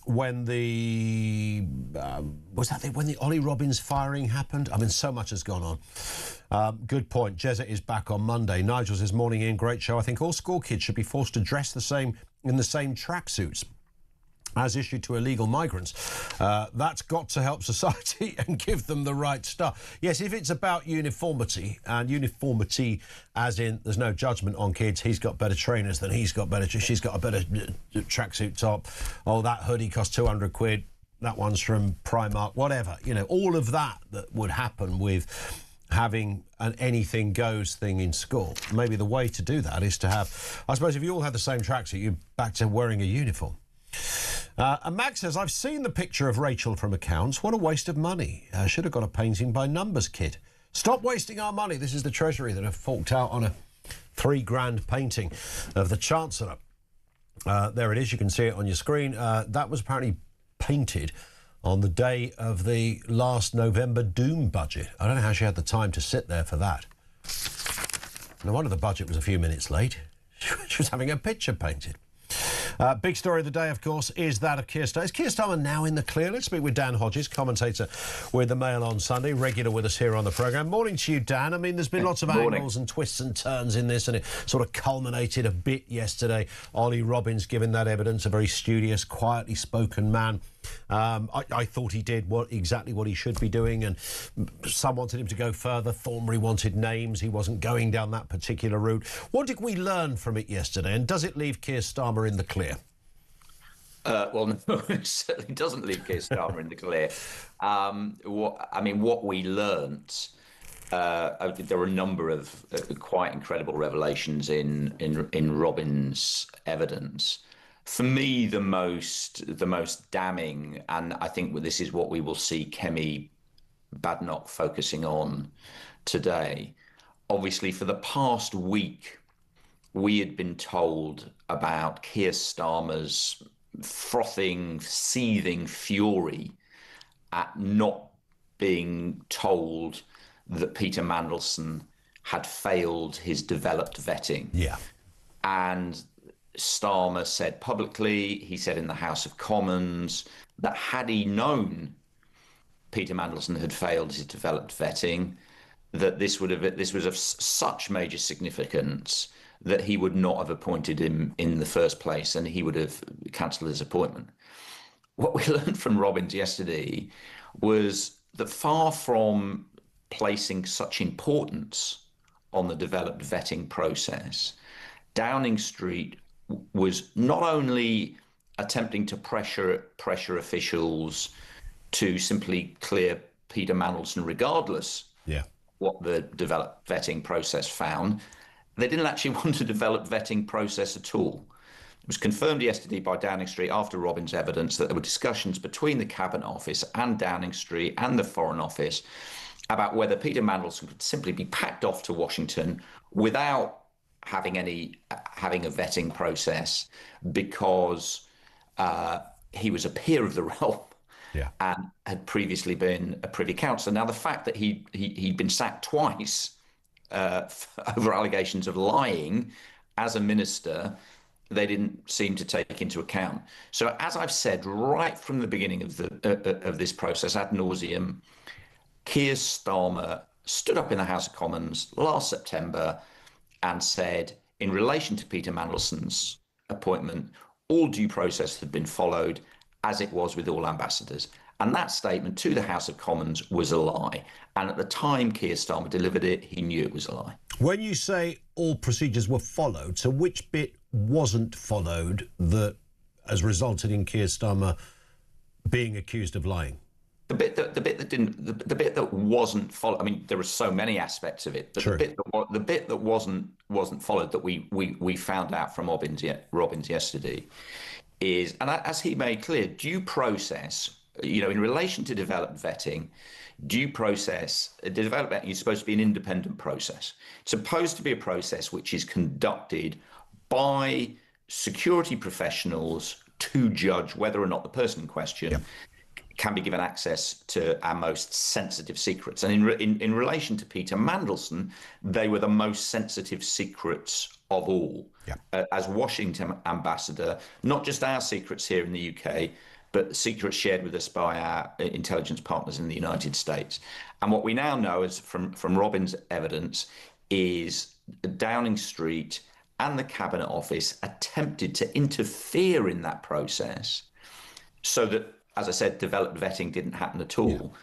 when the when the Ollie Robbins firing happened? I mean, so much has gone on. Good point. Jezza is back on Monday. Nigel says, morning Ian, great show. I think all school kids should be forced to dress in the same tracksuits as issued to illegal migrants. That's got to help society and give them the right stuff. Yes, if it's about uniformity, and uniformity as in there's no judgment on kids, he's got better trainers than she's got a better tracksuit top. Oh, that hoodie costs 200 quid. That one's from Primark, whatever. You know, all of that would happen with having an anything goes thing in school. Maybe the way to do that is to have, I suppose if you all had the same tracksuit, you're back to wearing a uniform. And Max says, I've seen the picture of Rachel from accounts. What a waste of money. Should have got a painting by numbers kit. Stop wasting our money. This is the Treasury that have forked out on a £3,000 painting of the Chancellor. There it is. You can see it on your screen. That was apparently painted on the day of the last November Doom budget. I don't know how she had the time to sit there for that. No wonder the budget was a few minutes late. She was having a picture painted. Big story of the day, of course, is that of Keir Starmer. Is Keir Starmer now in the clear? Let's speak with Dan Hodges, commentator with the Mail on Sunday, regular with us here on the programme. Morning to you, Dan. I mean, there's been lots of angles and twists and turns in this, and it sort of culminated a bit yesterday. Ollie Robbins giving that evidence, a very studious, quietly spoken man. I thought he did exactly what he should be doing, and some wanted him to go further. Thornbury wanted names. He wasn't going down that particular route. What did we learn from it yesterday, and does it leave Keir Starmer in the clear? Well, no, it certainly doesn't leave Keir Starmer in the clear. What we learnt, there were a number of quite incredible revelations in Robbins' evidence. For me, the most damning, and I think this is what we will see Kemi Badenoch focusing on today. Obviously, for the past week, we had been told about Keir Starmer's frothing, seething fury at not being told that Peter Mandelson had failed his developed vetting. Yeah. And Starmer said publicly, he said in the House of Commons, that had he known Peter Mandelson had failed his developed vetting, that this was of such major significance that he would not have appointed him in the first place, and he would have cancelled his appointment. What we learned from Robbins yesterday was that far from placing such importance on the developed vetting process, Downing Street was not only attempting to pressure officials to simply clear Peter Mandelson regardless what the developed vetting process found, they didn't actually want a developed vetting process at all. It was confirmed yesterday by Downing Street after Robbins' evidence that there were discussions between the Cabinet Office and Downing Street and the Foreign Office about whether Peter Mandelson could simply be packed off to Washington without having a vetting process because he was a peer of the realm and had previously been a Privy Councillor. Now, the fact that he'd been sacked twice over allegations of lying as a minister, they didn't seem to take into account. So, as I've said right from the beginning of this process ad nauseum, Keir Starmer stood up in the House of Commons last September and said, in relation to Peter Mandelson's appointment, all due process had been followed, as it was with all ambassadors. And that statement to the House of Commons was a lie. And at the time Keir Starmer delivered it, he knew it was a lie. When you say all procedures were followed, so which bit wasn't followed that has resulted in Keir Starmer being accused of lying? The bit that wasn't followed. I mean, there were so many aspects of it, but the bit that wasn't followed that we found out from Robbins yesterday is, and as he made clear, due process. In relation to developed vetting, developed vetting is supposed to be an independent process. It's supposed to be a process which is conducted by security professionals to judge whether or not the person in question can be given access to our most sensitive secrets. And in relation to Peter Mandelson, they were the most sensitive secrets of all. As Washington ambassador, not just our secrets here in the UK, but secrets shared with us by our intelligence partners in the United States. And what we now know is from Robbins' evidence is Downing Street and the Cabinet Office attempted to interfere in that process so that, as I said, developed vetting didn't happen at all.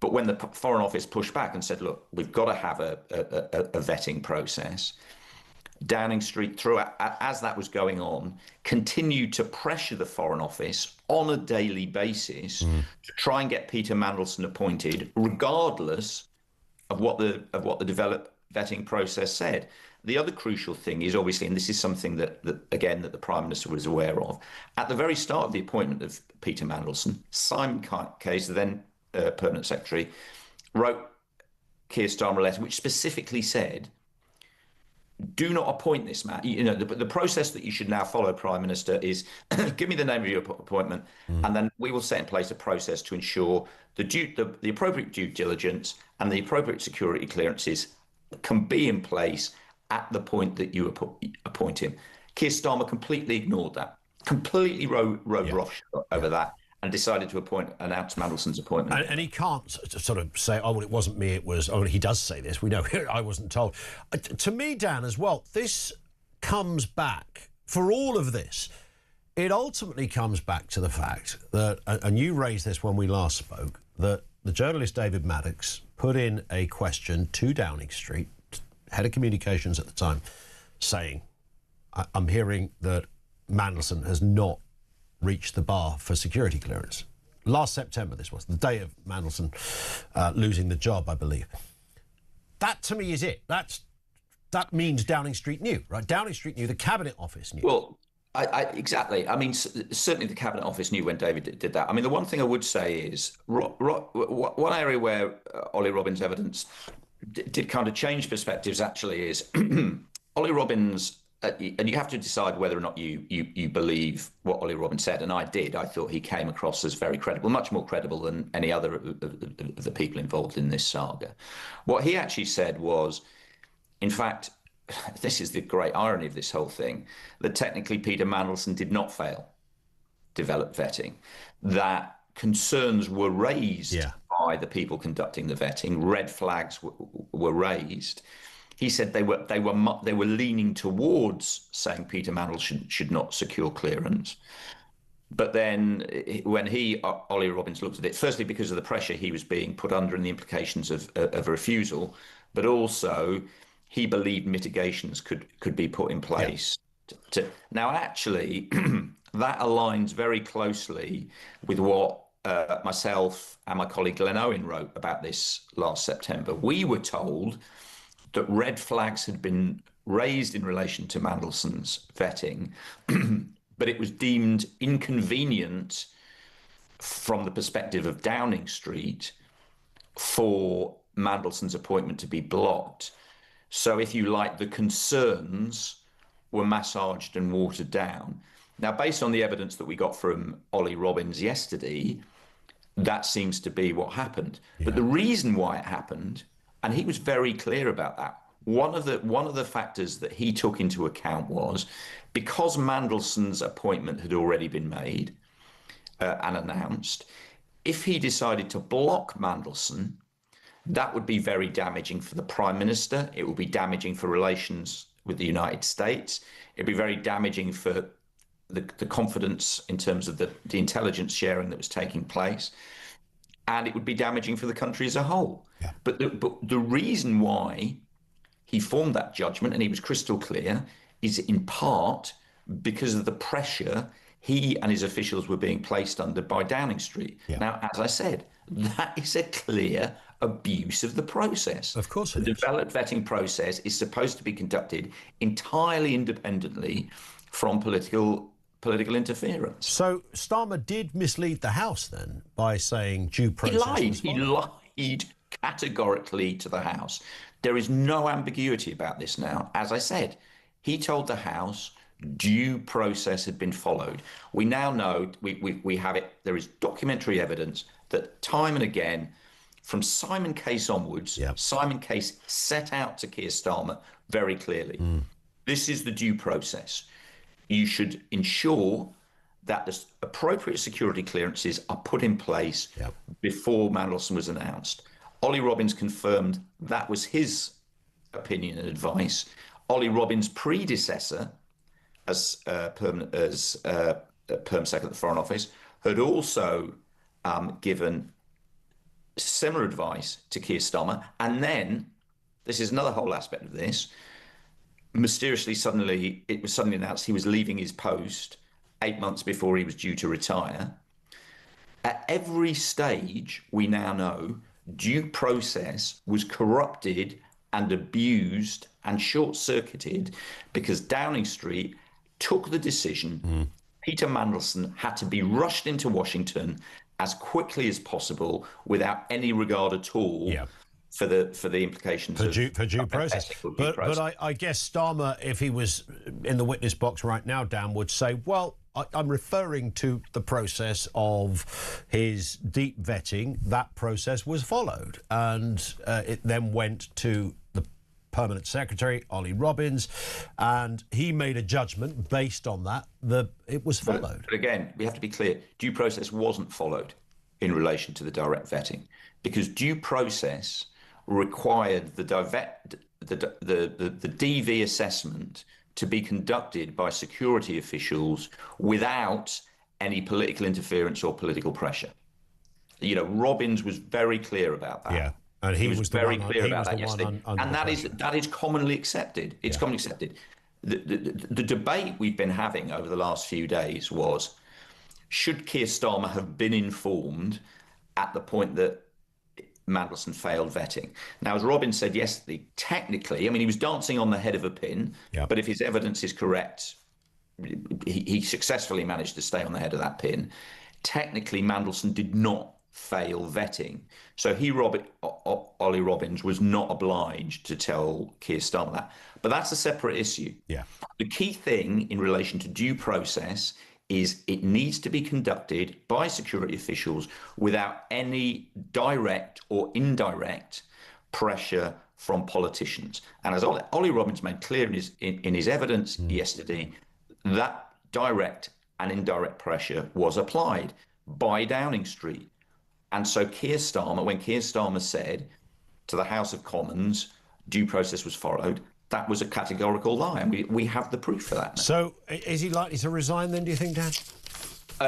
But when the Foreign Office pushed back and said, look, we've got to have a vetting process, Downing Street, as that was going on, continued to pressure the Foreign Office on a daily basis to try and get Peter Mandelson appointed, regardless of what the developed vetting process said. The other crucial thing is, obviously, and this is something that the Prime Minister was aware of, at the very start of the appointment of Peter Mandelson, Simon Case, the then Permanent Secretary, wrote Keir Starmer a letter which specifically said, do not appoint this man. The process that you should now follow, Prime Minister, is give me the name of your appointment, and then we will set in place a process to ensure the appropriate due diligence and the appropriate security clearances can be in place at the point that you appoint him. Keir Starmer completely ignored that, completely rode roughshod over that, and decided to announce Mandelson's appointment. And he can't sort of say, oh, well, it wasn't me, it was... Oh, he does say this. We know I wasn't told. To me, Dan, as well, this comes back, for all of this, it ultimately comes back to the fact that, and you raised this when we last spoke, that the journalist David Maddox put in a question to Downing Street, head of communications at the time, saying, I'm hearing that Mandelson has not reached the bar for security clearance. Last September, this was, the day of Mandelson losing the job, I believe. That, to me, is it. That means Downing Street knew, right? Downing Street knew, the Cabinet Office knew. Well, exactly. I mean, certainly the Cabinet Office knew when David did that. I mean, the one thing I would say is, one area where Ollie Robbins' evidence did kind of change perspectives, actually, is Ollie Robbins... and you have to decide whether or not you believe what Ollie Robbins said, and I did. I thought he came across as very credible, much more credible than any other of the people involved in this saga. What he actually said was, in fact, this is the great irony of this whole thing, that technically Peter Mandelson did not fail developed vetting, that concerns were raised by the people conducting the vetting. Red flags were raised. He said they were leaning towards saying Peter Mandelson should not secure clearance. But then when Ollie Robbins looked at it, firstly because of the pressure he was being put under and the implications of a refusal, but also he believed mitigations could be put in place. Now, actually, that aligns very closely with what myself and my colleague Glenn Owen wrote about this last September. We were told that red flags had been raised in relation to Mandelson's vetting, but it was deemed inconvenient from the perspective of Downing Street for Mandelson's appointment to be blocked. So, if you like, the concerns were massaged and watered down. Now, based on the evidence that we got from Ollie Robbins yesterday, that seems to be what happened. Yeah. But the reason why it happened, and he was very clear about that, one of the factors that he took into account was because Mandelson's appointment had already been made and announced, if he decided to block Mandelson, that would be very damaging for the Prime Minister. It would be damaging for relations with the United States. It'd be very damaging for the confidence in terms of the intelligence sharing that was taking place. And it would be damaging for the country as a whole. Yeah. But the reason why he formed that judgment, and he was crystal clear, is in part because of the pressure he and his officials were being placed under by Downing Street. Yeah. Now, as I said, that is a clear abuse of the process. Of course it is. The developed vetting process is supposed to be conducted entirely independently from political interference. So Starmer did mislead the House then by saying due process. He lied categorically to the House. There is no ambiguity about this now. As I said, he told the House due process had been followed. We now know, we have it, there is documentary evidence that time and again, from Simon Case onwards, Simon Case set out to Keir Starmer very clearly. This is the due process. You should ensure that the appropriate security clearances are put in place before Mandelson was announced. Ollie Robbins confirmed that was his opinion and advice. Ollie Robbins' predecessor as Perm Secretary of the Foreign Office had also given similar advice to Keir Starmer. And then, this is another whole aspect of this, mysteriously, it was suddenly announced he was leaving his post 8 months before he was due to retire. At every stage, we now know, due process was corrupted and abused and short-circuited because Downing Street took the decision Peter Mandelson had to be rushed into Washington as quickly as possible without any regard at all for the implications for due process. But I guess Starmer, if he was in the witness box right now, Dan, would say, well, I'm referring to the process of his deep vetting. That process was followed, and it then went to the Permanent Secretary, Ollie Robbins, and he made a judgment based on that, it was followed. But again, we have to be clear, due process wasn't followed in relation to the direct vetting, because due process required the DV assessment to be conducted by security officials without any political interference or political pressure. You know, Robbins was very clear about that. Yeah, and he was very clear about that yesterday. And that is commonly accepted. It's commonly accepted. The debate we've been having over the last few days was, should Keir Starmer have been informed at the point that Mandelson failed vetting? Now, as Robin said yesterday, technically, I mean, he was dancing on the head of a pin, but if his evidence is correct, he successfully managed to stay on the head of that pin. Technically, Mandelson did not fail vetting. So Ollie Robbins was not obliged to tell Keir Starmer that. But that's a separate issue. Yeah. The key thing in relation to due process is it needs to be conducted by security officials without any direct or indirect pressure from politicians. And as Ollie Robbins made clear in his evidence yesterday, that direct and indirect pressure was applied by Downing Street. And so when Keir Starmer said to the House of Commons, due process was followed, that was a categorical lie, and we have the proof for that now. So is he likely to resign then, do you think, Dan?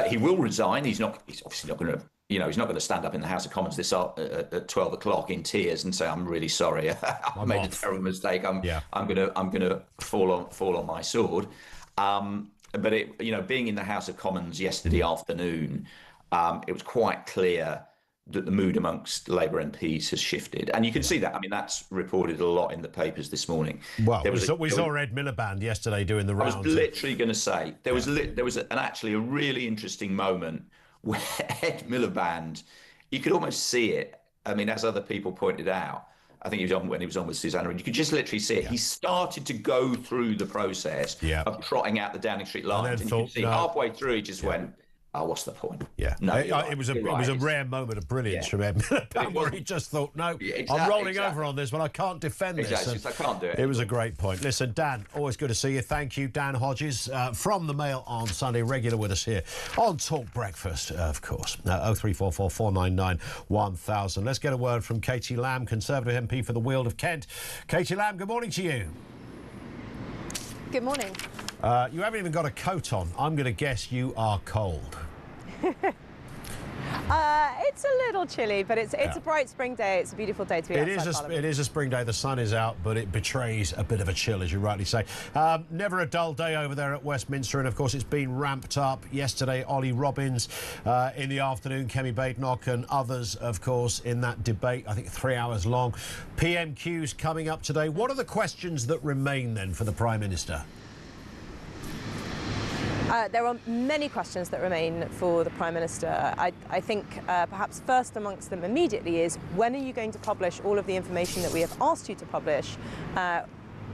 He will resign. He's obviously not going to, he's not going to stand up in the House of Commons at 12 o'clock in tears and say, "I'm really sorry, I made a terrible mistake. I'm going to fall on my sword." But being in the House of Commons yesterday afternoon, it was quite clear that the mood amongst Labour MPs has shifted, and you can see that. I mean, that's reported a lot in the papers this morning. Well, we saw Ed Miliband yesterday doing the rounds. I was literally going to say there was actually a really interesting moment where Ed Miliband, you could almost see it. I mean, as other people pointed out, I think he was on when he was on with Susanna, and you could just literally see it. He started to go through the process of trotting out the Downing Street lines, and you could see halfway through he just went, "Oh, what's the point?" Yeah, no, it was a rare moment of brilliance from Ed Miliband, where he just thought, "No, I'm rolling over on this, but I can't defend this." I can't do it. It was a great point. Listen, Dan, always good to see you. Thank you, Dan Hodges from the Mail on Sunday, regular with us here on Talk Breakfast, of course. 0344 499 1000. Let's get a word from Katie Lamb, Conservative MP for the Weald of Kent. Katie Lamb, good morning to you. Good morning. You haven't even got a coat on. I'm going to guess you are cold. It's a little chilly, but it's a bright spring day. It's a beautiful day to be outside Parliament. It is a spring day. The sun is out, but it betrays a bit of a chill, as you rightly say. Never a dull day over there at Westminster, and of course it's been ramped up. Yesterday, Ollie Robbins in the afternoon, Kemi Badenoch and others, of course, in that debate, I think 3 hours long. PMQs coming up today. What are the questions that remain then for the Prime Minister? There are many questions that remain for the Prime Minister. I think perhaps first amongst them immediately is, when are you going to publish all of the information that we have asked you to publish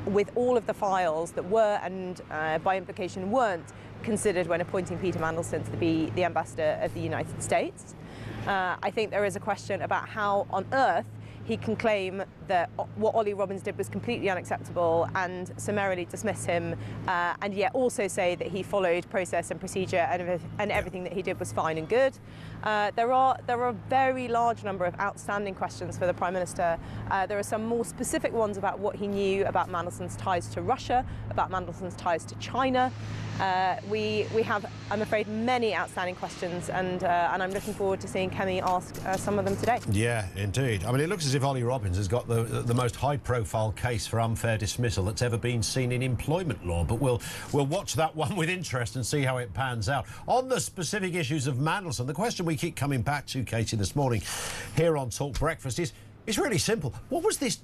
with all of the files that were and by implication weren't considered when appointing Peter Mandelson to be the Ambassador of the United States? I think there is a question about how on earth he can claim that what Ollie Robbins did was completely unacceptable and summarily dismiss him, and yet also say that he followed process and procedure and everything that he did was fine and good. There are a very large number of outstanding questions for the Prime Minister. There are some more specific ones about what he knew about Mandelson's ties to Russia, about Mandelson's ties to China. We have, I'm afraid, many outstanding questions, and I'm looking forward to seeing Kemi ask some of them today. Yeah, indeed. I mean, it looks as if Ollie Robbins has got the most high-profile case for unfair dismissal that's ever been seen in employment law. But we'll watch that one with interest and see how it pans out. On the specific issues of Mandelson, the question we keep coming back to, Katie, this morning here on Talk Breakfast is really simple. What was this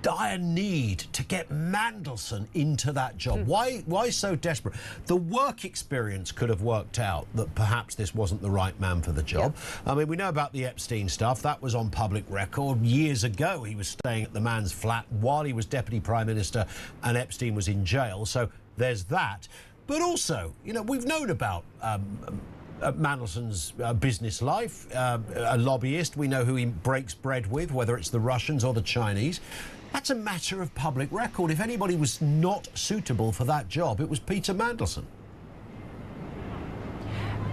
dire need to get Mandelson into that job? Why so desperate? The work experience could have worked out that perhaps this wasn't the right man for the job. Yeah. I mean, we know about the Epstein stuff. That was on public record. Years ago, he was staying at the man's flat while he was Deputy Prime Minister and Epstein was in jail. So there's that. But also, we've known about Mandelson's business life, a lobbyist. We know who he breaks bread with, whether it's the Russians or the Chinese. That's a matter of public record. If anybody was not suitable for that job, it was Peter Mandelson.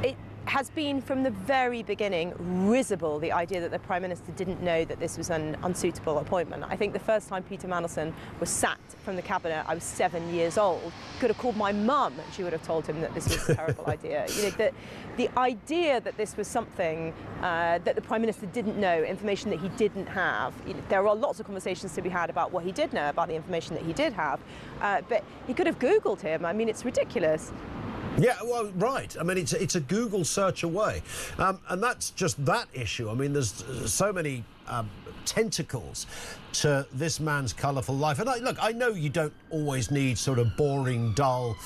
It has been from the very beginning risible, the idea that the Prime Minister didn't know that this was an unsuitable appointment. I think the first time Peter Mandelson was sacked from the Cabinet, I was 7 years old. Could have called my mum and she would have told him that this was a terrible idea. The idea that this was something that the Prime Minister didn't know, information that he didn't have. There are lots of conversations to be had about what he did know, about the information that he did have, but he could have Googled him. I mean, it's ridiculous. Yeah, well, right. I mean, it's a Google search away. And that's just that issue. I mean, there's so many tentacles to this man's colourful life. And look, I know you don't always need sort of boring, dull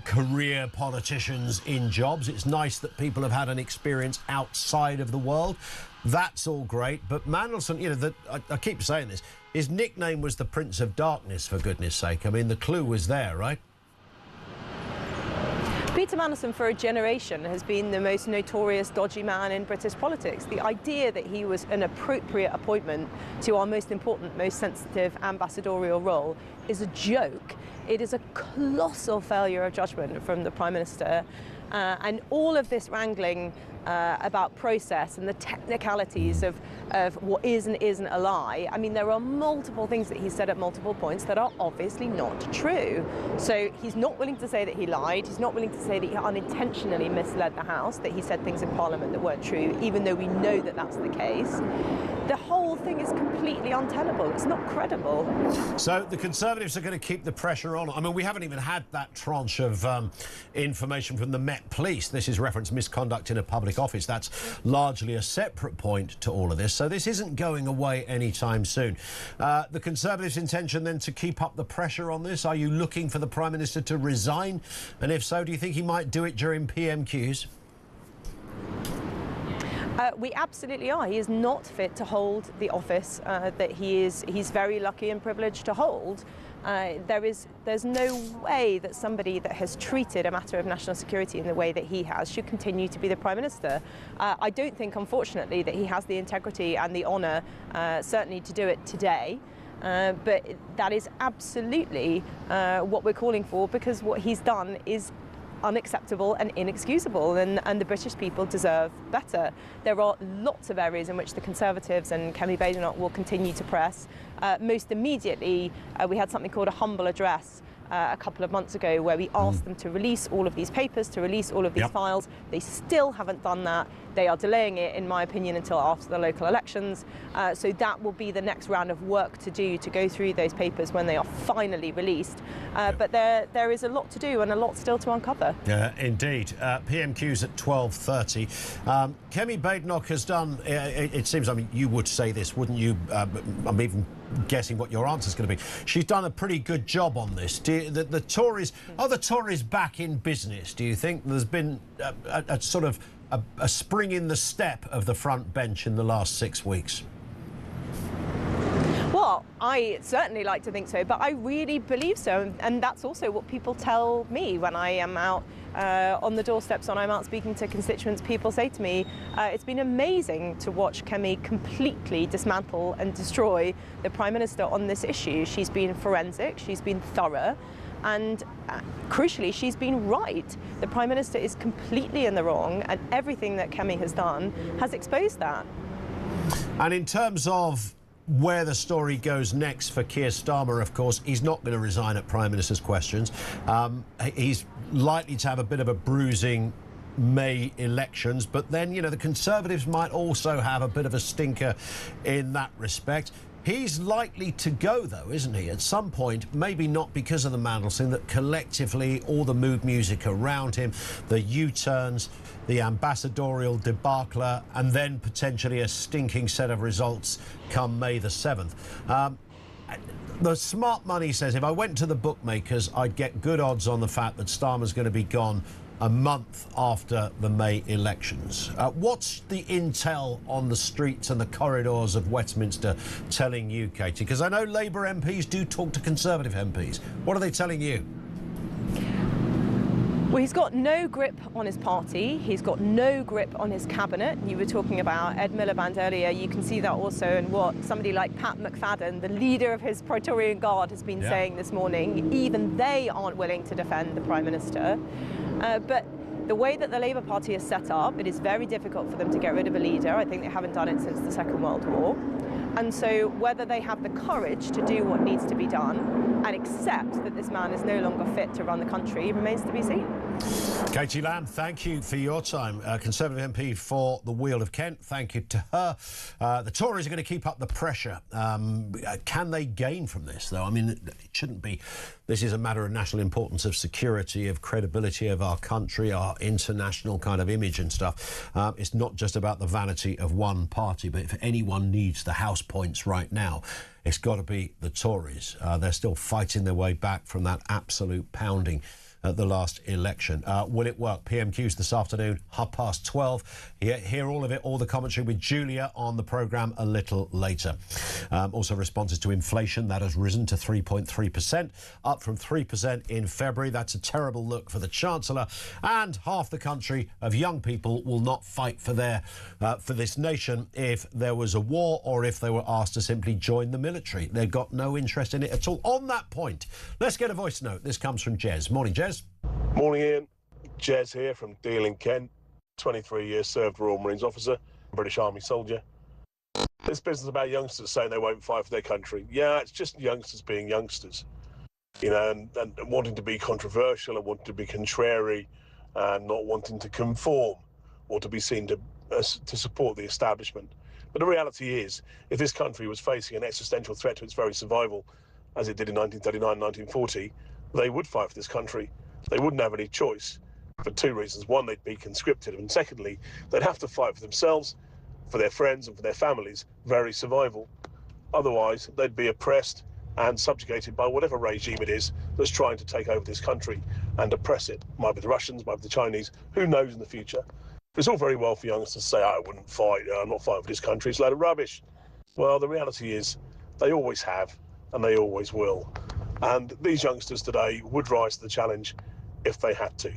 career politicians in jobs. It's nice that people have had an experience outside of the world. That's all great. But Mandelson, I keep saying this, his nickname was the Prince of Darkness, for goodness sake. I mean, the clue was there, right? Peter Mandelson, for a generation, has been the most notorious dodgy man in British politics. The idea that he was an appropriate appointment to our most important, most sensitive ambassadorial role is a joke. It is a colossal failure of judgment from the Prime Minister. And all of this wrangling about process and the technicalities of what is and isn't a lie. I mean, there are multiple things that he said at multiple points that are obviously not true. So he's not willing to say that he lied. He's not willing to say that he unintentionally misled the House, that he said things in Parliament that weren't true, even though we know that that's the case. The whole thing is completely untenable. It's not credible. So the Conservatives are going to keep the pressure on. I mean, we haven't even had that tranche of information from the Met Police. This is reference misconduct in a public office. That's largely a separate point to all of this. So this isn't going away anytime soon. The Conservatives' intention then to keep up the pressure on this? Are you looking for the Prime Minister to resign? And if so, do you think he might do it during PMQs? We absolutely are. He is not fit to hold the office that he's very lucky and privileged to hold. There's no way that somebody that has treated a matter of national security in the way that he has should continue to be the Prime Minister. I don't think, unfortunately, that he has the integrity and the honour, certainly, to do it today. But that is absolutely what we're calling for, because what he's done is unacceptable and inexcusable, and the British people deserve better. There are lots of areas in which the Conservatives and Kemi Badenoch will continue to press. Most immediately, we had something called a humble address a couple of months ago, where we asked them to release all of these papers, to release all of these files. They still haven't done that. They are delaying it, in my opinion, until after the local elections. So that will be the next round of work to do, to go through those papers when they are finally released. But there is a lot to do and a lot still to uncover. Indeed. PMQ's at 12:30. Kemi Badenoch has done, it seems, I mean, you would say this, wouldn't you? I'm even guessing what your answer's going to be. She's done a pretty good job on this. The Tories, are the Tories back in business? Do you think there's been a sort of a spring in the step of the front bench in the last 6 weeks? Well, I certainly like to think so, but I really believe so, and that's also what people tell me when I am out on the doorsteps, when I'm out speaking to constituents. People say to me, it's been amazing to watch Kemi completely dismantle and destroy the Prime Minister on this issue. She's been forensic, she's been thorough, and crucially, she's been right. The Prime Minister is completely in the wrong, and everything that Kemi has done has exposed that. And in terms of where the story goes next for Keir Starmer, of course, he's not going to resign at Prime Minister's questions. He's likely to have a bit of a bruising May elections, but then, you know, the Conservatives might also have a bit of a stinker in that respect. He's likely to go, though, isn't he? At some point, maybe not because of the Mandelson, that collectively all the mood music around him, the U-turns, the ambassadorial debacle, and then potentially a stinking set of results come May the 7th. The smart money says if I went to the bookmakers, I'd get good odds on the fact that Starmer's going to be gone a month after the May elections. What's the intel on the streets and the corridors of Westminster telling you, Katie? Because I know Labour MPs do talk to Conservative MPs. What are they telling you? Well, he's got no grip on his party. He's got no grip on his cabinet. You were talking about Ed Miliband earlier. You can see that also in what somebody like Pat McFadden, the leader of his Praetorian Guard, has been saying this morning. Even they aren't willing to defend the Prime Minister. But the way that the Labour Party is set up, it is very difficult for them to get rid of a leader. I think they haven't done it since the Second World War. And so whether they have the courage to do what needs to be done and accept that this man is no longer fit to run the country remains to be seen. Katie Lamb, thank you for your time. Conservative MP for the Weald of Kent, thank you to her. The Tories are going to keep up the pressure. Can they gain from this, though? I mean, it shouldn't be. This is a matter of national importance, of security, of credibility of our country, our international kind of image and stuff. It's not just about the vanity of one party, but if anyone needs the house points right now, it's got to be the Tories. They're still fighting their way back from that absolute pounding at the last election. Will it work? PMQs this afternoon, 12:30. Hear all of it, all the commentary with Julia on the programme a little later. Also responses to inflation, that has risen to 3.3%, up from 3% in February. That's a terrible look for the Chancellor. And half the country of young people will not fight for this nation if there was a war or if they were asked to simply join the military. They've got no interest in it at all. On that point, let's get a voice note. This comes from Jez. Morning, Jez. Morning, Ian. Jez here from Deal in Kent. 23 years served Royal Marines officer, British Army soldier. This business about youngsters saying they won't fight for their country. Yeah, it's just youngsters being youngsters, you know, and wanting to be controversial and wanting to be contrary and not wanting to conform or to be seen to support the establishment. But the reality is, if this country was facing an existential threat to its very survival, as it did in 1939, 1940, they would fight for this country. They wouldn't have any choice for two reasons. One, they'd be conscripted, and secondly, they'd have to fight for themselves, for their friends and for their families' very survival. Otherwise, they'd be oppressed and subjugated by whatever regime it is that's trying to take over this country and oppress it. Might be the Russians, might be the Chinese, who knows in the future. It's all very well for youngsters to say, I wouldn't fight, I'm not fighting for this country, it's a load of rubbish. Well, the reality is they always have and they always will. And these youngsters today would rise to the challenge if they had to.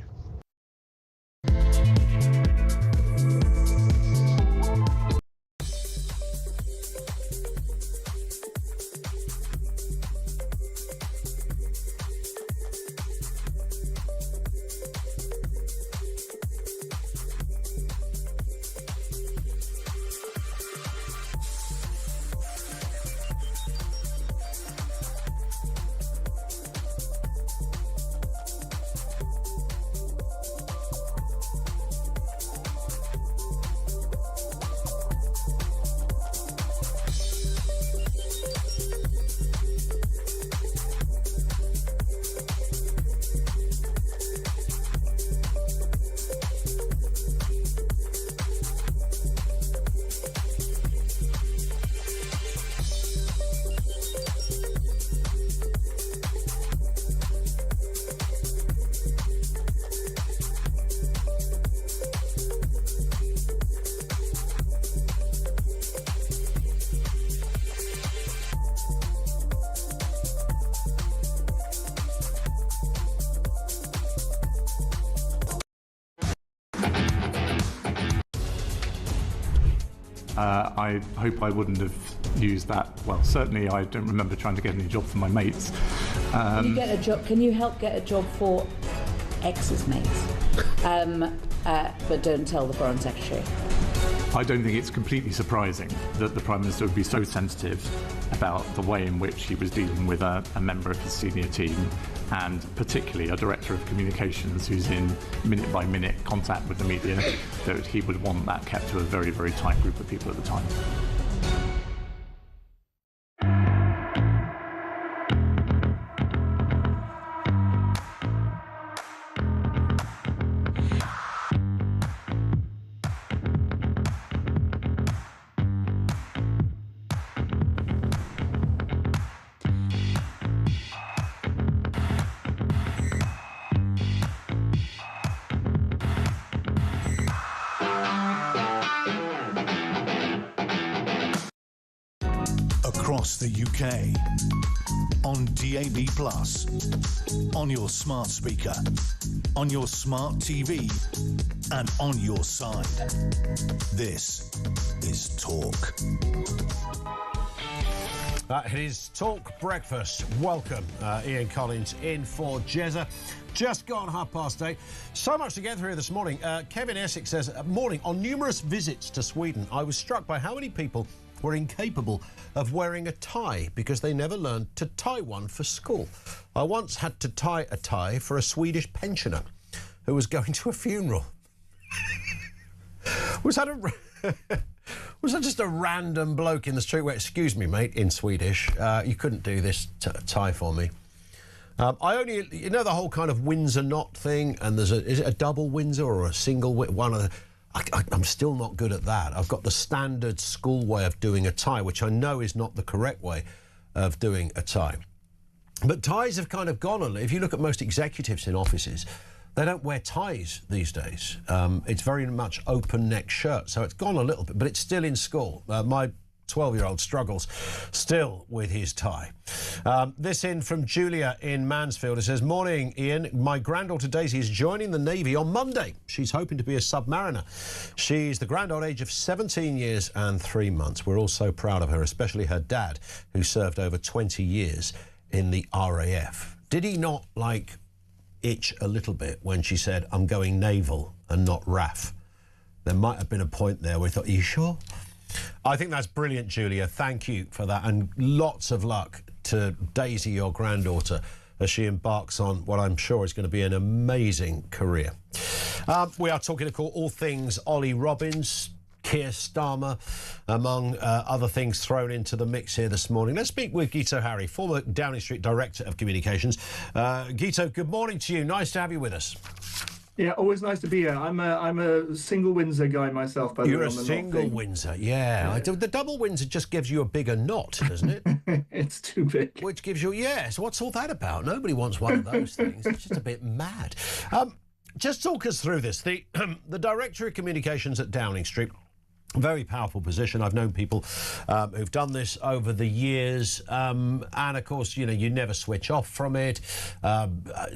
I hope I wouldn't have used that. Well, certainly I don't remember trying to get any job for my mates. Can you get a job? Can you help get a job for ex's mates? But don't tell the Foreign Secretary. I don't think it's completely surprising that the Prime Minister would be so sensitive about the way in which he was dealing with a member of his senior team, and particularly a Director of Communications who's in minute-by-minute contact with the media, that he would want that kept to a very, very tight group of people at the time. Across the UK, on DAB+, on your smart speaker, on your smart TV, and on your side. This is Talk. It is Talk Breakfast. Welcome. Ian Collins in for Jezza. Just gone 8:30. So much to get through this morning. Kevin Essex says, morning, on numerous visits to Sweden, I was struck by how many people were incapable of wearing a tie because they never learned to tie one for school. I once had to tie a tie for a Swedish pensioner who was going to a funeral. Was that just a random bloke in the street where, excuse me, mate, in Swedish, you couldn't do this tie for me? I only, you know, the whole kind of Windsor knot thing, and is it a double Windsor or a single one of the... I'm still not good at that. I've got the standard school way of doing a tie, which I know is not the correct way of doing a tie. But ties have kind of gone on. If you look at most executives in offices, they don't wear ties these days. It's very much open neck shirt, so it's gone a little bit, but it's still in school. My 12-year-old struggles still with his tie. This in from Julia in Mansfield. It says, morning, Ian. My granddaughter Daisy is joining the Navy on Monday. She's hoping to be a submariner. She's the grand old age of 17 years and 3 months. We're all so proud of her, especially her dad, who served over 20 years in the RAF. Did he not, itch a little bit when she said, I'm going naval and not RAF? there might have been a point there where we thought, are you sure? I think that's brilliant, Julia. Thank you for that. And lots of luck to Daisy, your granddaughter, as she embarks on what I'm sure is going to be an amazing career. We are talking, of course, all things Ollie Robbins, Keir Starmer, among other things thrown into the mix here this morning. Let's speak with Guito Harry, former Downing Street Director of Communications. Guito, good morning to you. Nice to have you with us. Yeah, always nice to be here. I'm a single Windsor guy myself, by the way. You're a single Windsor, yeah. The double Windsor just gives you a bigger knot, doesn't it? It's too big. Which gives you, yes. What's all that about? Nobody wants one of those things. It's just a bit mad. Just talk us through this. The Director of Communications at Downing Street, very powerful position. I've known people who've done this over the years, and of course, you know, you never switch off from it. I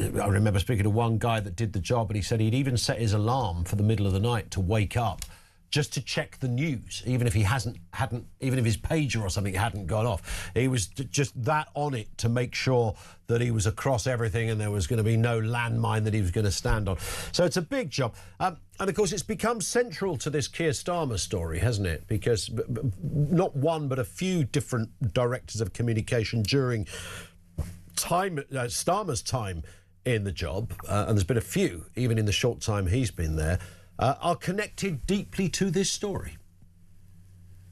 remember speaking to one guy that did the job, and he said he'd even set his alarm for the middle of the night to wake up just to check the news, even if he even if his pager or something hadn't gone off. He was just that on it to make sure that he was across everything and there was going to be no landmine that he was going to stand on. So it's a big job. And of course, it's become central to this Keir Starmer story, hasn't it? Because not one, but a few different directors of communication during Starmer's time in the job, and there's been a few, even in the short time he's been there, are connected deeply to this story.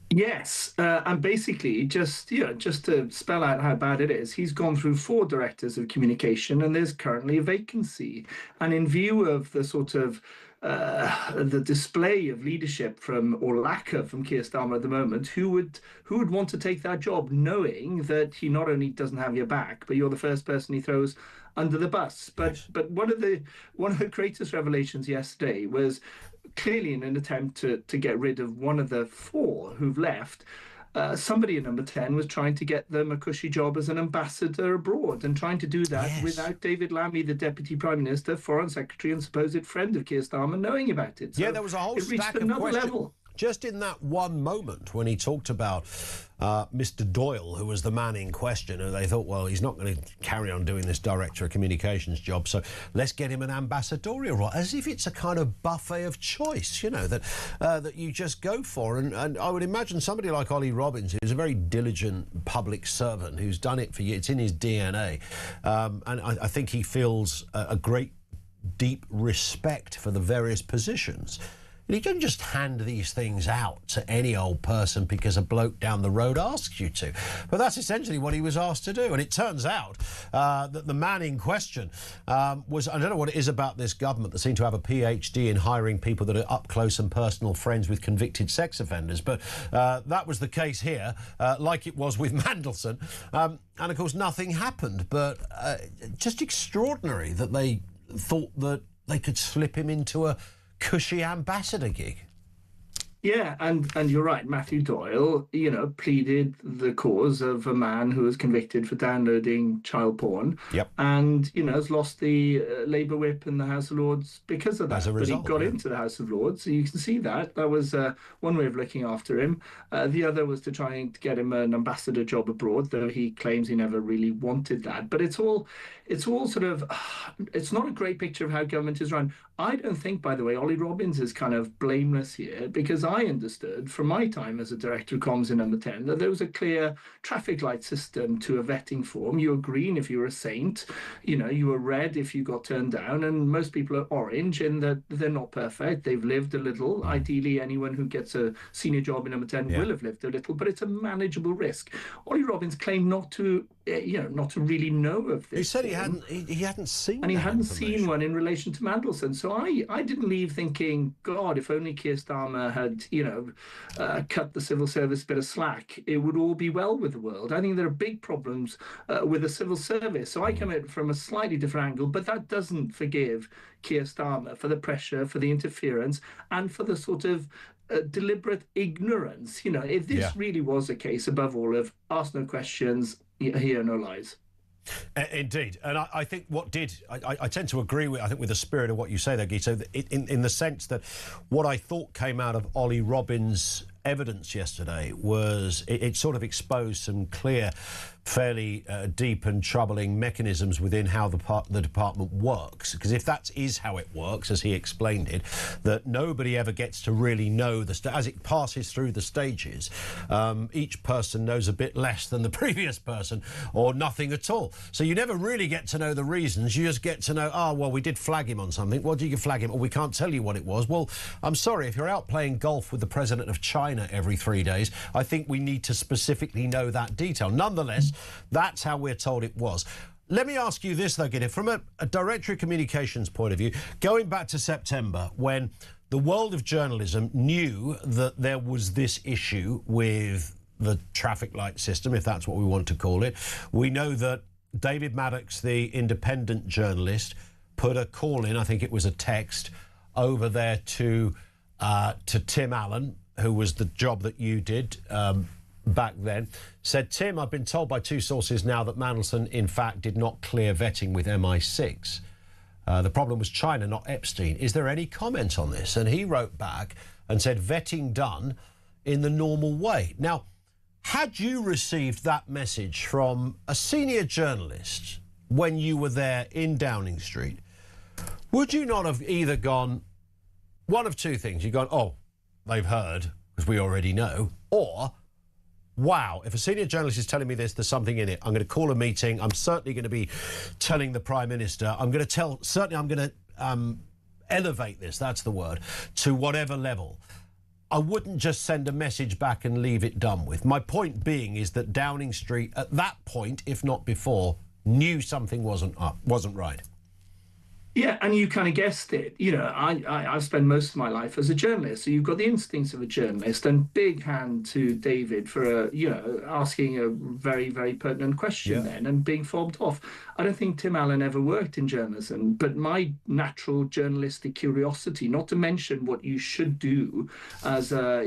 Yes, and basically, just to spell out how bad it is, he's gone through 4 directors of communication, and there's currently a vacancy. And in view of the sort of the display of leadership or lack of from Keir Starmer at the moment, who would want to take that job, knowing that he not only doesn't have your back, but you're the first person he throws under the bus. But one of the greatest revelations yesterday was clearly in an attempt to get rid of one of the 4 who've left. Somebody at number 10 was trying to get them a cushy job as an ambassador abroad, and trying to do that without David Lammy, the Deputy Prime Minister, Foreign Secretary and supposed friend of Keir Starmer, knowing about it. So yeah, there was a whole stack of questions. Level. Just in that one moment when he talked about Mr. Doyle, who was the man in question, and they thought, well, he's not going to carry on doing this Director of Communications job, so let's get him an ambassadorial role, as if it's a kind of buffet of choice, you know, that you just go for. And I would imagine somebody like Ollie Robbins, who's a very diligent public servant, who's done it for years, it's in his DNA, and I think he feels a great, deep respect for the various positions. You don't just hand these things out to any old person because a bloke down the road asks you to. But that's essentially what he was asked to do. And it turns out that the man in question was, I don't know what it is about this government that seem to have a PhD in hiring people that are up close and personal friends with convicted sex offenders. But that was the case here, like it was with Mandelson. And of course, nothing happened. But just extraordinary that they thought that they could slip him into a cushy ambassador gig. Yeah, and you're right. Matthew Doyle, pleaded the cause of a man who was convicted for downloading child porn. Yep. And, has lost the Labour whip in the House of Lords because of that. As a result, but he got into the House of Lords, so you can see that. That was one way of looking after him. The other was to try and get him an ambassador job abroad, though he claims he never really wanted that. But it's all sort of, it's not a great picture of how government is run. I don't think, by the way, Ollie Robbins is kind of blameless here, because I understood from my time as a director of comms in number 10 that there was a clear traffic light system to a vetting form. You were green if you were a saint, you were red if you got turned down, and most people are orange in that they're not perfect. They've lived a little. Ideally, anyone who gets a senior job in number 10 will have lived a little, but it's a manageable risk. Ollie Robbins claimed not to really know of this. He said he hadn't seen, and he hadn't seen one in relation to Mandelson. So I didn't leave thinking, God, if only Keir Starmer had cut the civil service a bit of slack, it would all be well with the world. I think there are big problems with the civil service. So I come at it from a slightly different angle, but that doesn't forgive Keir Starmer for the pressure, for the interference, and for the sort of deliberate ignorance. If this really was a case, above all, of ask no questions, hear no lies. Indeed, and I think I tend to agree with the spirit of what you say there, Guito, in the sense that what I thought came out of Ollie Robbins' evidence yesterday was it sort of exposed some clear fairly deep and troubling mechanisms within how the department works. Because if that is how it works, as he explained it, that nobody ever gets to really know as it passes through the stages, each person knows a bit less than the previous person, or nothing at all. So you never really get to know the reasons. You just get to know, oh, well, we did flag him on something. What did you flag him? Or we can't tell you what it was. Well, I'm sorry, if you're out playing golf with the president of China every 3 days, I think we need to specifically know that detail. Nonetheless, that's how we're told it was. Let me ask you this, though, Gideon, from a Directory of Communications point of view, going back to September, when the world of journalism knew that there was this issue with the traffic light system, if that's what we want to call it. We know that David Maddox, the independent journalist, put a call in, I think it was a text, over there to Tim Allen, who was the job that you did back then, said, Tim, I've been told by 2 sources now that Mandelson, in fact, did not clear vetting with MI6. The problem was China, not Epstein. Is there any comment on this? And he wrote back and said, vetting done in the normal way. Now, had you received that message from a senior journalist when you were there in Downing Street, would you not have either gone, one of 2 things, you've gone, oh, they've heard, because we already know, or, wow, if a senior journalist is telling me this, there's something in it. I'm going to call a meeting. I'm certainly going to be telling the Prime Minister. I'm going to elevate this, that's the word, to whatever level. I wouldn't just send a message back and leave it done with. My point being is that Downing Street, at that point, if not before, knew something wasn't right. Yeah, and you kind of guessed it. You know, I've spent most of my life as a journalist, so you've got the instincts of a journalist. And big hand to David for, asking a very, very pertinent question then and being fobbed off. I don't think Tim Allen ever worked in journalism, but my natural journalistic curiosity, not to mention what you should do as a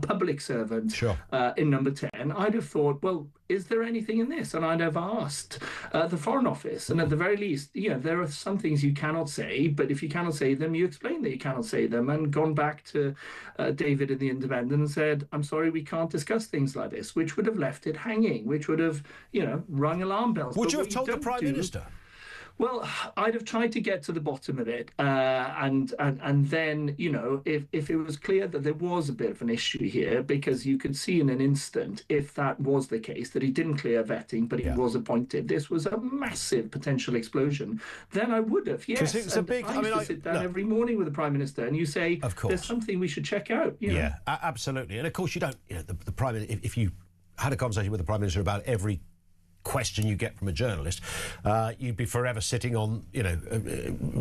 public servant in Number 10, I'd have thought, well, is there anything in this? And I'd have asked the Foreign Office. And at the very least, there are some things you cannot say, but if you cannot say them, you explain that you cannot say them, and gone back to David in the Independent and said, I'm sorry, we can't discuss things like this, which would have left it hanging, which would have, rung alarm bells. Would you have told the Prime Minister? Well, I'd have tried to get to the bottom of it, and then, if it was clear that there was a bit of an issue here, because you could see in an instant, if that was the case, that he didn't clear vetting, but he was appointed, this was a massive potential explosion, then I would have, yes. It's a big, I used to sit down every morning with the Prime Minister, and you say, of course, there's something we should check out. Yeah, absolutely. And of course, you don't, the Prime Minister, if you had a conversation with the Prime Minister about every question you get from a journalist, you'd be forever sitting on,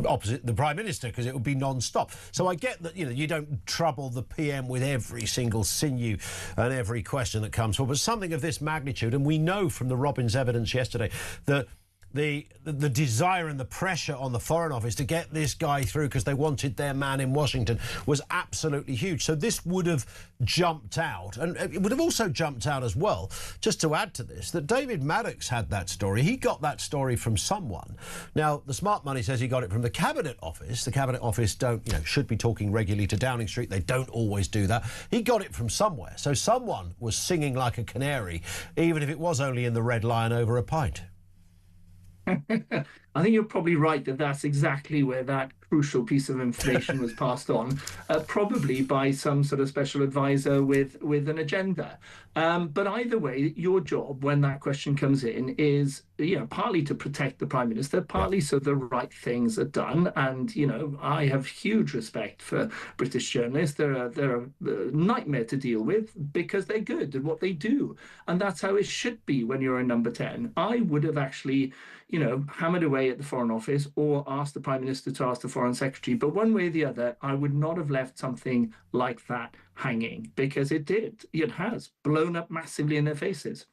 opposite the Prime Minister, because it would be non-stop. So I get that, you don't trouble the PM with every single sinew and every question that comes forward, but something of this magnitude, and we know from the Robbins evidence yesterday that the desire and the pressure on the Foreign Office to get this guy through because they wanted their man in Washington was absolutely huge. So this would have jumped out. And it would have also jumped out as well, just to add to this, that David Maddox had that story. He got that story from someone. Now, the smart money says he got it from the Cabinet Office. The Cabinet Office should be talking regularly to Downing Street. They don't always do that. He got it from somewhere. So someone was singing like a canary, even if it was only in the Red Lion over a pint. I think you're probably right that that's exactly where that crucial piece of information was passed on, probably by some sort of special advisor with an agenda. But either way, your job when that question comes in is, partly to protect the Prime Minister, partly so the right things are done. And, I have huge respect for British journalists. They're a nightmare to deal with because they're good at what they do. And that's how it should be when you're in Number 10. I would have actually, hammered away at the Foreign Office or asked the Prime Minister to ask the Foreign Secretary. But one way or the other, I would not have left something like that hanging, because it has blown up massively in their faces.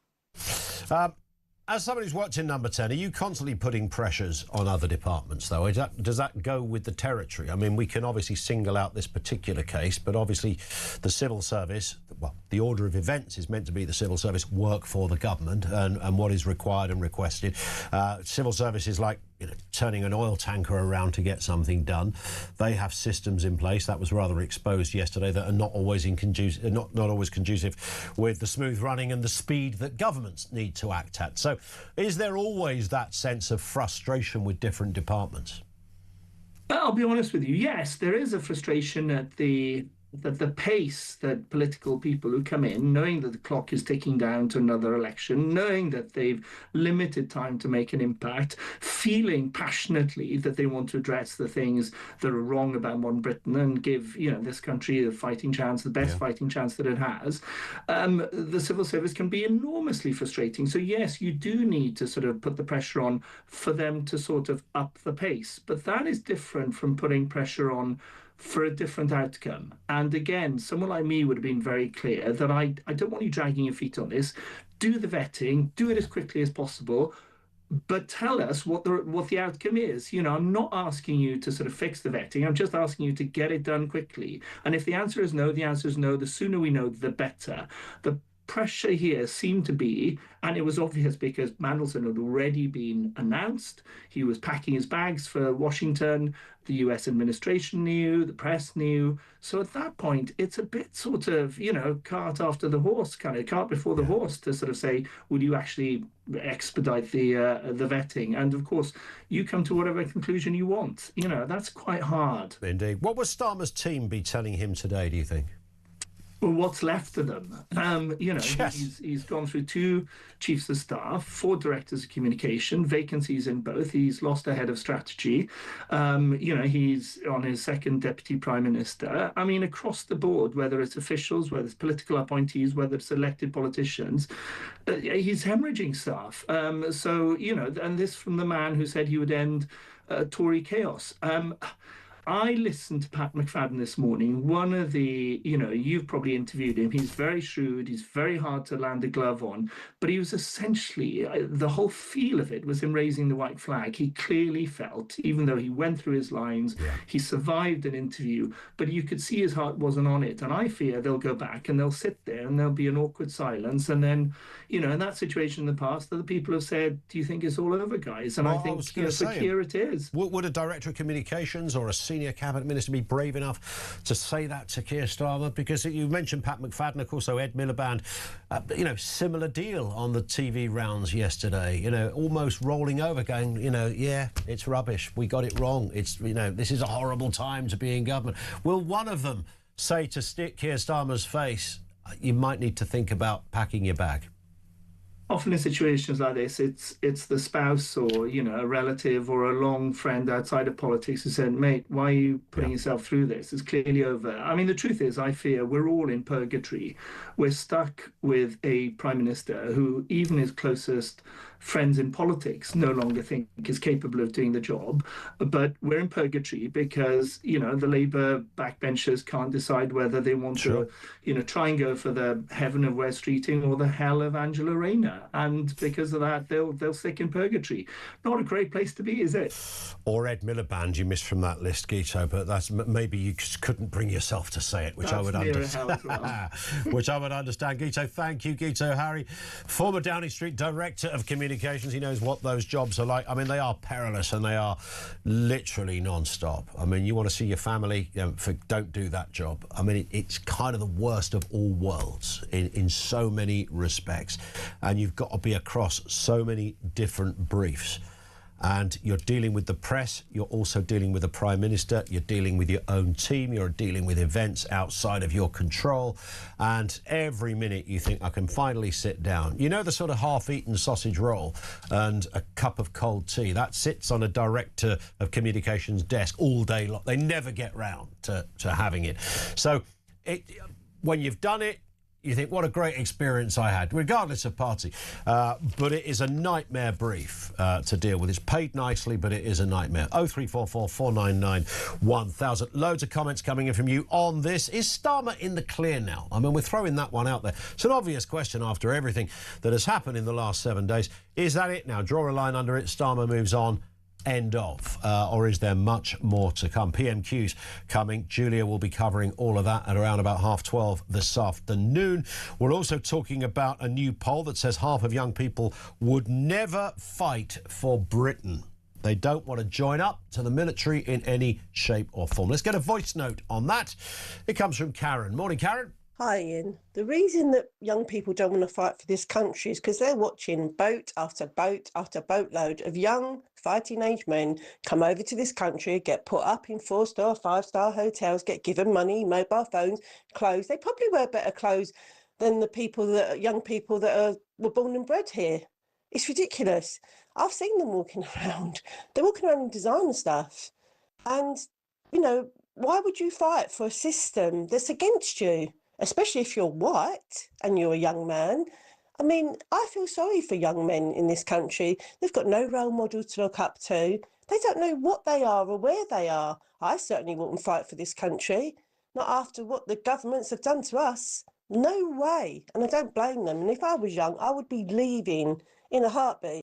As somebody who's worked in Number 10, are you constantly putting pressures on other departments, though? Does that go with the territory? I mean, we can obviously single out this particular case, but obviously the civil service, well, the order of events is meant to be the civil service work for the government and what is required and requested. Civil service is like, turning an oil tanker around to get something done. They have systems in place that was rather exposed yesterday that are not always not always conducive with the smooth running and the speed that governments need to act at. So, is there always that sense of frustration with different departments? I'll be honest with you. Yes, there is a frustration at the pace that political people who come in, knowing that the clock is ticking down to another election, knowing that they've limited time to make an impact, feeling passionately that they want to address the things that are wrong about modern Britain and give this country a fighting chance, the best fighting chance that it has. The civil service can be enormously frustrating. So yes, you do need to sort of put the pressure on for them to sort of up the pace. But that is different from putting pressure on for a different outcome. And again, someone like me would have been very clear that I don't want you dragging your feet on this. Do the vetting, do it as quickly as possible, but tell us what the outcome is. I'm not asking you to sort of fix the vetting. I'm just asking you to get it done quickly. And if the answer is no, the answer is no. The sooner we know, the better. The pressure here seemed to be, and it was obvious because Mandelson had already been announced. He was packing his bags for Washington. The US administration knew, the press knew. So at that point, it's a bit sort of, cart after the horse, kind of cart before the horse, to sort of say, will you actually expedite the vetting? And of course, you come to whatever conclusion you want. That's quite hard. Indeed. What will Starmer's team be telling him today, do you think? Well, what's left of them? He's gone through 2 chiefs of staff, 4 directors of communication, vacancies in both. He's lost a head of strategy. He's on his 2nd deputy prime minister. I mean, across the board, whether it's officials, whether it's political appointees, whether it's elected politicians, he's hemorrhaging staff. And this from the man who said he would end Tory chaos. I listened to Pat McFadden this morning. One of the, you've probably interviewed him. He's very shrewd. He's very hard to land a glove on. But he was essentially, the whole feel of it was him raising the white flag. He clearly felt, even though he went through his lines, he survived an interview, but you could see his heart wasn't on it. And I fear they'll go back and they'll sit there and there'll be an awkward silence. And then, in that situation in the past, other people have said, do you think it's all over, guys? And I think, for Keir it is. Would a director of communications or a senior cabinet minister be brave enough to say that to Keir Starmer? Because you mentioned Pat McFadden, of course, so Ed Miliband, similar deal on the TV rounds yesterday, almost rolling over going, it's rubbish, we got it wrong, it's, this is a horrible time to be in government. Will one of them say to Keir Starmer's face, you might need to think about packing your bag? Often in situations like this, it's the spouse or, a relative or a long friend outside of politics who said, mate, why are you putting yourself through this? It's clearly over. I mean, the truth is, I fear we're all in purgatory. We're stuck with a prime minister who even his closest friends in politics no longer think is capable of doing the job. But we're in purgatory because, the Labour backbenchers can't decide whether they want to, try and go for the heaven of West Streeting or the hell of Angela Rayner. And because of that, they'll stick in purgatory. Not a great place to be, is it? Or Ed Miliband, you missed from that list, Guito, but that's maybe you just couldn't bring yourself to say it, which I would understand. Which I would understand. Guito, thank you, Guito Harry, former Downing Street Director of Communications. He knows what those jobs are like. I mean, they are perilous and they are literally non-stop. I mean, you want to see your family, don't do that job. I mean, it's kind of the worst of all worlds in so many respects. And you've got to be across so many different briefs. And you're dealing with the press, you're also dealing with the Prime Minister, you're dealing with your own team, you're dealing with events outside of your control, and every minute you think, I can finally sit down. The sort of half-eaten sausage roll and a cup of cold tea, that sits on a director of communications desk all day long. They never get round to having it. So when you've done it, you think, what a great experience I had, regardless of party. But it is a nightmare brief to deal with. It's paid nicely, but it is a nightmare. 0344 499 1000. Loads of comments coming in from you on this. Is Starmer in the clear now? I mean, we're throwing that one out there. It's an obvious question after everything that has happened in the last 7 days. Is that it now? Draw a line under it. Starmer moves on. End of. Or is there much more to come? PMQ's coming. Julia will be covering all of that at around about 12:30 this afternoon. We're also talking about a new poll that says half of young people would never fight for Britain. They don't want to join up to the military in any shape or form. Let's get a voice note on that. It comes from Karen. Morning, Karen. Hi, Ian. The reason that young people don't want to fight for this country is because they're watching boat after boat after boatload of young fighting age men come over to this country, get put up in 4-star, 5-star hotels, get given money, mobile phones, clothes. They probably wear better clothes than the young people that were born and bred here. It's ridiculous. I've seen them walking around. They're walking around in designer stuff. And, why would you fight for a system that's against you, especially if you're white and you're a young man? I mean, I feel sorry for young men in this country. They've got no role model to look up to. They don't know what they are or where they are. I certainly wouldn't fight for this country, not after what the governments have done to us. No way. And I don't blame them. And if I was young, I would be leaving in a heartbeat.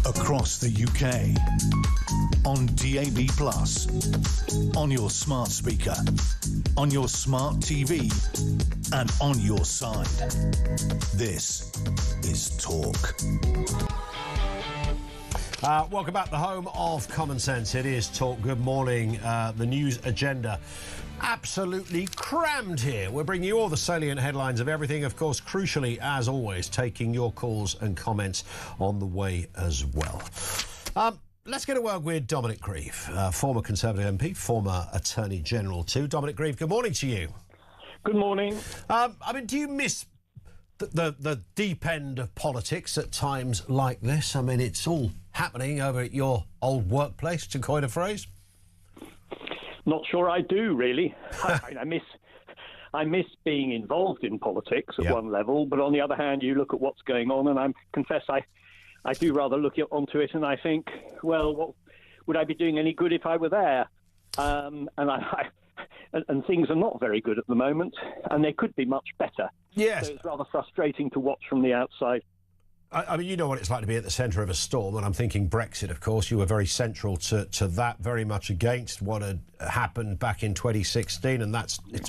Across the UK, on DAB+, on your smart speaker, on your smart TV, and on your side. This is Talk. Welcome back, the home of common sense. It is Talk. Good morning. The news agenda absolutely crammed here. We're bringing you all the salient headlines of everything. Of course, crucially, as always, taking your calls and comments on the way as well. Let's get to work with Dominic Grieve, former Conservative MP, former Attorney General too. Dominic Grieve, good morning to you. Good morning. Do you miss the deep end of politics at times like this? I mean, it's all happening over at your old workplace, to coin a phrase. Not sure I do, really. I miss being involved in politics at one level, but on the other hand, you look at what's going on, and I confess I do rather look onto it, and I think, well, what would I be doing any good if I were there? And things are not very good at the moment, and they could be much better. Yes. So it's rather frustrating to watch from the outside. I mean, you know what it's like to be at the centre of a storm, and I'm thinking Brexit, of course. You were very central to that, very much against what had happened back in 2016, and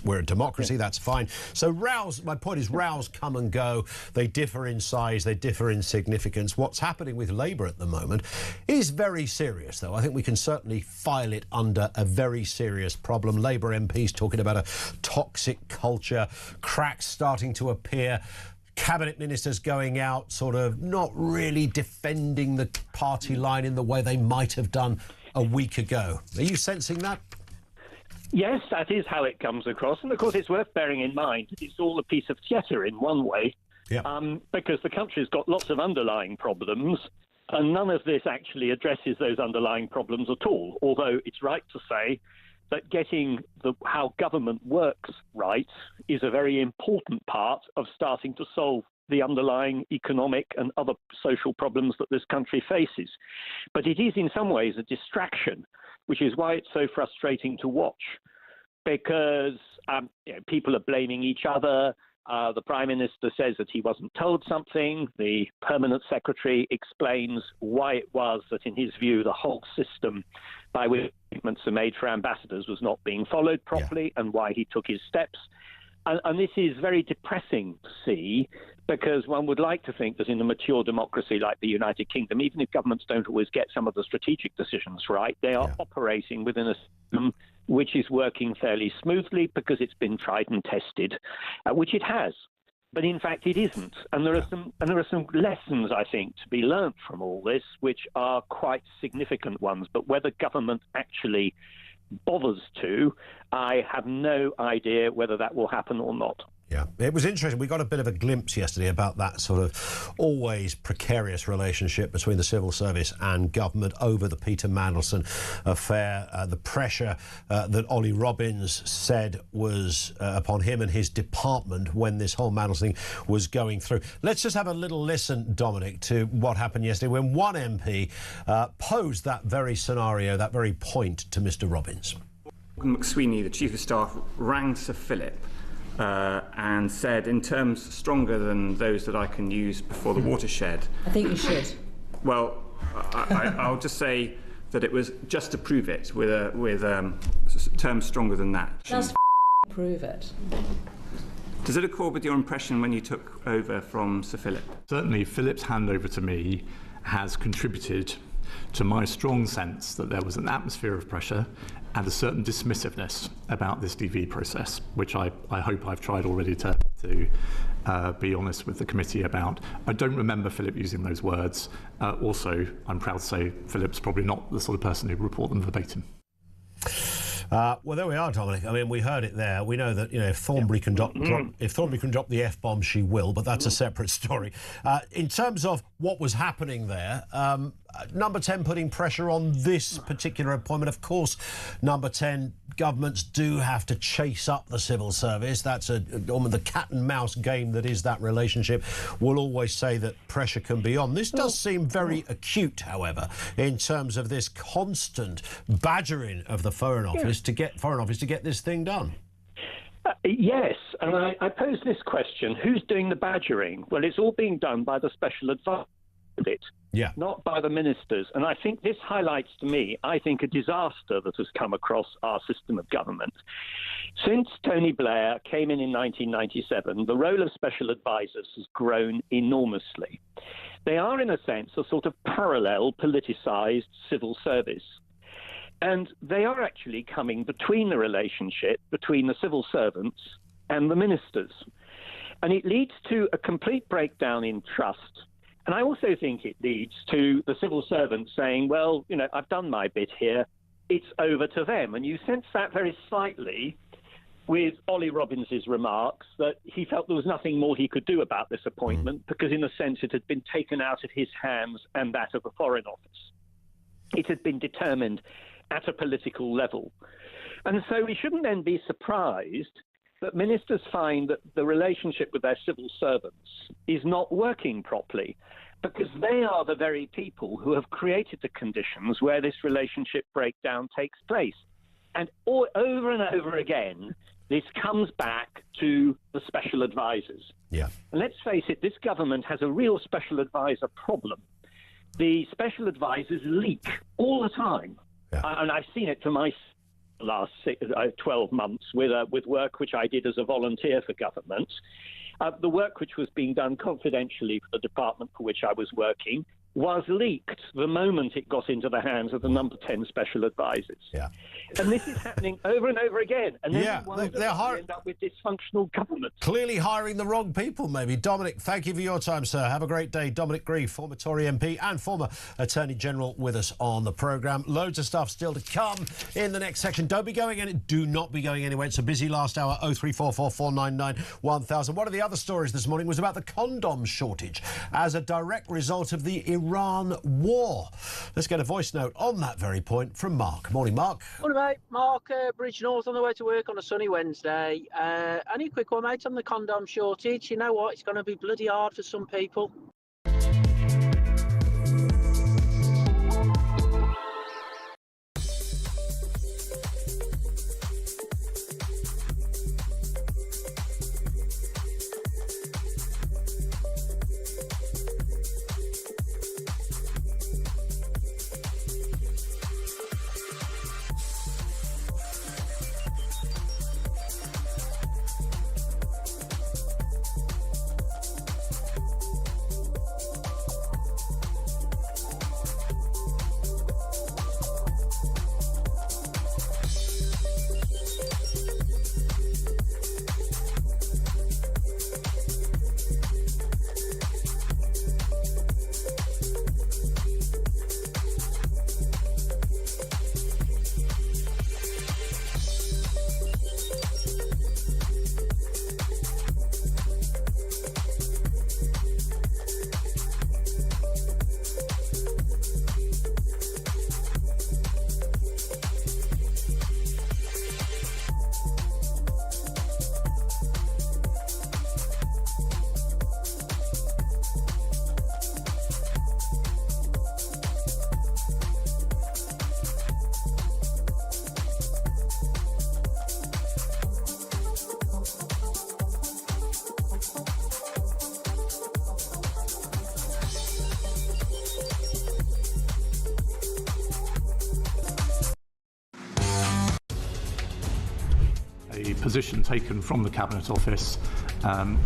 we're a democracy, that's fine. So my point is, rows come and go. They differ in size, they differ in significance. What's happening with Labour at the moment is very serious, though. I think we can certainly file it under a very serious problem. Labour MPs talking about a toxic culture, cracks starting to appear. Cabinet ministers going out, sort of not really defending the party line in the way they might have done a week ago. Are you sensing that? Yes, that is how it comes across. And of course, it's worth bearing in mind that it's all a piece of theatre in one way, because the country's got lots of underlying problems, and none of this actually addresses those underlying problems at all. Although it's right to say that getting how government works right is a very important part of starting to solve the underlying economic and other social problems that this country faces. But it is in some ways a distraction, which is why it's so frustrating to watch, because people are blaming each other. The Prime Minister says that he wasn't told something. The Permanent Secretary explains why it was that, in his view, the whole system by which appointments are made for ambassadors was not being followed properly, and why he took his steps. And this is very depressing to see, because one would like to think that in a mature democracy like the United Kingdom, even if governments don't always get some of the strategic decisions right, they are operating within a system which is working fairly smoothly because it's been tried and tested, which it has. But in fact, it isn't. And there are some lessons, I think, to be learnt from all this, which are quite significant ones. But whether government actually bothers to, I have no idea whether that will happen or not. Yeah, it was interesting. We got a bit of a glimpse yesterday about that sort of always precarious relationship between the civil service and government over the Peter Mandelson affair, the pressure that Ollie Robbins said was upon him and his department when this whole Mandelson thing was going through. Let's just have a little listen, Dominic, to what happened yesterday when one MP posed that very scenario, that very point to Mr Robbins. McSweeney, the Chief of Staff, rang Sir Philip and said, in terms stronger than those that I can use before the watershed. I think you should. Well, I'll just say that it was just to prove it with terms stronger than that. Just prove it. Does it accord with your impression when you took over from Sir Philip? Certainly, Philip's handover to me has contributed to my strong sense that there was an atmosphere of pressure and a certain dismissiveness about this DV process, which I hope I've tried already to be honest with the committee about. I don't remember Philip using those words. Also, I'm proud to say Philip's probably not the sort of person who would report them verbatim. Well, there we are, Dominic. I mean, we heard it there. We know that, you know, if Thornbury can drop the F-bomb, she will, but that's a separate story. In terms of what was happening there, Number 10 putting pressure on this particular appointment. Of course, Number 10, governments do have to chase up the civil service. That's the cat and mouse game that is that relationship. We'll always say that pressure can be on. This does seem very acute, however, in terms of this constant badgering of the Foreign Office to get this thing done. Yes, and I pose this question: who's doing the badgering? Well, it's all being done by the special advisor. Not by the ministers. And I think this highlights to me, I think, a disaster that has come across our system of government. Since Tony Blair came in 1997, the role of special advisors has grown enormously. They are, in a sense, a sort of parallel politicised civil service. And they are actually coming between the relationship between the civil servants and the ministers. And it leads to a complete breakdown in trust. And I also think it leads to the civil servants saying, well, you know, I've done my bit here, it's over to them. And you sense that very slightly with Ollie Robbins's remarks that he felt there was nothing more he could do about this appointment because, in a sense, it had been taken out of his hands and that of the Foreign Office. It had been determined at a political level. And so we shouldn't then be surprised that ministers find that the relationship with their civil servants is not working properly, because they are the very people who have created the conditions where this relationship breakdown takes place. And over and over again, this comes back to the special advisors. And let's face it, this government has a real special advisor problem. The special advisors leak all the time. And I've seen it for my last 12 months with work which I did as a volunteer for government. The work which was being done confidentially for the department for which I was working was leaked the moment it got into the hands of the Number 10 special advisors. And this is happening over and over again. And then they're end up with dysfunctional government. Clearly hiring the wrong people, maybe. Dominic, thank you for your time, sir. Have a great day. Dominic Grieve, former Tory MP and former Attorney General, with us on the programme. Loads of stuff still to come in the next section. Do not be going anywhere. It's a busy last hour. 0344 499 1000. One of the other stories this morning was about the condom shortage as a direct result of the Iran war. Let's get a voice note on that very point from Mark. Morning, Mark. Morning, mate. Mark, Bridge North, on the way to work on a sunny Wednesday. Only a quick one, mate, on the condom shortage. You know what? It's going to be bloody hard for some people. position taken from the Cabinet Office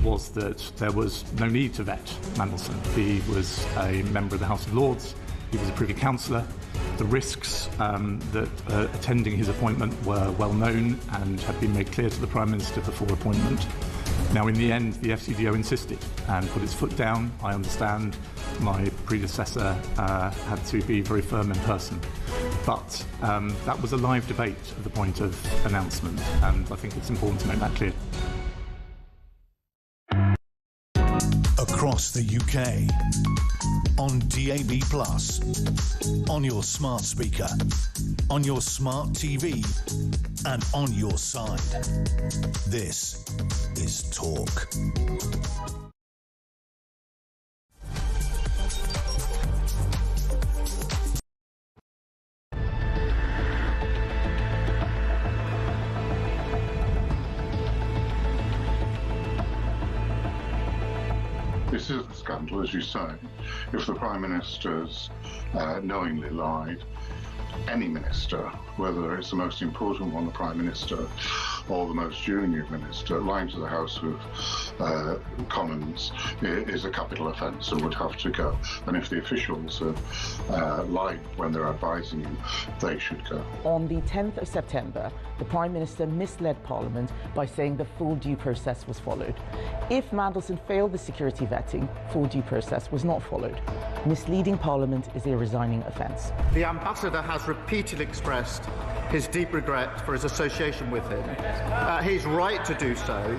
was that there was no need to vet Mandelson. He was a member of the House of Lords, he was a Privy Councillor. The risks that attending his appointment were well known and had been made clear to the Prime Minister before appointment. Now, in the end, the FCDO insisted and put its foot down. I understand my predecessor had to be very firm in person. But that was a live debate at the point of announcement, and I think it's important to make that clear. Across the UK, on DAB+, on your smart speaker, on your smart TV, and on your side. This is Talk. This is a scandal, as you say. If the Prime Minister's knowingly lied, any minister, whether it's the most important one, the Prime Minister, or the most junior minister, lying to the House of Commons is a capital offence and would have to go. And if the officials have lied when they're advising you, they should go. On the 10th of September, the Prime Minister misled Parliament by saying the full due process was followed. If Mandelson failed the security vetting, full due process was not followed. Misleading Parliament is a resigning offence. The Ambassador has repeatedly expressed his deep regret for his association with him. He's right to do so.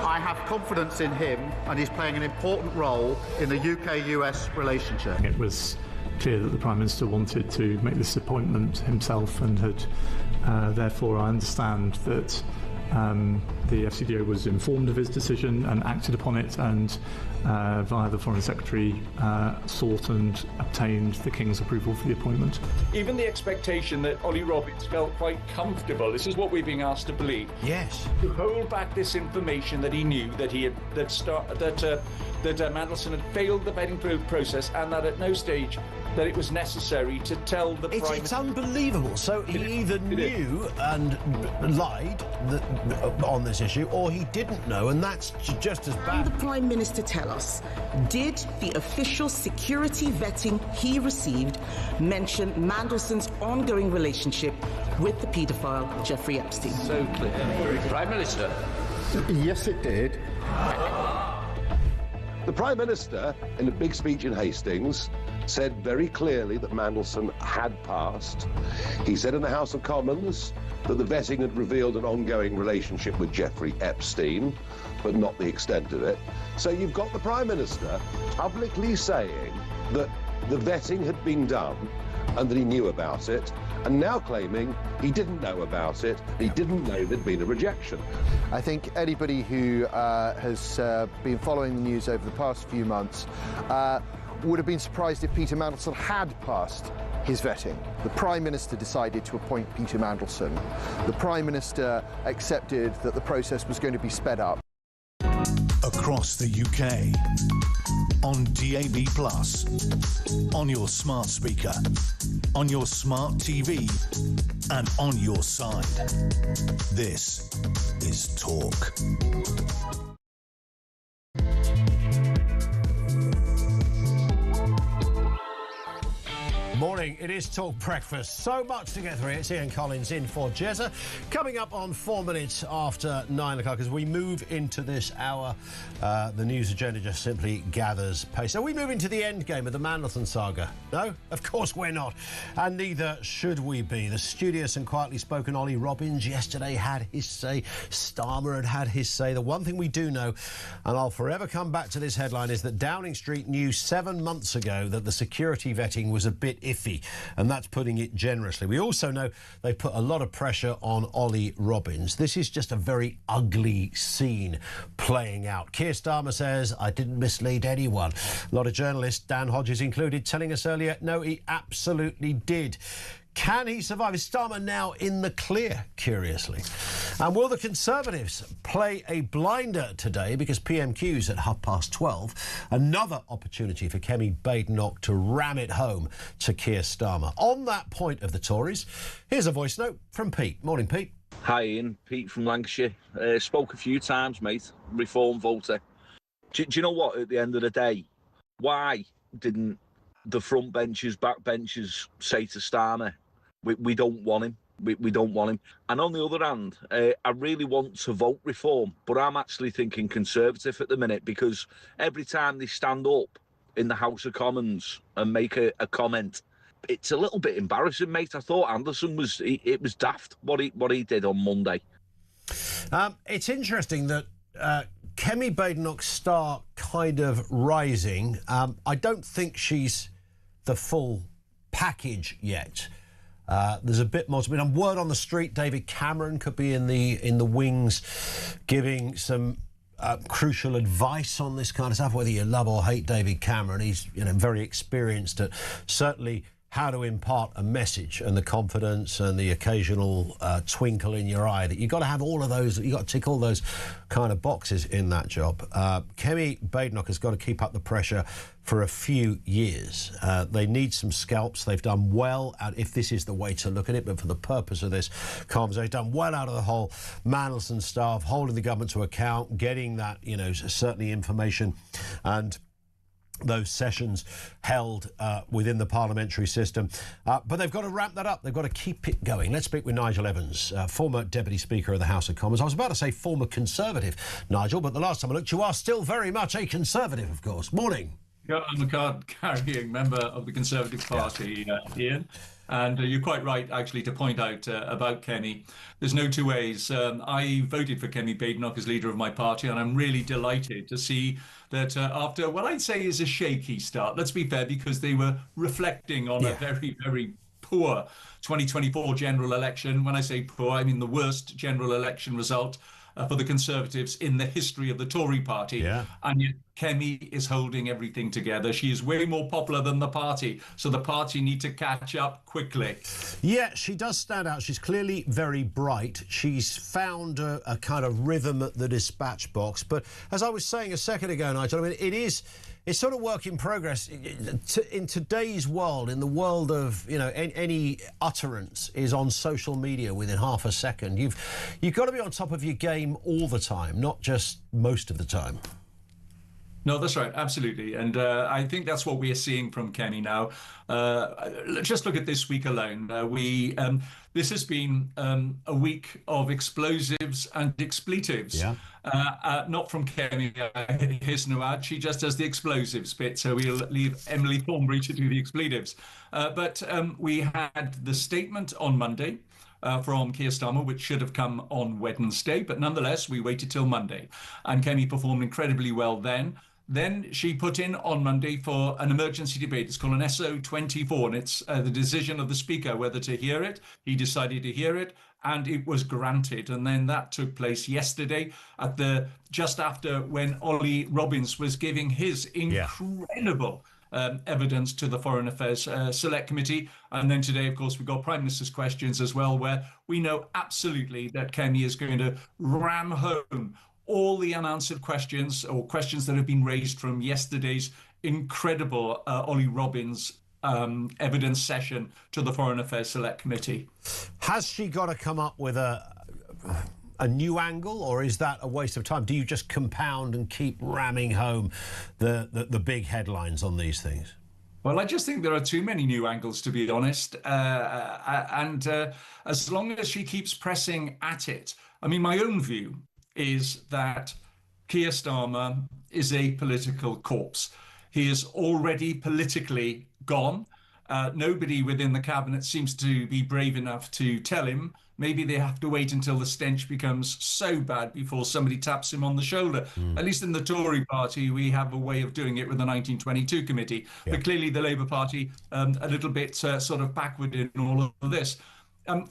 I have confidence in him, and he's playing an important role in the UK-US relationship. It was clear that the Prime Minister wanted to make this appointment himself and had, therefore, I understand that the FCDO was informed of his decision and acted upon it, and via the Foreign Secretary sought and obtained the King's approval for the appointment. Even the expectation that Ollie Robbins felt quite comfortable, this is what we're being asked to believe. Yes. To hold back this information that he knew that he had that Mandelson had failed the vetting process, and that at no stage that it was necessary to tell the Prime Minister. It's unbelievable. So he either knew and lied on this issue, or he didn't know, and that's just as bad. Can the Prime Minister tell us, did the official security vetting he received mention Mandelson's ongoing relationship with the paedophile Jeffrey Epstein? So clear. Prime Minister. Yes, it did. The Prime Minister, in a big speech in Hastings, said very clearly that Mandelson had passed. He said in the House of Commons that the vetting had revealed an ongoing relationship with Jeffrey Epstein, but not the extent of it. So you've got the Prime Minister publicly saying that the vetting had been done and that he knew about it, and now claiming he didn't know about it, he didn't know there'd been a rejection. I think anybody who has been following the news over the past few months would have been surprised if Peter Mandelson had passed his vetting. The Prime Minister decided to appoint Peter Mandelson. The Prime Minister accepted that the process was going to be sped up. Across the UK, on DAB+, on your smart speaker, on your smart TV, and on your side. This is Talk. Morning, it is Talk Breakfast. So much to get through. It's Ian Collins in for Jezza. Coming up on 4 minutes after 9 o'clock, as we move into this hour, the news agenda just simply gathers pace. So we move into the end game of the Mandelson saga. No, of course we're not. And neither should we be. The studious and quietly spoken Ollie Robbins yesterday had his say. Starmer had his say. The one thing we do know, and I'll forever come back to this headline, is that Downing Street knew 7 months ago that the security vetting was a bit iffy, and that's putting it generously. We also know they put a lot of pressure on Ollie Robbins. This is just a very ugly scene playing out. Keir Starmer says, I didn't mislead anyone. A lot of journalists, Dan Hodges included, telling us earlier, no, he absolutely did. Can he survive? Is Starmer now in the clear, curiously? And will the Conservatives play a blinder today, because PMQ's at 12:30? Another opportunity for Kemi Badenoch to ram it home to Keir Starmer. On that point of the Tories, here's a voice note from Pete. Morning, Pete. Hi Ian, Pete from Lancashire. Spoke a few times, mate. Reform voter. Do you know what? At the end of the day, why didn't the front benches, back benches say to Starmer, we don't want him. We don't want him. And on the other hand, I really want to vote reform, but I'm actually thinking Conservative at the minute, because every time they stand up in the House of Commons and make a comment, it's a little bit embarrassing, mate. I thought Anderson was daft what he did on Monday. It's interesting that Kemi Badenoch's star kind of rising. I don't think she's the full package yet. There's a bit more to be done. Word on the street, David Cameron could be in the wings, giving some crucial advice on this kind of stuff. Whether you love or hate David Cameron, he's very experienced at certainly how to impart a message, and the confidence and the occasional twinkle in your eye. That you've got to have all of those. You've got to tick all those kind of boxes in that job. Kemi Badenoch has got to keep up the pressure for a few years. They need some scalps. They've done well, if this is the way to look at it, but for the purpose of this conversation, they've done well out of the whole Mandelson staff, holding the government to account, getting that, certainly information and those sessions held within the parliamentary system. But they've got to ramp that up. They've got to keep it going. Let's speak with Nigel Evans, former Deputy Speaker of the House of Commons. I was about to say former Conservative, Nigel, but the last time I looked, you are still very much a Conservative, of course. Morning. Yeah, I'm a card-carrying member of the Conservative Party, Ian. And you're quite right, actually, to point out about Kemi. There's no two ways. I voted for Kemi Badenoch as leader of my party, and I'm really delighted to see that after what I'd say is a shaky start, let's be fair, because they were reflecting on a very, very poor 2024 general election. When I say poor, I mean the worst general election result for the Conservatives in the history of the Tory party. Yeah. And yet Kemi is holding everything together. She is way more popular than the party, so the party need to catch up quickly. Yeah, she does stand out. She's clearly very bright. She's found a kind of rhythm at the dispatch box. But as I was saying a second ago, Nigel, I mean, it's sort of work in progress. In today's world, in the world of, any utterance is on social media within half a second. You've got to be on top of your game all the time, not just most of the time. No, that's right, absolutely. And I think that's what we are seeing from Kemi now. Just look at this week alone. This has been a week of explosives and expletives. Yeah. Not from Kemi, here's no ad. She just does the explosives bit, so we'll leave Emily Thornberry to do the expletives. But we had the statement on Monday from Keir Starmer, which should have come on Wednesday, but nonetheless, we waited till Monday. And Kemi performed incredibly well then. Then she put in on Monday for an emergency debate. It's called an SO24, and it's the decision of the Speaker whether to hear it. He decided to hear it, and it was granted. And then that took place yesterday at just after when Ollie Robbins was giving his incredible evidence to the Foreign Affairs Select Committee. And then today, of course, we've got Prime Minister's questions as well, where we know absolutely that Kemi is going to ram home all the unanswered questions, or questions that have been raised from yesterday's incredible Ollie Robbins evidence session to the Foreign Affairs Select Committee. Has she got to come up with a new angle, or is that a waste of time? Do you just compound and keep ramming home the big headlines on these things? Well, I just think there are too many new angles, to be honest. And as long as she keeps pressing at it, I mean, my own view is that Keir Starmer is a political corpse. He is already politically gone. Nobody within the cabinet seems to be brave enough to tell him. Maybe they have to wait until the stench becomes so bad before somebody taps him on the shoulder. At least in the Tory party, we have a way of doing it with the 1922 committee. Yeah. But clearly the Labour Party, a little bit sort of backward in all of this.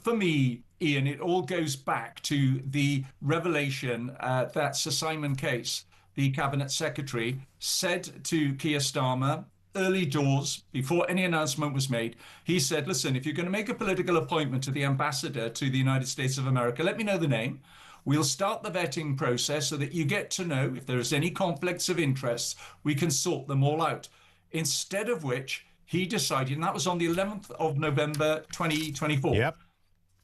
For me, Ian, it all goes back to the revelation that Sir Simon Case, the Cabinet Secretary, said to Keir Starmer early doors, before any announcement was made. He said, listen, if you're going to make a political appointment to the ambassador to the United States of America, let me know the name. We'll start the vetting process so that you get to know if there's any conflicts of interest, we can sort them all out. Instead of which, he decided, and that was on the 11th of November, 2024. Yep.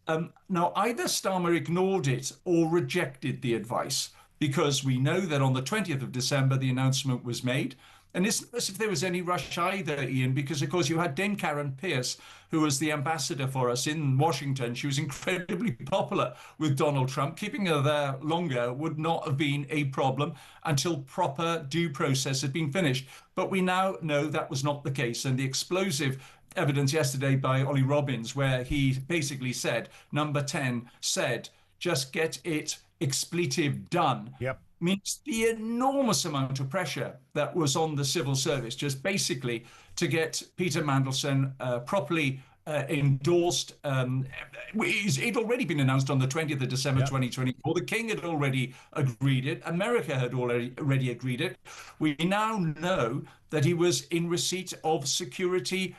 Now, either Starmer ignored it or rejected the advice, because we know that on the 20th of December, the announcement was made. And it's not as if there was any rush either, Ian, because, of course, you had Dame Karen Pierce, who was the ambassador for us in Washington. She was incredibly popular with Donald Trump. Keeping her there longer would not have been a problem until proper due process had been finished. But we now know that was not the case. And the explosive evidence yesterday by Ollie Robbins, where he basically said, number 10 said, just get it expletive done. Yep. Means the enormous amount of pressure that was on the civil service, just basically to get Peter Mandelson properly endorsed. It'd already been announced on the 20th of December 2024. The King had already agreed it. America had already agreed it. We now know that he was in receipt of security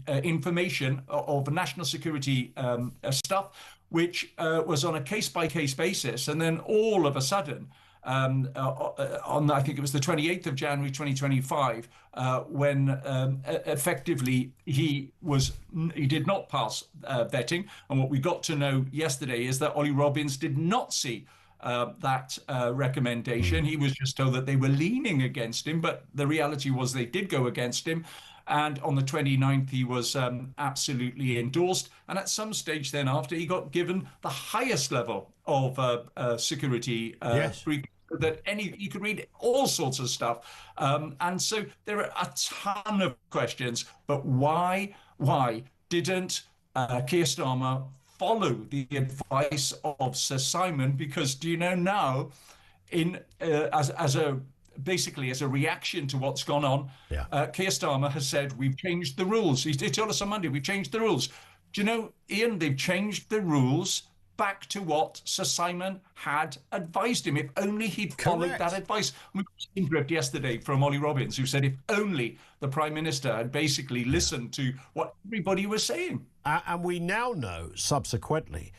information, of national security stuff, which was on a case-by-case basis. And then all of a sudden, on I think it was the 28th of January 2025, when effectively he did not pass vetting. And what we got to know yesterday is that Ollie Robbins did not see that recommendation. He was just told that they were leaning against him, but the reality was they did go against him. And on the 29th, he was absolutely endorsed. And at some stage then after, he got given the highest level of security that you could read all sorts of stuff. And so there are a ton of questions. But why didn't Keir Starmer follow the advice of Sir Simon? Because do you know now, basically as a reaction to what's gone on, Keir Starmer has said, we've changed the rules. He told us on Monday, we've changed the rules. Do you know, Ian, they've changed the rules back to what Sir Simon had advised him. If only he'd followed that advice. We got an interview yesterday from Ollie Robbins, who said if only the Prime Minister had basically listened to what everybody was saying. And we now know, subsequently,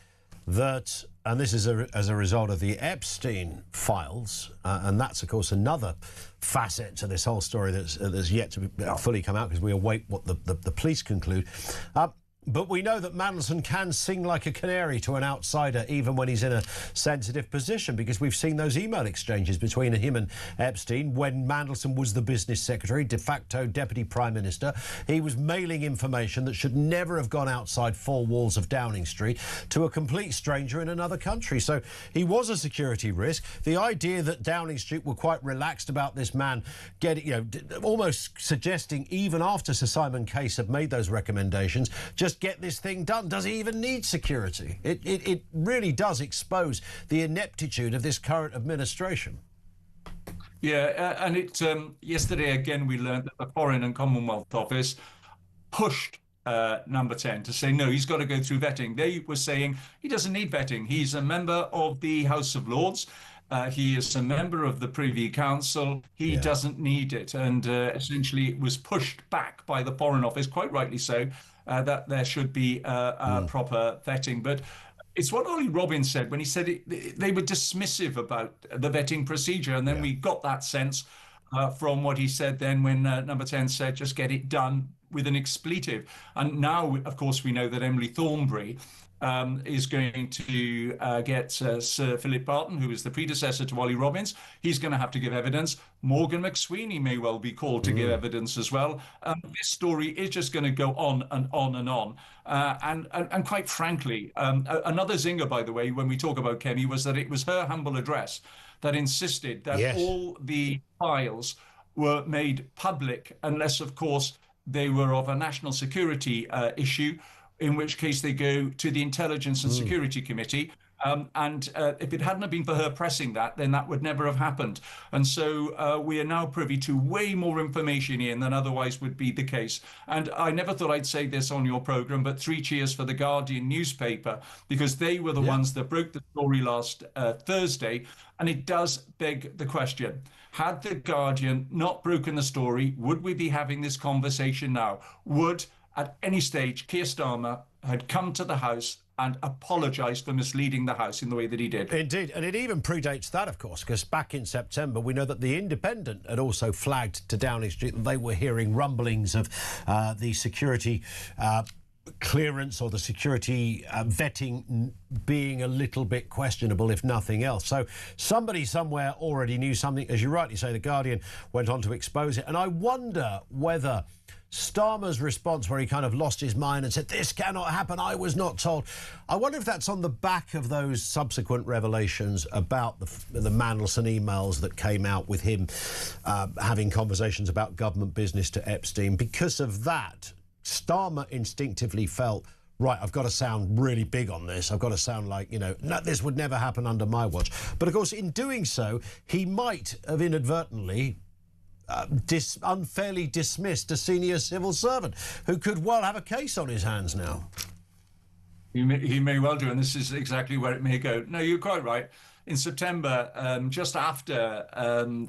that, and this is as a result of the Epstein files, and that's, of course, another facet to this whole story that's yet to be fully come out, because we await what the police conclude. But we know that Mandelson can sing like a canary to an outsider, even when he's in a sensitive position, because we've seen those email exchanges between him and Epstein when Mandelson was the business secretary, de facto deputy prime minister. He was mailing information that should never have gone outside four walls of Downing Street to a complete stranger in another country. So he was a security risk. The idea that Downing Street were quite relaxed about this man getting, almost suggesting even after Sir Simon Case had made those recommendations, just get this thing done. Does he even need security? It really does expose the ineptitude of this current administration. Yeah, and yesterday again we learned that the Foreign and Commonwealth Office pushed number 10 to say, no, he's got to go through vetting. They were saying he doesn't need vetting. He's a member of the House of Lords. He is a member of the Privy Council. He doesn't need it. And essentially it was pushed back by the Foreign Office, quite rightly so, that there should be proper vetting. But it's what Ollie Robbins said when he said they were dismissive about the vetting procedure. And then we got that sense from what he said then when number 10 said, just get it done with an expletive. And now, of course, we know that Emily Thornberry is going to get Sir Philip Barton, who is the predecessor to Ollie Robbins. He's going to have to give evidence. Morgan McSweeney may well be called to give evidence as well. This story is just going to go on and on and on. And quite frankly, another zinger, by the way, when we talk about Kemi, was that it was her humble address that insisted that all the files were made public, unless, of course, they were of a national security issue, in which case they go to the Intelligence and Security Committee. And if it hadn't been for her pressing that, then that would never have happened. And so we are now privy to way more information, Ian, than otherwise would be the case. And I never thought I'd say this on your programme, but 3 cheers for the Guardian newspaper, because they were the ones that broke the story last Thursday. And it does beg the question, had the Guardian not broken the story, would we be having this conversation now? Would, at any stage, Keir Starmer had come to the House and apologised for misleading the House in the way that he did? Indeed, and it even predates that, of course, because back in September, we know that The Independent had also flagged to Downing Street that they were hearing rumblings of the security clearance or the security vetting being a little bit questionable, if nothing else. So somebody somewhere already knew something. As you rightly say, The Guardian went on to expose it. And I wonder whether Starmer's response, where he kind of lost his mind and said, this cannot happen, I was not told. I wonder if that's on the back of those subsequent revelations about the Mandelson emails that came out with him having conversations about government business to Epstein. Because of that, Starmer instinctively felt, right, I've got to sound really big on this. I've got to sound like, no, this would never happen under my watch. But of course, in doing so, he might have inadvertently unfairly dismissed a senior civil servant who could well have a case on his hands now. He may well do, and this is exactly where it may go. No, you're quite right. In September, just after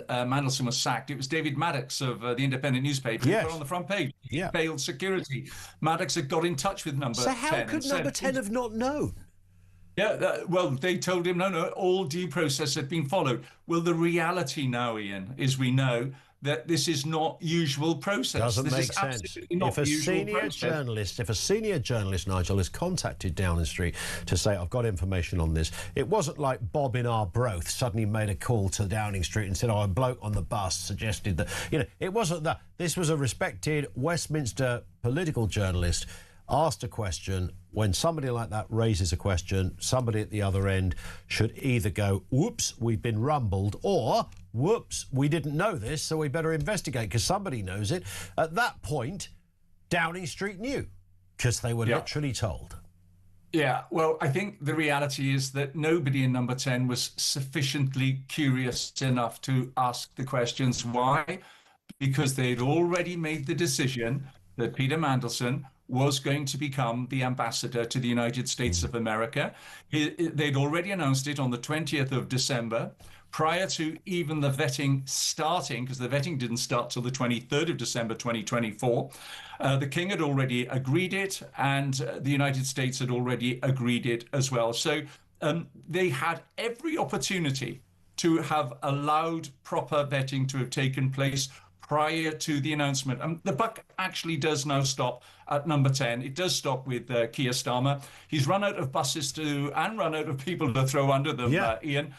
Mandelson was sacked, it was David Maddox of the Independent newspaper who put on the front page, he failed security. Maddox had got in touch with number 10. So how could number 10 have not known? Yeah, well, they told him, no, all due process had been followed. Well, the reality now, Ian, is we know that this is not usual process. Doesn't this make is sense. absolutely not If a senior journalist, Nigel, has contacted Downing Street to say, I've got information on this, it wasn't like Bob in Arbroath suddenly made a call to Downing Street and said, a bloke on the bus suggested that, it wasn't that. This was a respected Westminster political journalist asked a question. When somebody like that raises a question, somebody at the other end should either go, whoops, we've been rumbled, or whoops, we didn't know this, so we better investigate because somebody knows it. At that point, Downing Street knew because they were literally told. Yeah, well, I think the reality is that nobody in number 10 was sufficiently curious enough to ask the questions. Why? Because they'd already made the decision that Peter Mandelson was going to become the ambassador to the United States of America. They'd already announced it on the 20th of December, prior to even the vetting starting, because the vetting didn't start till the 23rd of December 2024. The King had already agreed it, and the United States had already agreed it as well. So they had every opportunity to have allowed proper vetting to have taken place prior to the announcement. The buck actually does now stop at number 10. It does stop with Keir Starmer. He's run out of buses and run out of people to throw under them, Ian.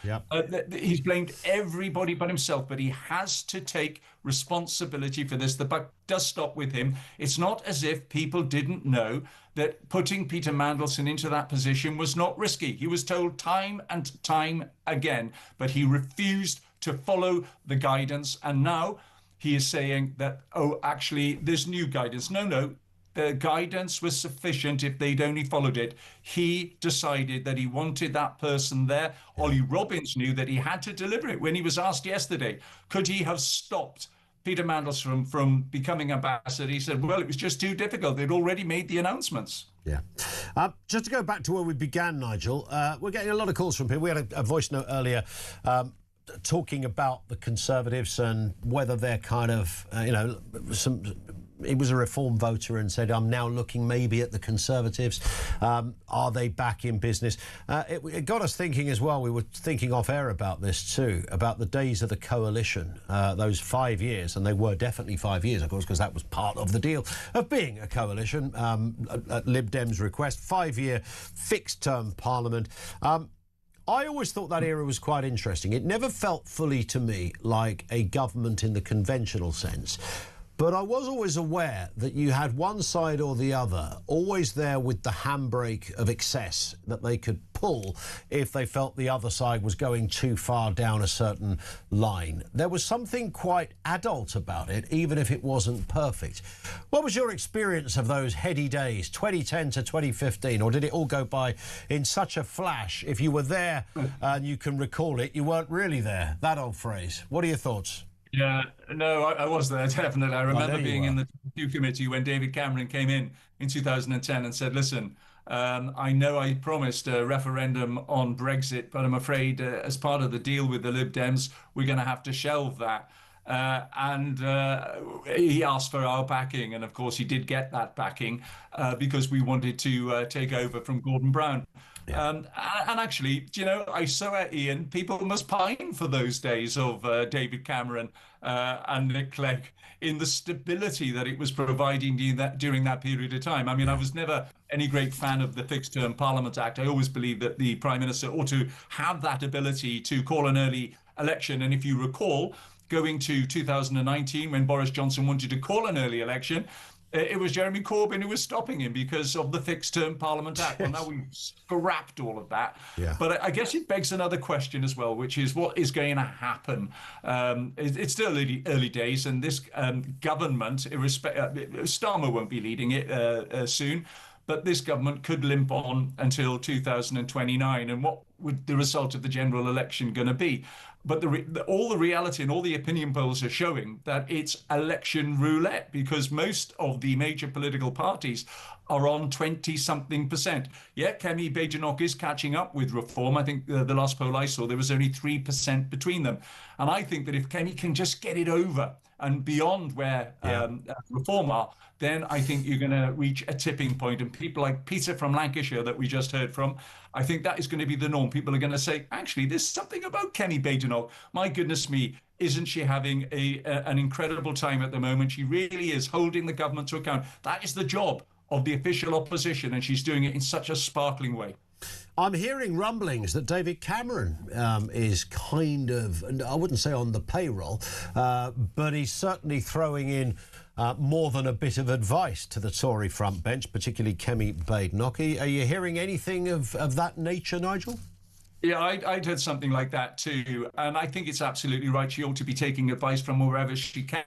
He's blamed everybody but himself, but he has to take responsibility for this. The buck does stop with him. It's not as if people didn't know that putting Peter Mandelson into that position was not risky. He was told time and time again, but he refused to follow the guidance. And now he is saying that, actually, there's new guidance. No, the guidance was sufficient if they'd only followed it. He decided that he wanted that person there. Ollie Robbins knew that he had to deliver it. When he was asked yesterday, could he have stopped Peter Mandelson from becoming ambassador, he said, well, it was just too difficult. They'd already made the announcements. Yeah. Just to go back to where we began, Nigel, we're getting a lot of calls from people. We had a voice note earlier talking about the Conservatives and whether they're kind of, he was a Reform voter and said, I'm now looking maybe at the Conservatives. Are they back in business? It got us thinking as well. We were thinking off air about this too, about the days of the coalition, those 5 years. And they were definitely 5 years, of course, because that was part of the deal of being a coalition at Lib Dem's request. 5-year fixed-term parliament. I always thought that era was quite interesting. It never felt fully to me like a government in the conventional sense. But I was always aware that you had one side or the other always there with the handbrake of excess that they could pull if they felt the other side was going too far down a certain line. There was something quite adult about it, even if it wasn't perfect. What was your experience of those heady days, 2010 to 2015, or did it all go by in such a flash? If you were there and you can recall it, you weren't really there. That old phrase. What are your thoughts? Yeah, no, I was there, definitely. I remember being in the New Committee when David Cameron came in 2010 and said, listen, I know I promised a referendum on Brexit, but I'm afraid as part of the deal with the Lib Dems, we're going to have to shelve that. and he asked for our backing. And of course, he did get that backing because we wanted to take over from Gordon Brown. And actually, I saw Ian, people must pine for those days of David Cameron and Nick Clegg in the stability that it was providing during that period of time. I mean, I was never any great fan of the Fixed Term Parliament Act. I always believed that the Prime Minister ought to have that ability to call an early election. And if you recall, going to 2019, when Boris Johnson wanted to call an early election, it was Jeremy Corbyn who was stopping him because of the Fixed Term Parliament Act. Well, now we've scrapped all of that. Yeah. But I guess it begs another question as well, which is what is going to happen? It's still early days, and this government, Starmer won't be leading it soon, but this government could limp on until 2029. And what would the result of the general election going to be? But all the reality and all the opinion polls are showing that it's election roulette, because most of the major political parties are on 20-something%. Yeah, Kemi Badenoch is catching up with Reform. I think the last poll I saw, there was only 3% between them. And I think that if Kemi can just get it over and beyond where Reform are, then I think you're going to reach a tipping point. And people like Peter from Lancashire that we just heard from, I think that is going to be the norm. People are going to say, actually, there's something about Kemi Badenoch. My goodness me, isn't she having an incredible time at the moment? She really is holding the government to account. That is the job of the official opposition, and she's doing it in such a sparkling way. I'm hearing rumblings that David Cameron is kind of, I wouldn't say on the payroll, but he's certainly throwing in more than a bit of advice to the Tory front bench, particularly Kemi Badenoch. Are you hearing anything of that nature, Nigel? Yeah, I'd heard something like that too. And I think it's absolutely right. She ought to be taking advice from wherever she can.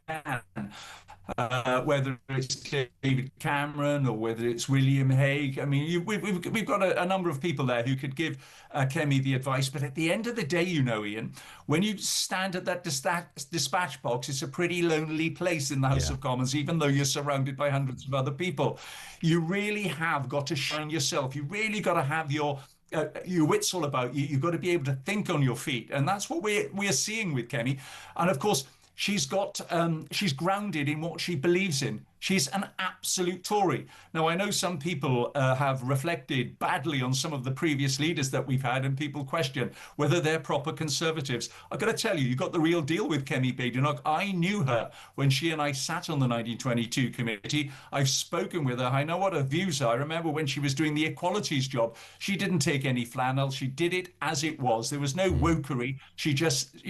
Whether it's David Cameron or whether it's William Hague. I mean, we've got a number of people there who could give Kemi the advice. But at the end of the day, Ian, when you stand at that dispatch box, it's a pretty lonely place in the House of Commons, even though you're surrounded by hundreds of other people. You really have got to shine yourself. You really got to have your wits all about you. You've got to be able to think on your feet. And that's what we're seeing with Kemi. And of course, she's grounded in what she believes in. She's an absolute Tory. Now, I know some people have reflected badly on some of the previous leaders that we've had, and people question whether they're proper Conservatives. I've got to tell you, you got the real deal with Kemi Badenoch. I knew her when she and I sat on the 1922 committee. I've spoken with her. I know what her views are. I remember when she was doing the equalities job, she didn't take any flannel. She did it as it was. There was no wokery. She just,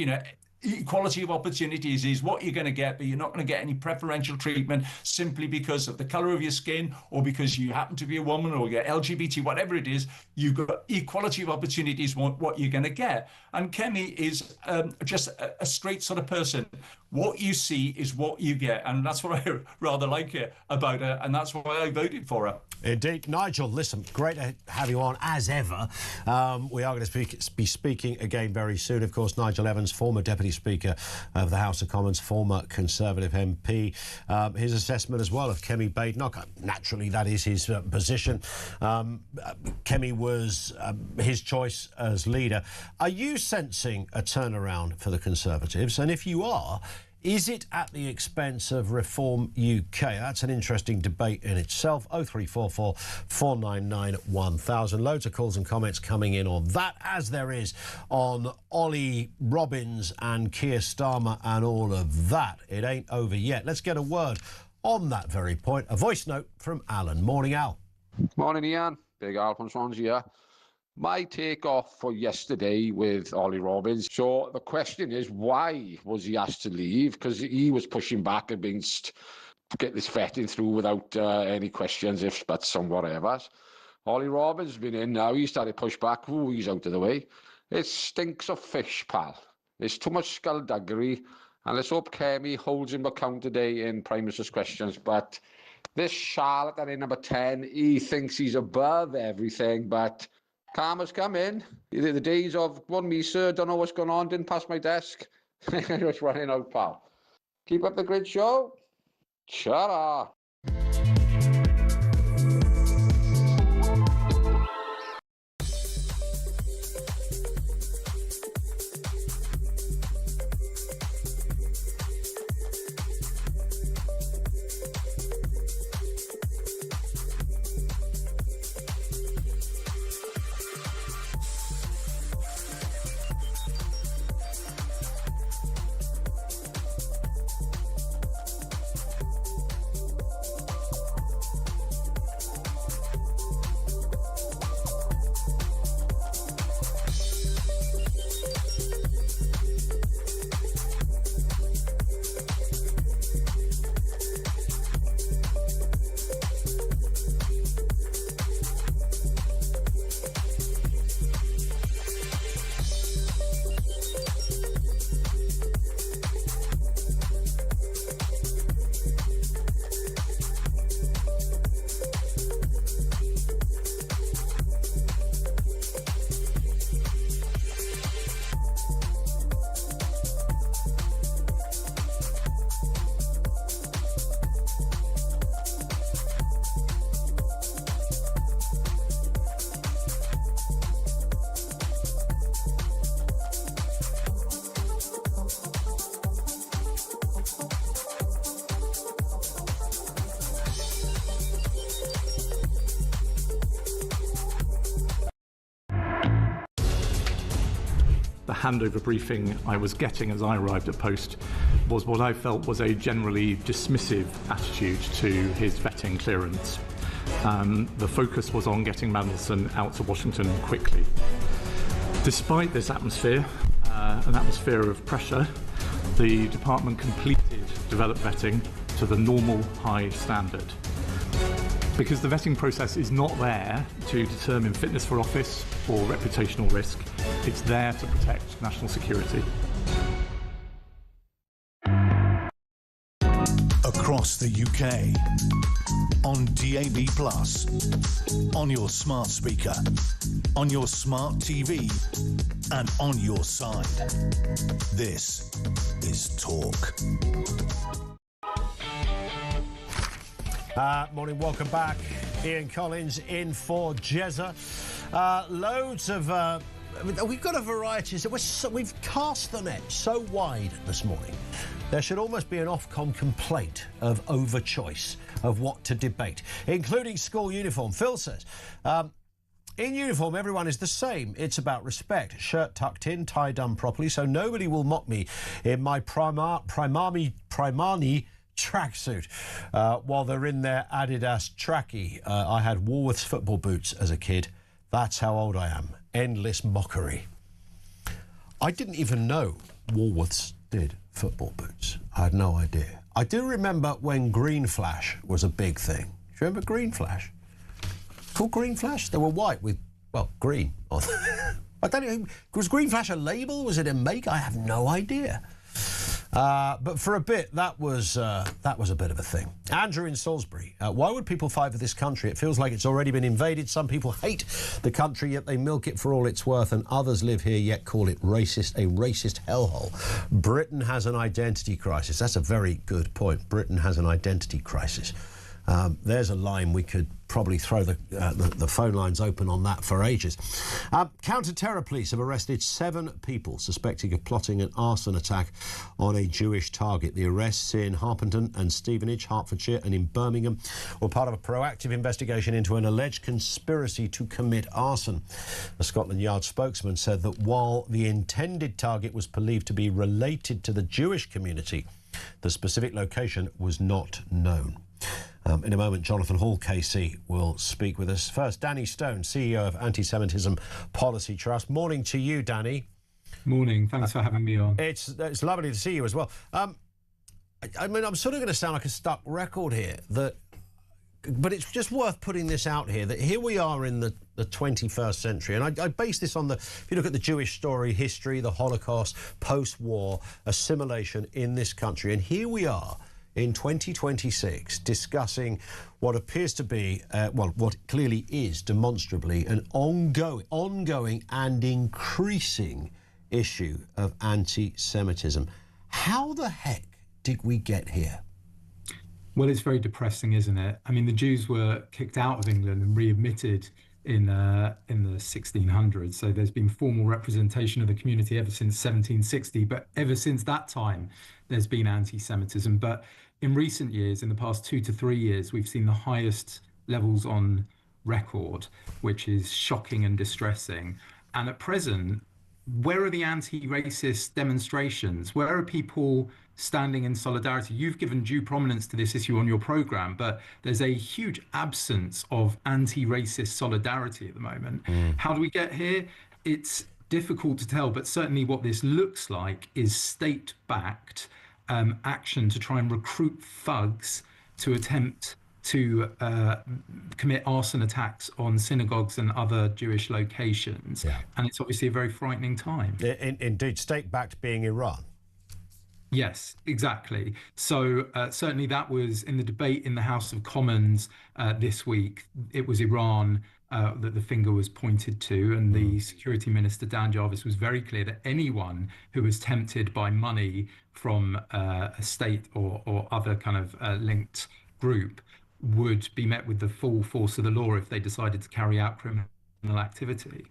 equality of opportunities is what you're going to get, but you're not going to get any preferential treatment simply because of the colour of your skin or because you happen to be a woman or you're LGBT, whatever it is. You've got equality of opportunities, what you're going to get. And Kemi is just a straight sort of person. What you see is what you get, and that's what I rather like about her, and that's why I voted for her. Indeed. Nigel, listen, great to have you on as ever. We are going to be speaking again very soon. Of course, Nigel Evans, former Deputy Speaker of the House of Commons, former Conservative MP. His assessment as well of Kemi Badenoch. Naturally, that is his position. Kemi was his choice as leader. Are you sensing a turnaround for the Conservatives? And if you are, is it at the expense of Reform UK? That's an interesting debate in itself. 0344 499 1000. Loads of calls and comments coming in on that, as there is on Ollie Robbins and Keir Starmer and all of that. It ain't over yet. Let's get a word on that very point. A voice note from Alan. Morning, Al. Morning, Ian. Big Al from Swansea. My take off for yesterday with Ollie Robbins. So the question is, why was he asked to leave? Because he was pushing back and being get this vetting through without any questions, ifs, buts, and whatever. Ollie Robbins has been in now. He started push back. Ooh, he's out of the way. It stinks of fish, pal. There's too much skullduggery. And let's hope Kemi holds him account today in Prime Minister's questions. But this charlatan in number 10, he thinks he's above everything, but karma's come in. The days of, one me, sir, don't know what's going on, didn't pass my desk. Just running out, pal. Keep up the great show. Ta-ra. the handover briefing I was getting as I arrived at post was what I felt was a generally dismissive attitude to his vetting clearance. The focus was on getting Mandelson out to Washington quickly. Despite this atmosphere, an atmosphere of pressure, the department completed developed vetting to the normal high standard. Because the vetting process is not there to determine fitness for office or reputational risk, it's there to protect national security. Across the UK, on DAB+, on your smart speaker, on your smart TV, and on your side. This is Talk. Morning, welcome back. Ian Collins in for Jezza. Loads of... we've got a variety. We've cast the net so wide this morning. There should almost be an Ofcom complaint of overchoice of what to debate, including school uniform. Phil says, in uniform, everyone is the same. It's about respect. Shirt tucked in, tie done properly, so nobody will mock me in my Primani tracksuit while they're in their Adidas trackie. I had Woolworths football boots as a kid. That's how old I am. Endless mockery. I didn't even know Woolworths did football boots. I had no idea. I do remember when Green Flash was a big thing. Do you remember Green Flash? Called Green Flash? They were white with, well, green. I don't know. Was Green Flash a label? Was it a make? I have no idea. But for a bit, that was a bit of a thing. Andrew in Salisbury. Why would people fight for this country? It feels like it's already been invaded. Some people hate the country, yet they milk it for all it's worth, and others live here, yet call it racist, a racist hellhole. Britain has an identity crisis. That's a very good point. Britain has an identity crisis. There's a line we could probably throw the phone lines open on that for ages. Counter-terror police have arrested 7 people suspecting of plotting an arson attack on a Jewish target. The arrests in Harpenden and Stevenage, Hertfordshire, and in Birmingham were part of a proactive investigation into an alleged conspiracy to commit arson. A Scotland Yard spokesman said that while the intended target was believed to be related to the Jewish community, the specific location was not known. In a moment, Jonathan Hall, KC, will speak with us. First, Danny Stone, CEO of Anti-Semitism Policy Trust. Morning to you, Danny. Morning. Thanks for having me on. It's lovely to see you as well. I mean, I'm sort of going to sound like a stuck record here, but it's just worth putting this out here, that here we are in the 21st century, and I base this on if you look at the Jewish story, history, the Holocaust, post-war, assimilation in this country, and here we are in 2026 discussing what appears to be, what clearly is demonstrably an ongoing and increasing issue of anti-Semitism. How the heck did we get here? Well, it's very depressing, isn't it? I mean, the Jews were kicked out of England and readmitted in the 1600s. So there's been formal representation of the community ever since 1760. But ever since that time, there's been anti-Semitism. But in recent years, in the past 2 to 3 years, we've seen the highest levels on record, which is shocking and distressing. And at present, where are the anti-racist demonstrations? Where are people standing in solidarity? You've given due prominence to this issue on your programme, but there's a huge absence of anti-racist solidarity at the moment. How do we get here? It's difficult to tell, but certainly what this looks like is state-backed action to try and recruit thugs to attempt to commit arson attacks on synagogues and other Jewish locations. Yeah. And it's obviously a very frightening time. Indeed, state-backed being Iran. Yes, exactly. So certainly that was in the debate in the House of Commons this week. It was Iran that the finger was pointed to, and the Security Minister, Dan Jarvis, was very clear that anyone who was tempted by money from a state or other kind of linked group would be met with the full force of the law if they decided to carry out criminal activity.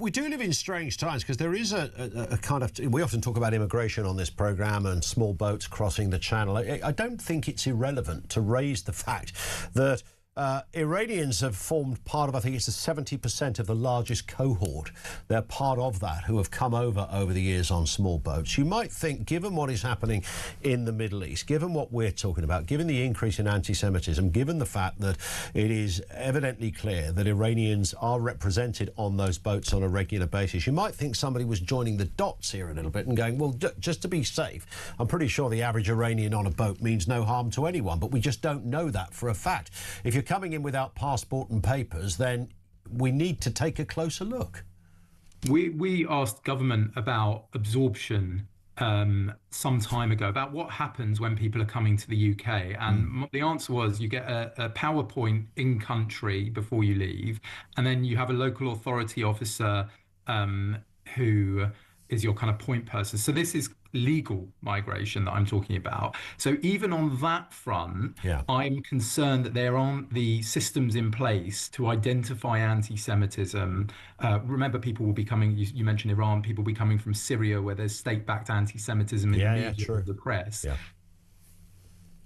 We do live in strange times, because there is a kind of... We often talk about immigration on this programme and small boats crossing the channel. I don't think it's irrelevant to raise the fact that Iranians have formed part of, I think it's 70% of the largest cohort. They're part of that who have come over the years on small boats. You might think, given what is happening in the Middle East, given what we're talking about, given the increase in anti-Semitism, given the fact that it is evidently clear that Iranians are represented on those boats on a regular basis, you might think somebody was joining the dots here a little bit and going, well, just to be safe, I'm pretty sure the average Iranian on a boat means no harm to anyone, but we just don't know that for a fact. If you're coming in without passport and papers, then we need to take a closer look. We asked government about absorption some time ago, about what happens when people are coming to the UK, and the answer was you get a PowerPoint in country before you leave, and then you have a local authority officer who is your kind of point person. So this is legal migration that I'm talking about. So even on that front, I'm concerned that there aren't the systems in place to identify anti-Semitism. Remember, people will be coming, you mentioned Iran, people will be coming from Syria where there's state-backed anti-Semitism in the media or the press.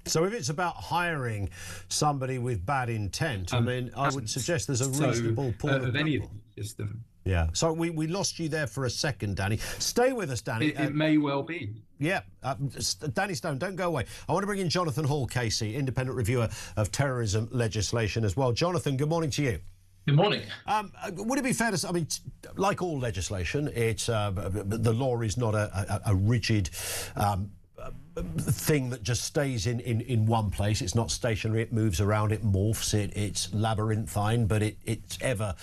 So if it's about hiring somebody with bad intent, I mean, I would suggest there's a reasonable pool of any system. Yeah. So we lost you there for a second, Danny. Stay with us, Danny. It may well be. Yeah. Danny Stone, don't go away. I want to bring in Jonathan Hall, KC, independent reviewer of terrorism legislation as well. Jonathan, good morning to you. Good morning. Would it be fair to say, I mean, like all legislation, it's the law is not a rigid thing that just stays in one place. It's not stationary, it moves around, it morphs, it's labyrinthine, but it's ever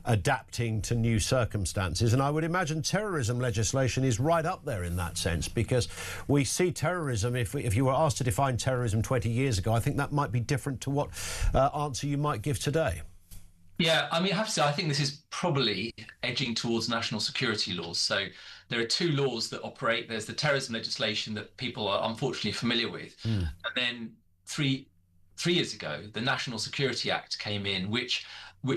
adapting to new circumstances. And I would imagine terrorism legislation is right up there in that sense, because we see terrorism, if you were asked to define terrorism 20 years ago, I think that might be different to what answer you might give today. Yeah, I mean, I have to say, I think this is probably edging towards national security laws. So there are two laws that operate. There's the terrorism legislation that people are unfortunately familiar with. And then three years ago, the National Security Act came in, which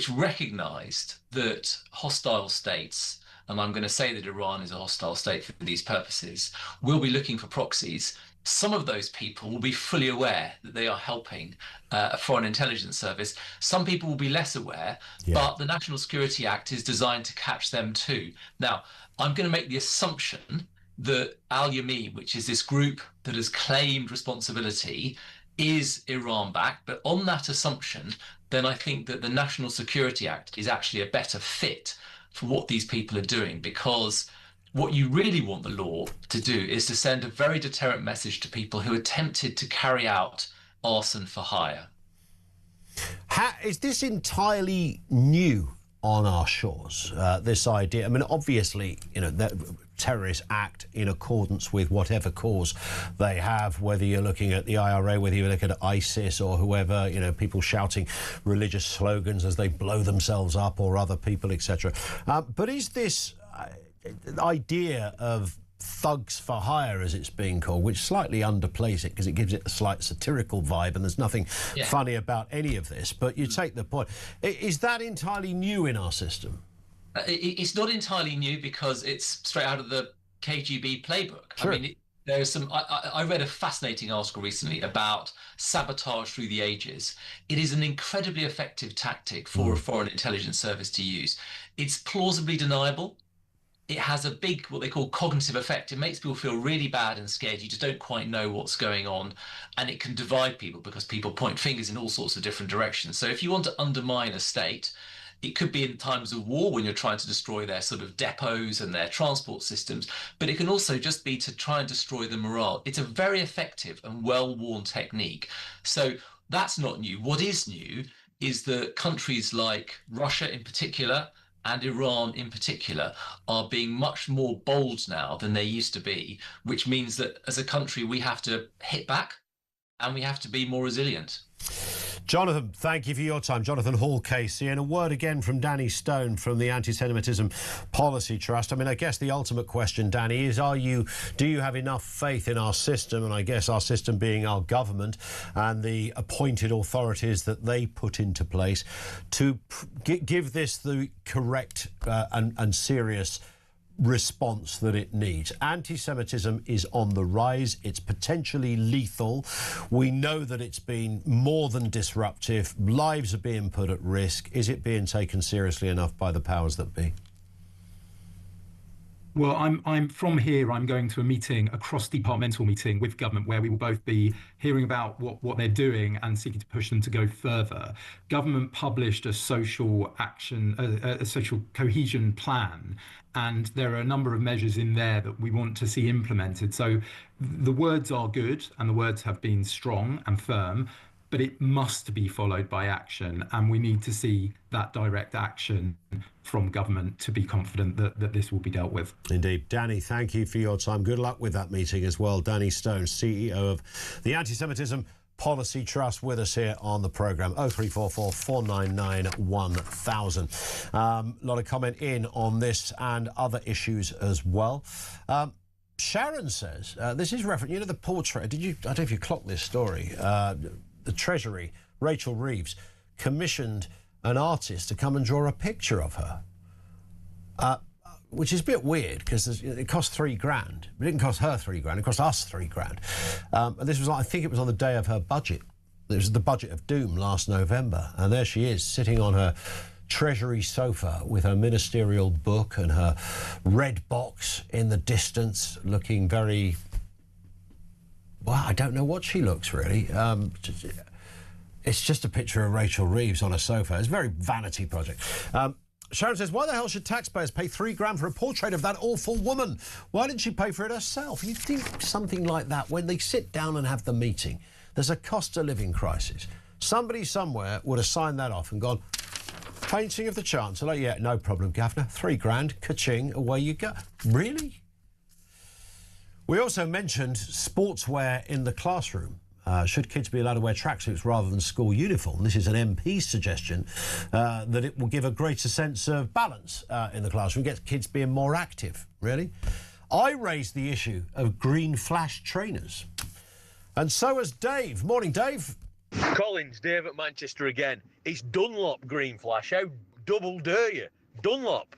recognised that hostile states, and I'm going to say that Iran is a hostile state for these purposes, will be looking for proxies. Some of those people will be fully aware that they are helping a foreign intelligence service. Some people will be less aware, but the National Security Act is designed to catch them too. Now, I'm going to make the assumption that Al-Yamin, which is this group that has claimed responsibility, is Iran-backed. But on that assumption, then I think that the National Security Act is actually a better fit for what these people are doing, because what you really want the law to do is to send a very deterrent message to people who are tempted to carry out arson for hire. Is this entirely new on our shores, this idea? I mean, obviously, you know, terrorists act in accordance with whatever cause they have, whether you're looking at the IRA, whether you look at ISIS or whoever, you know, people shouting religious slogans as they blow themselves up, or other people, etc. But is this idea of thugs for hire, as it's being called, which slightly underplays it because it gives it a slight satirical vibe, and there's nothing funny about any of this, but you take the point. Is that entirely new in our system? It's not entirely new because it's straight out of the KGB playbook. Sure. I mean, there's some. I read a fascinating article recently about sabotage through the ages. It is an incredibly effective tactic for a foreign intelligence service to use. It's plausibly deniable. It has a big, what they call cognitive effect. It makes people feel really bad and scared. You just don't quite know what's going on. And it can divide people because people point fingers in all sorts of different directions. So if you want to undermine a state, it could be in times of war when you're trying to destroy their sort of depots and their transport systems, but it can also just be to try and destroy the morale. It's a very effective and well-worn technique. So that's not new. What is new is that countries like Russia in particular and Iran in particular are being much more bold now than they used to be, which means that as a country we have to hit back and we have to be more resilient. Jonathan, thank you for your time. Jonathan Hall, KC. And a word again from Danny Stone from the Anti-Semitism Policy Trust. I mean, I guess the ultimate question, Danny, is do you have enough faith in our system, and I guess our system being our government and the appointed authorities that they put into place, to give this the correct and serious response that it needs. Anti-Semitism is on the rise. It's potentially lethal. We know that it's been more than disruptive. Lives are being put at risk. Is it being taken seriously enough by the powers that be? Well, I'm from here. I'm going to a meeting, a cross-departmental meeting with government, where we will both be hearing about what they're doing and seeking to push them to go further. Government published a social action, a social cohesion plan, and there are a number of measures in there that we want to see implemented. So the words are good, and the words have been strong and firm, but it must be followed by action, and we need to see that direct action from government to be confident that this will be dealt with. Indeed. Danny, thank you for your time. Good luck with that meeting as well. Danny Stone, CEO of the Anti-Semitism Policy Trust, with us here on the programme. 0344 499 1000. A lot of comment in on this and other issues as well. Sharon says, this is reference, you know, the portrait, I don't know if you clocked this story, the Treasury, Rachel Reeves, commissioned an artist to come and draw a picture of her, which is a bit weird because it cost $3,000. It didn't cost her $3,000, it cost us $3,000. And this was, I think it was on the day of her budget. It was the budget of doom last November. And there she is, sitting on her Treasury sofa with her ministerial book and her red box in the distance, looking very... Well, I don't know what she looks really. It's just a picture of Rachel Reeves on a sofa. It's a very vanity project. Sharon says, why the hell should taxpayers pay $3,000 for a portrait of that awful woman? Why didn't she pay for it herself? You'd think something like that, when they sit down and have the meeting, there's a cost of living crisis. Somebody somewhere would have signed that off and gone, painting of the Chancellor, yeah, no problem, Governor. $3,000, ka-ching, away you go. Really? We also mentioned sportswear in the classroom. Should kids be allowed to wear tracksuits rather than school uniform? This is an MP's suggestion that it will give a greater sense of balance in the classroom, get kids being more active, really. I raised the issue of green flash trainers. And so has Dave. Morning, Dave. Collins, Dave at Manchester again. It's Dunlop green flash. How double dare you? Dunlop.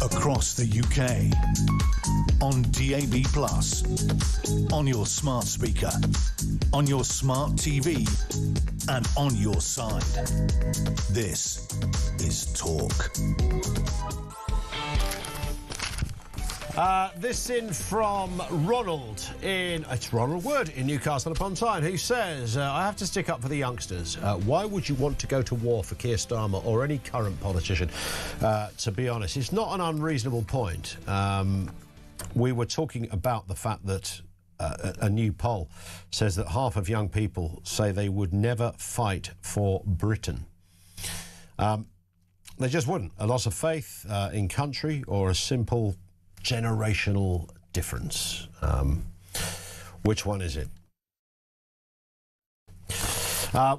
Across the UK, on DAB+, on your smart speaker, on your smart TV, and on your side. This is Talk. This in from Ronald it's Ronald Wood in Newcastle upon Tyne, who says, I have to stick up for the youngsters. Why would you want to go to war for Keir Starmer or any current politician? To be honest, it's not an unreasonable point. We were talking about the fact that a new poll says that half of young people say they would never fight for Britain. They just wouldn't. A loss of faith in country or a simple generational difference. Which one is it?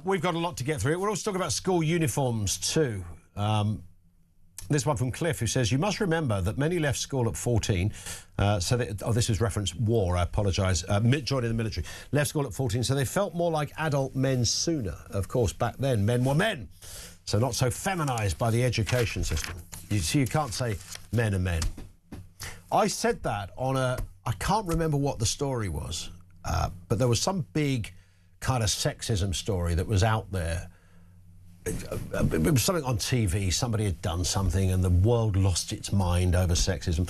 We've got a lot to get through. We're also talking about school uniforms too. This one from Cliff, who says, you must remember that many left school at 14, this is reference war, I apologise, joining the military, left school at 14, so they felt more like adult men sooner. Of course, back then, men were men, so not so feminised by the education system. You can't say men are men. I said that on I can't remember what the story was, but there was some big kind of sexism story that was out there. It was something on TV, somebody had done something and the world lost its mind over sexism.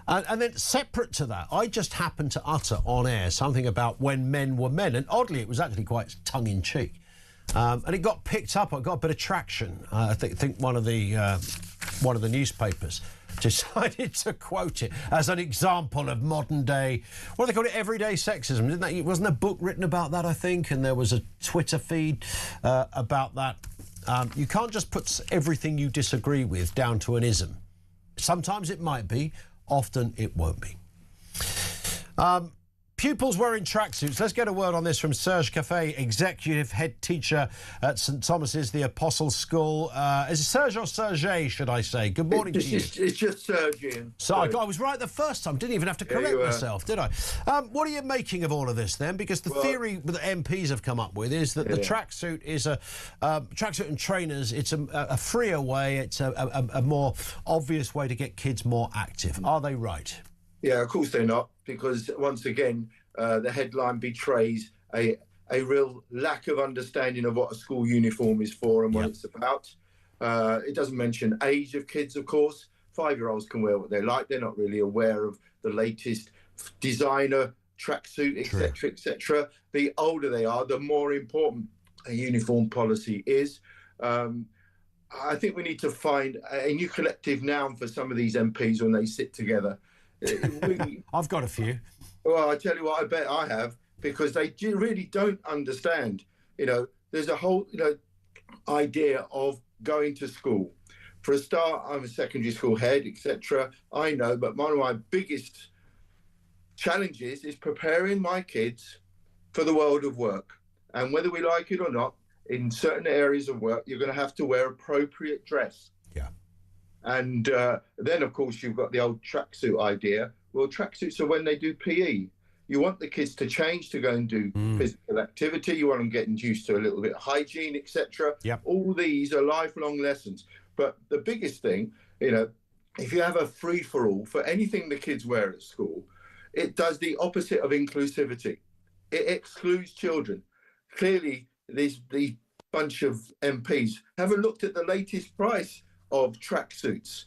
And then separate to that, I just happened to utter on air something about when men were men, and oddly it was actually quite tongue-in-cheek. And it got picked up, it got a bit of traction. I think one of the newspapers decided to quote it as an example of modern day, what do they call it, everyday sexism, didn't they? Wasn't a book written about that, I think, and there was a Twitter feed about that. You can't just put everything you disagree with down to an ism. Sometimes it might be, often it won't be. Pupils wearing tracksuits. Let's get a word on this from Serge Caffey, Executive Head Teacher at St Thomas's, the Apostles' School. Is it Serge or Serge, should I say? Good morning to you. It's just Serge, Ian. So I was right the first time. Didn't even have to correct myself, did I? What are you making of all of this, then? Because the theory that MPs have come up with is that the tracksuit is tracksuit and trainers, it's a freer way, it's a more obvious way to get kids more active. Are they right? Yeah, of course they're not, because once again, the headline betrays a real lack of understanding of what a school uniform is for and what it's about. It doesn't mention age of kids, of course. 5-year-olds can wear what they like. They're not really aware of the latest designer tracksuit, etc., etc. The older they are, the more important a uniform policy is. I think we need to find a new collective noun for some of these MPs when they sit together. I've got a few. Well, I tell you what, I bet I have, because they really don't understand. There's a whole, idea of going to school. For a start, I'm a secondary school head, etc. I know, but one of my biggest challenges is preparing my kids for the world of work. And whether we like it or not, in certain areas of work, you're going to have to wear appropriate dress. Yeah. And then, of course, you've got the old tracksuit idea. Well, tracksuits are when they do PE. You want the kids to change to go and do physical activity. You want them getting used to a little bit of hygiene, etc. Yep. All these are lifelong lessons. But the biggest thing, if you have a free-for-all for anything the kids wear at school, it does the opposite of inclusivity. It excludes children. Clearly, these bunch of MPs haven't looked at the latest price of tracksuits.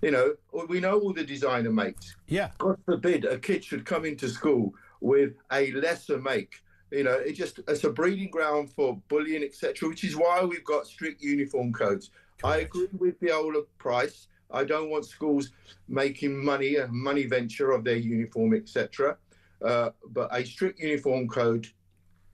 We know all the designer makes. Yeah. God forbid a kid should come into school with a lesser make. It's a breeding ground for bullying, etc., which is why we've got strict uniform codes. Correct. I agree with Viola Price. I don't want schools making money, a money venture of their uniform, etc. But a strict uniform code,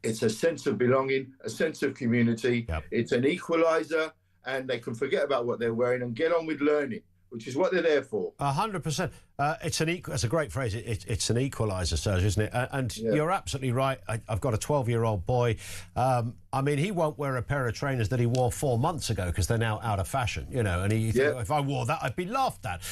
it's a sense of belonging, a sense of community. Yep. It's an equaliser, and they can forget about what they're wearing and get on with learning, which is what they're there for. 100%. That's a great phrase. It's an equaliser, Serge, isn't it? And you're absolutely right. I've got a 12-year-old boy. He won't wear a pair of trainers that he wore 4 months ago because they're now out of fashion, and he thinks, if I wore that, I'd be laughed at.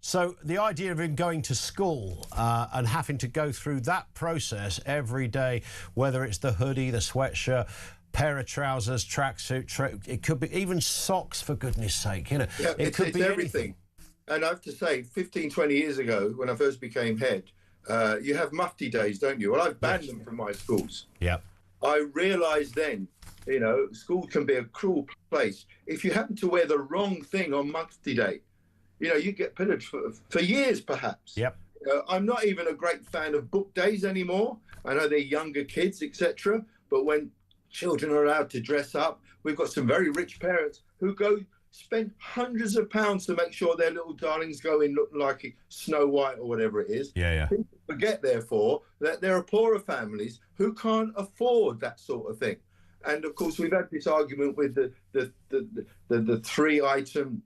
So the idea of him going to school and having to go through that process every day, whether it's the hoodie, the sweatshirt, pair of trousers, tracksuit, it could be even socks, for goodness sake. It could be everything. And I have to say, 15, 20 years ago, when I first became head, you have mufti days, don't you? Well, I've banned them from my schools. Yeah. I realised then, school can be a cruel place. If you happen to wear the wrong thing on mufti day, you get pillaged for years, perhaps. Yep. I'm not even a great fan of book days anymore. I know they're younger kids, etc. But when children are allowed to dress up, we've got some very rich parents who spend hundreds of pounds to make sure their little darlings go in looking like Snow White or whatever it is. Yeah. People forget, therefore, that there are poorer families who can't afford that sort of thing. And of course, we've had this argument with the 3-item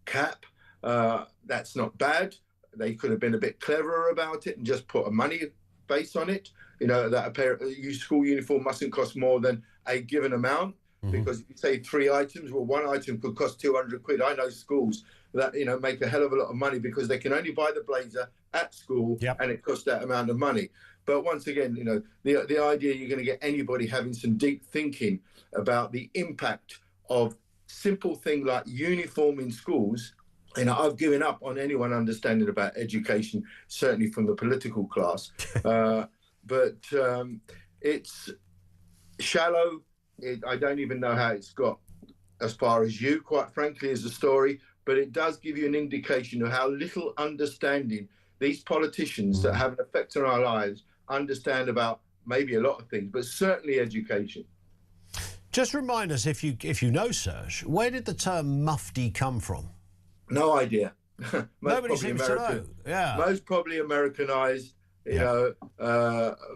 cap. That's not bad. They could have been a bit cleverer about it and just put a money base on it. You know, that a school uniform mustn't cost more than a given amount. Because if you say 3 items, well, 1 item could cost 200 quid. I know schools that, you know, make a hell of a lot of money because they can only buy the blazer at school and it costs that amount of money. But once again, you know, the idea you're going to get anybody having some deep thinking about the impact of simple thing like uniform in schools. You know, I've given up on anyone understanding about education, certainly from the political class. But it's shallow. I don't even know how it's got as far as you, quite frankly, as a story, but it does give you an indication of how little understanding these politicians that have an effect on our lives understand about maybe a lot of things, but certainly education. Just remind us, if you know, Serge, where did the term mufti come from? No idea. Nobody seems to know. Yeah. Most probably Americanized, you know,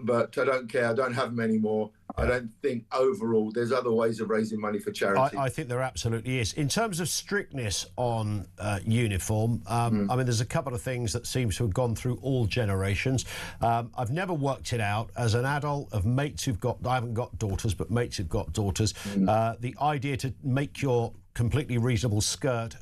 but I don't care. I don't have them anymore. I don't think overall there's other ways of raising money for charity. I think there absolutely is. In terms of strictness on uniform, I mean, there's a couple of things that seem to have gone through all generations. I've never worked it out. As an adult of mates who've got, I haven't got daughters, but mates who've got daughters, the idea to make your completely reasonable skirt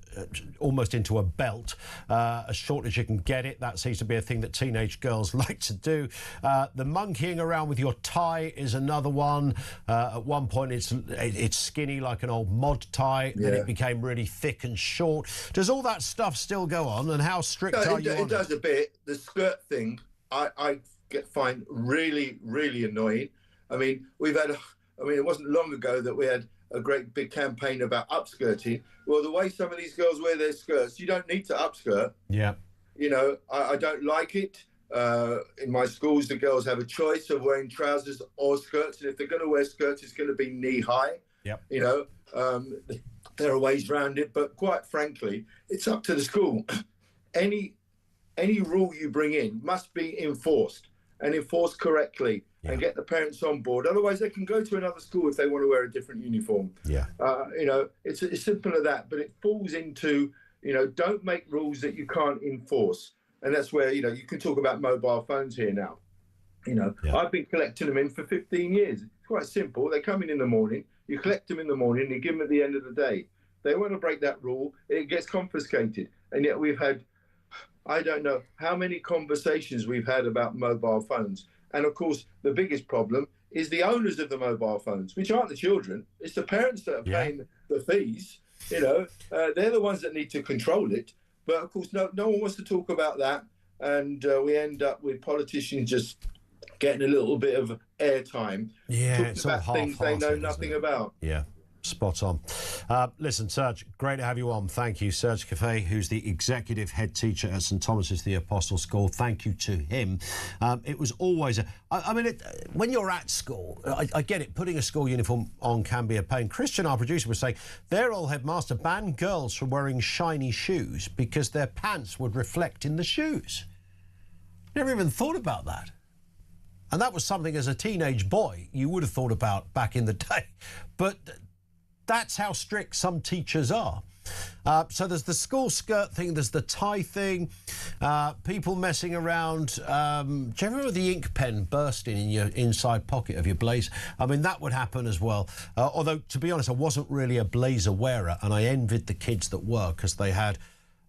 almost into a belt as short as you can get it. That seems to be a thing that teenage girls like to do. The monkeying around with your tie is another one. At one point it's skinny like an old mod tie, then it became really thick and short. Does all that stuff still go on, and how strict are you on it? It does a bit. The skirt thing I find really, really annoying. I mean, it wasn't long ago that we had a great big campaign about upskirting. Well, the way some of these girls wear their skirts, you don't need to upskirt. Yeah. You know, I don't like it. In my schools, the girls have a choice of wearing trousers or skirts, and if they're going to wear skirts, it's going to be knee-high. Yep. You know, there are ways around it, but quite frankly, it's up to the school. Any rule you bring in must be enforced, and enforced correctly. And get the parents on board. Otherwise, they can go to another school if they want to wear a different uniform. Yeah. You know, it's simple as that. But it falls into, you know, don't make rules that you can't enforce. And that's where, you know, you can talk about mobile phones here now. You know, I've been collecting them in for 15 years. It's quite simple. They come in the morning. You collect them in the morning. And you give them at the end of the day. They want to break that rule. It gets confiscated. And yet we've had, I don't know how many conversations we've had about mobile phones. And of course, the biggest problem is the owners of the mobile phones, which aren't the children. It's the parents that are paying the fees. You know, they're the ones that need to control it. But of course, no one wants to talk about that. And we end up with politicians just getting a little bit of airtime. Yeah, talking it's all about things they know nothing about. Yeah. Spot on. Listen, Serge, great to have you on. Thank you. Serge Caffey, who's the executive head teacher at St Thomas's the Apostle School. Thank you to him. It was always when you're at school, I get it, putting a school uniform on can be a pain. Christian, our producer, was saying their old headmaster banned girls from wearing shiny shoes because their pants would reflect in the shoes. Never even thought about that. And that was something as a teenage boy you would have thought about back in the day. But that's how strict some teachers are. So there's the school skirt thing, there's the tie thing, people messing around. Do you ever remember the ink pen bursting in your inside pocket of your blazer? I mean, that would happen as well. Although, to be honest, I wasn't really a blazer wearer, and I envied the kids that were, because they had...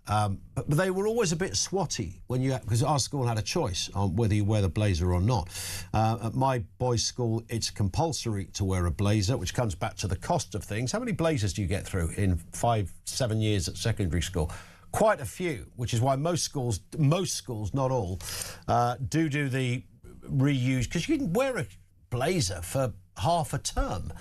but they were always a bit swatty because our school had a choice on whether you wear the blazer or not. At my boys' school, it's compulsory to wear a blazer, which comes back to the cost of things. How many blazers do you get through in 5-7 years at secondary school? Quite a few, which is why most schools, not all, do the reuse, because you can wear a blazer for half a term.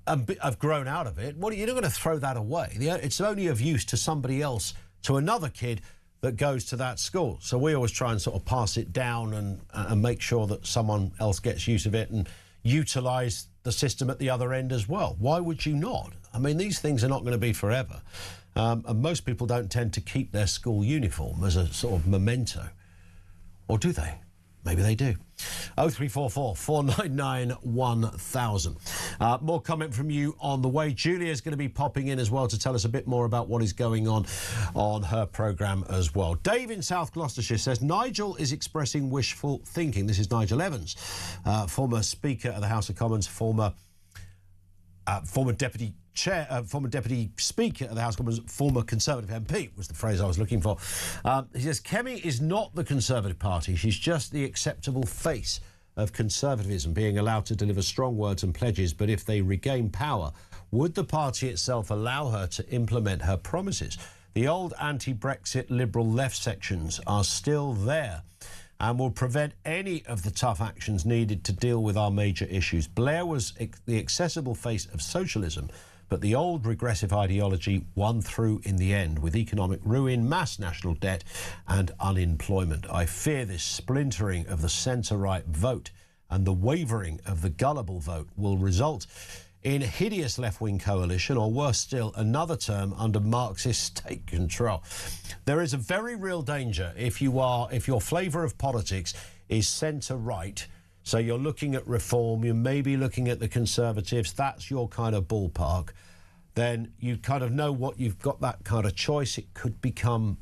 I've grown out of it. You're not going to throw that away. It's only of use to somebody else, to another kid that goes to that school. So we always try and sort of pass it down and make sure that someone else gets use of it and utilise the system at the other end as well. Why would you not? I mean, these things are not going to be forever. And most people don't tend to keep their school uniform as a sort of memento. Or do they? Maybe they do. 0344 499 1000. More comment from you on the way. Julia's going to be popping in as well to tell us a bit more about what is going on her programme as well. Dave in South Gloucestershire says Nigel is expressing wishful thinking. This is Nigel Evans, former Speaker of the House of Commons, former Deputy Speaker of the House of Commons, former Conservative MP was the phrase I was looking for. He says Kemi is not the Conservative Party. She's just the acceptable face of conservatism, being allowed to deliver strong words and pledges. But if they regain power, would the party itself allow her to implement her promises? The old anti-Brexit liberal left sections are still there and will prevent any of the tough actions needed to deal with our major issues. Blair was the accessible face of socialism, but the old regressive ideology won through in the end, with economic ruin, mass national debt and unemployment. I fear this splintering of the centre-right vote and the wavering of the gullible vote will result in a hideous left-wing coalition, or worse still, another term under Marxist state control. There is a very real danger if your flavour of politics is centre-right, so you're looking at reform, you're maybe looking at the Conservatives, that's your kind of ballpark, then you kind of know what you've got, that kind of choice. It could become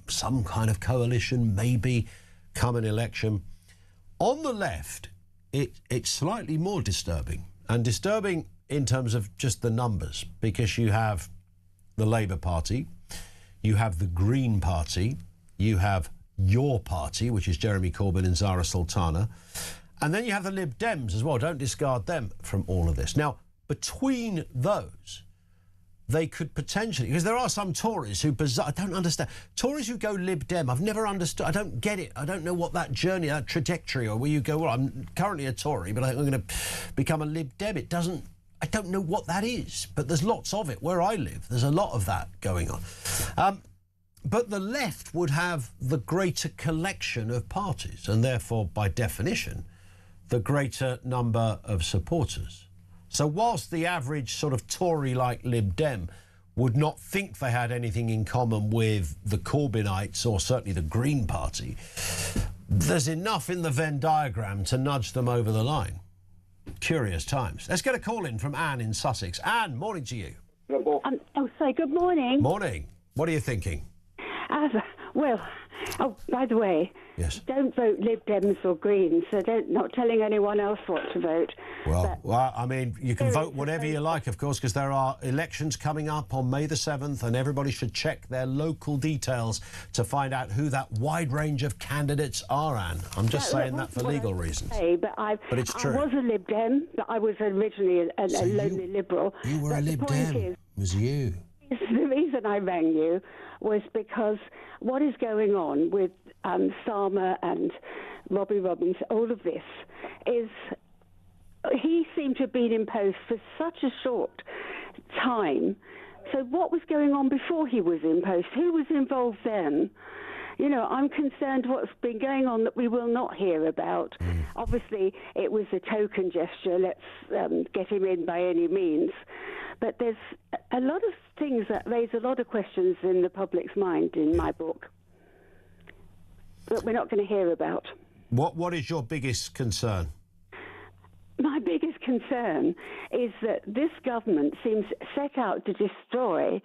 some kind of coalition, maybe come an election. On the left, it's slightly more disturbing. And disturbing in terms of just the numbers, because you have the Labour Party, you have the Green Party, you have your party, which is Jeremy Corbyn and Zara Sultana, and then you have the Lib Dems as well. Don't discard them from all of this. Now, between those, they could potentially, because there are some Tories who, I don't understand. Tories who go Lib Dem, I've never understood. I don't get it. I don't know what that journey, that trajectory, or where you go, well, I'm currently a Tory, but I think I'm going to become a Lib Dem. I don't know what that is, but there's lots of it. Where I live, there's a lot of that going on. But the left would have the greater collection of parties, and therefore, by definition, the greater number of supporters. So whilst the average sort of Tory-like Lib Dem would not think they had anything in common with the Corbynites or certainly the Green Party, there's enough in the Venn diagram to nudge them over the line. Curious times. Let's get a call in from Anne in Sussex. Anne, morning to you. Good morning. Morning. What are you thinking? By the way, yes, don't vote Lib Dems or Greens, so not telling anyone else what to vote. Well, I mean, you can vote whatever you like, of course, because there are elections coming up on May the 7th, and everybody should check their local details to find out who that wide range of candidates are, Anne. I'm just saying that for legal reasons. But it's true. I was a Lib Dem, but I was originally a lonely Liberal. You were a Lib Dem. It was you. The reason I rang you was because what is going on with Starmer and Robbie Robbins, all of this, is he seemed to have been in post for such a short time. So what was going on before he was in post? Who was involved then? You know, I'm concerned what's been going on that we will not hear about. Obviously, it was a token gesture. Let's get him in by any means. But there's a lot of things that raise a lot of questions in the public's mind in my book that we're not going to hear about. What is your biggest concern? My biggest concern is that this government seems set out to destroy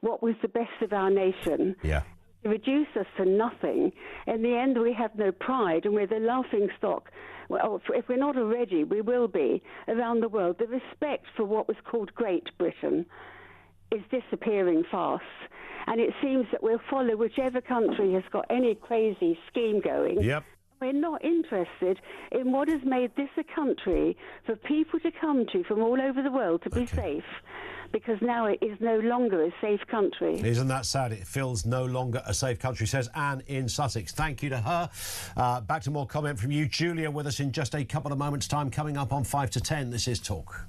what was the best of our nation. Yeah. To reduce us to nothing. In the end, we have no pride, and we're the laughing stock. Well, if we're not already, we will be around the world. The respect for what was called Great Britain is disappearing fast, and it seems that we'll follow whichever country has got any crazy scheme going. Yep. We're not interested in what has made this a country for people to come to from all over the world to be safe, because now it is no longer a safe country. Isn't that sad? It feels no longer a safe country, says Anne in Sussex. Thank you to her. Back to more comment from you. Julia with us in just a couple of moments' time, coming up on 5 to 10. This is Talk.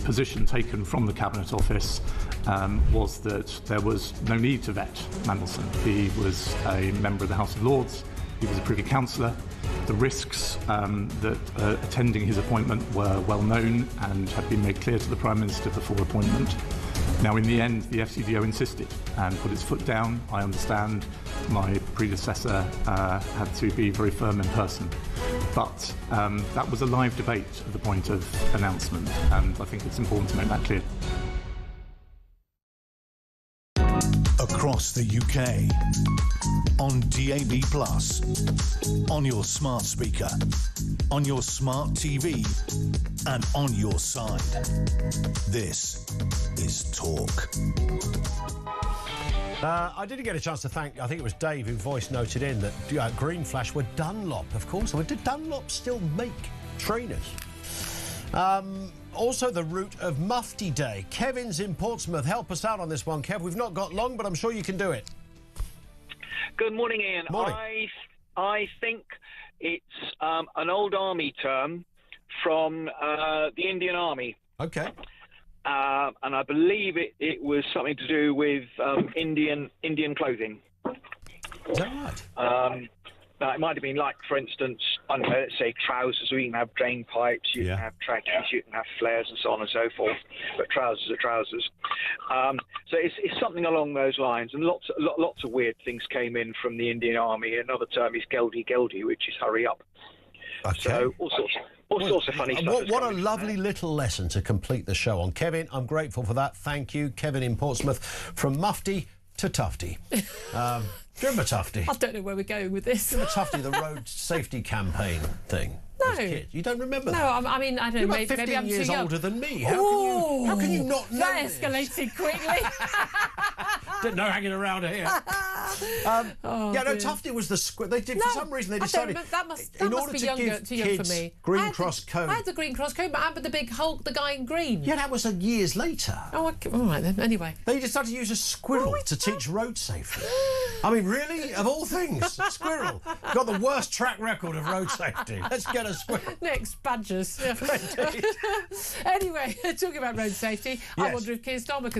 position taken from the Cabinet Office was that there was no need to vet Mandelson. He was a member of the House of Lords, he was a Privy Councillor. The risks that attending his appointment were well known and had been made clear to the Prime Minister before appointment. Now, in the end, the FCDO insisted and put its foot down. I understand my predecessor had to be very firm in person. But that was a live debate at the point of announcement, and I think it's important to make that clear. Across the UK, on DAB+, on your smart speaker, on your smart TV, and on your side. This is Talk. I didn't get a chance to thank, I think it was Dave who voice noted in that Green Flash were Dunlop, of course. Did Dunlop still make trainers? Also the route of Mufti Day. Kevin's in Portsmouth. Help us out on this one, Kev. We've not got long, but I'm sure you can do it. Good morning, Ian. Morning. I think it's an old army term from the Indian Army. Okay. And I believe it was something to do with Indian clothing. Is that right? Now, it might have been like, for instance, let's say trousers, where you can have drain pipes, you can have trackies, you can have flares and so on and so forth, but trousers are trousers. So it's something along those lines, and lots of weird things came in from the Indian Army. Another term is geldi, which is hurry up. Okay. So all sorts of funny stuff. What a lovely little lesson to complete the show on. Kevin, I'm grateful for that. Thank you. Kevin in Portsmouth, from Mufti to Tufty. Do you remember Tufty? I don't know where we're going with this. Do you remember Tufty, the road safety campaign thing? No. As kids? You don't remember that? No, I mean, I don't You're know. about 15 maybe I'm years too young. older than me. How can you not know That this? escalated quickly. Didn't know hanging around here. Tufty was the square. They did for some reason. They decided that must in be order to younger, give too young kids for me. Green Cross code. I had the Green Cross code, but I had the big Hulk, the guy in green. Yeah, that was years later. Oh, all right then. Anyway, they decided to use a squirrel to teach road safety. I mean, really, of all things, squirrel got the worst track record of road safety. Let's get a squirrel. Next, badgers. Anyway, talking about road safety, I Yes. wonder if Keir Starmer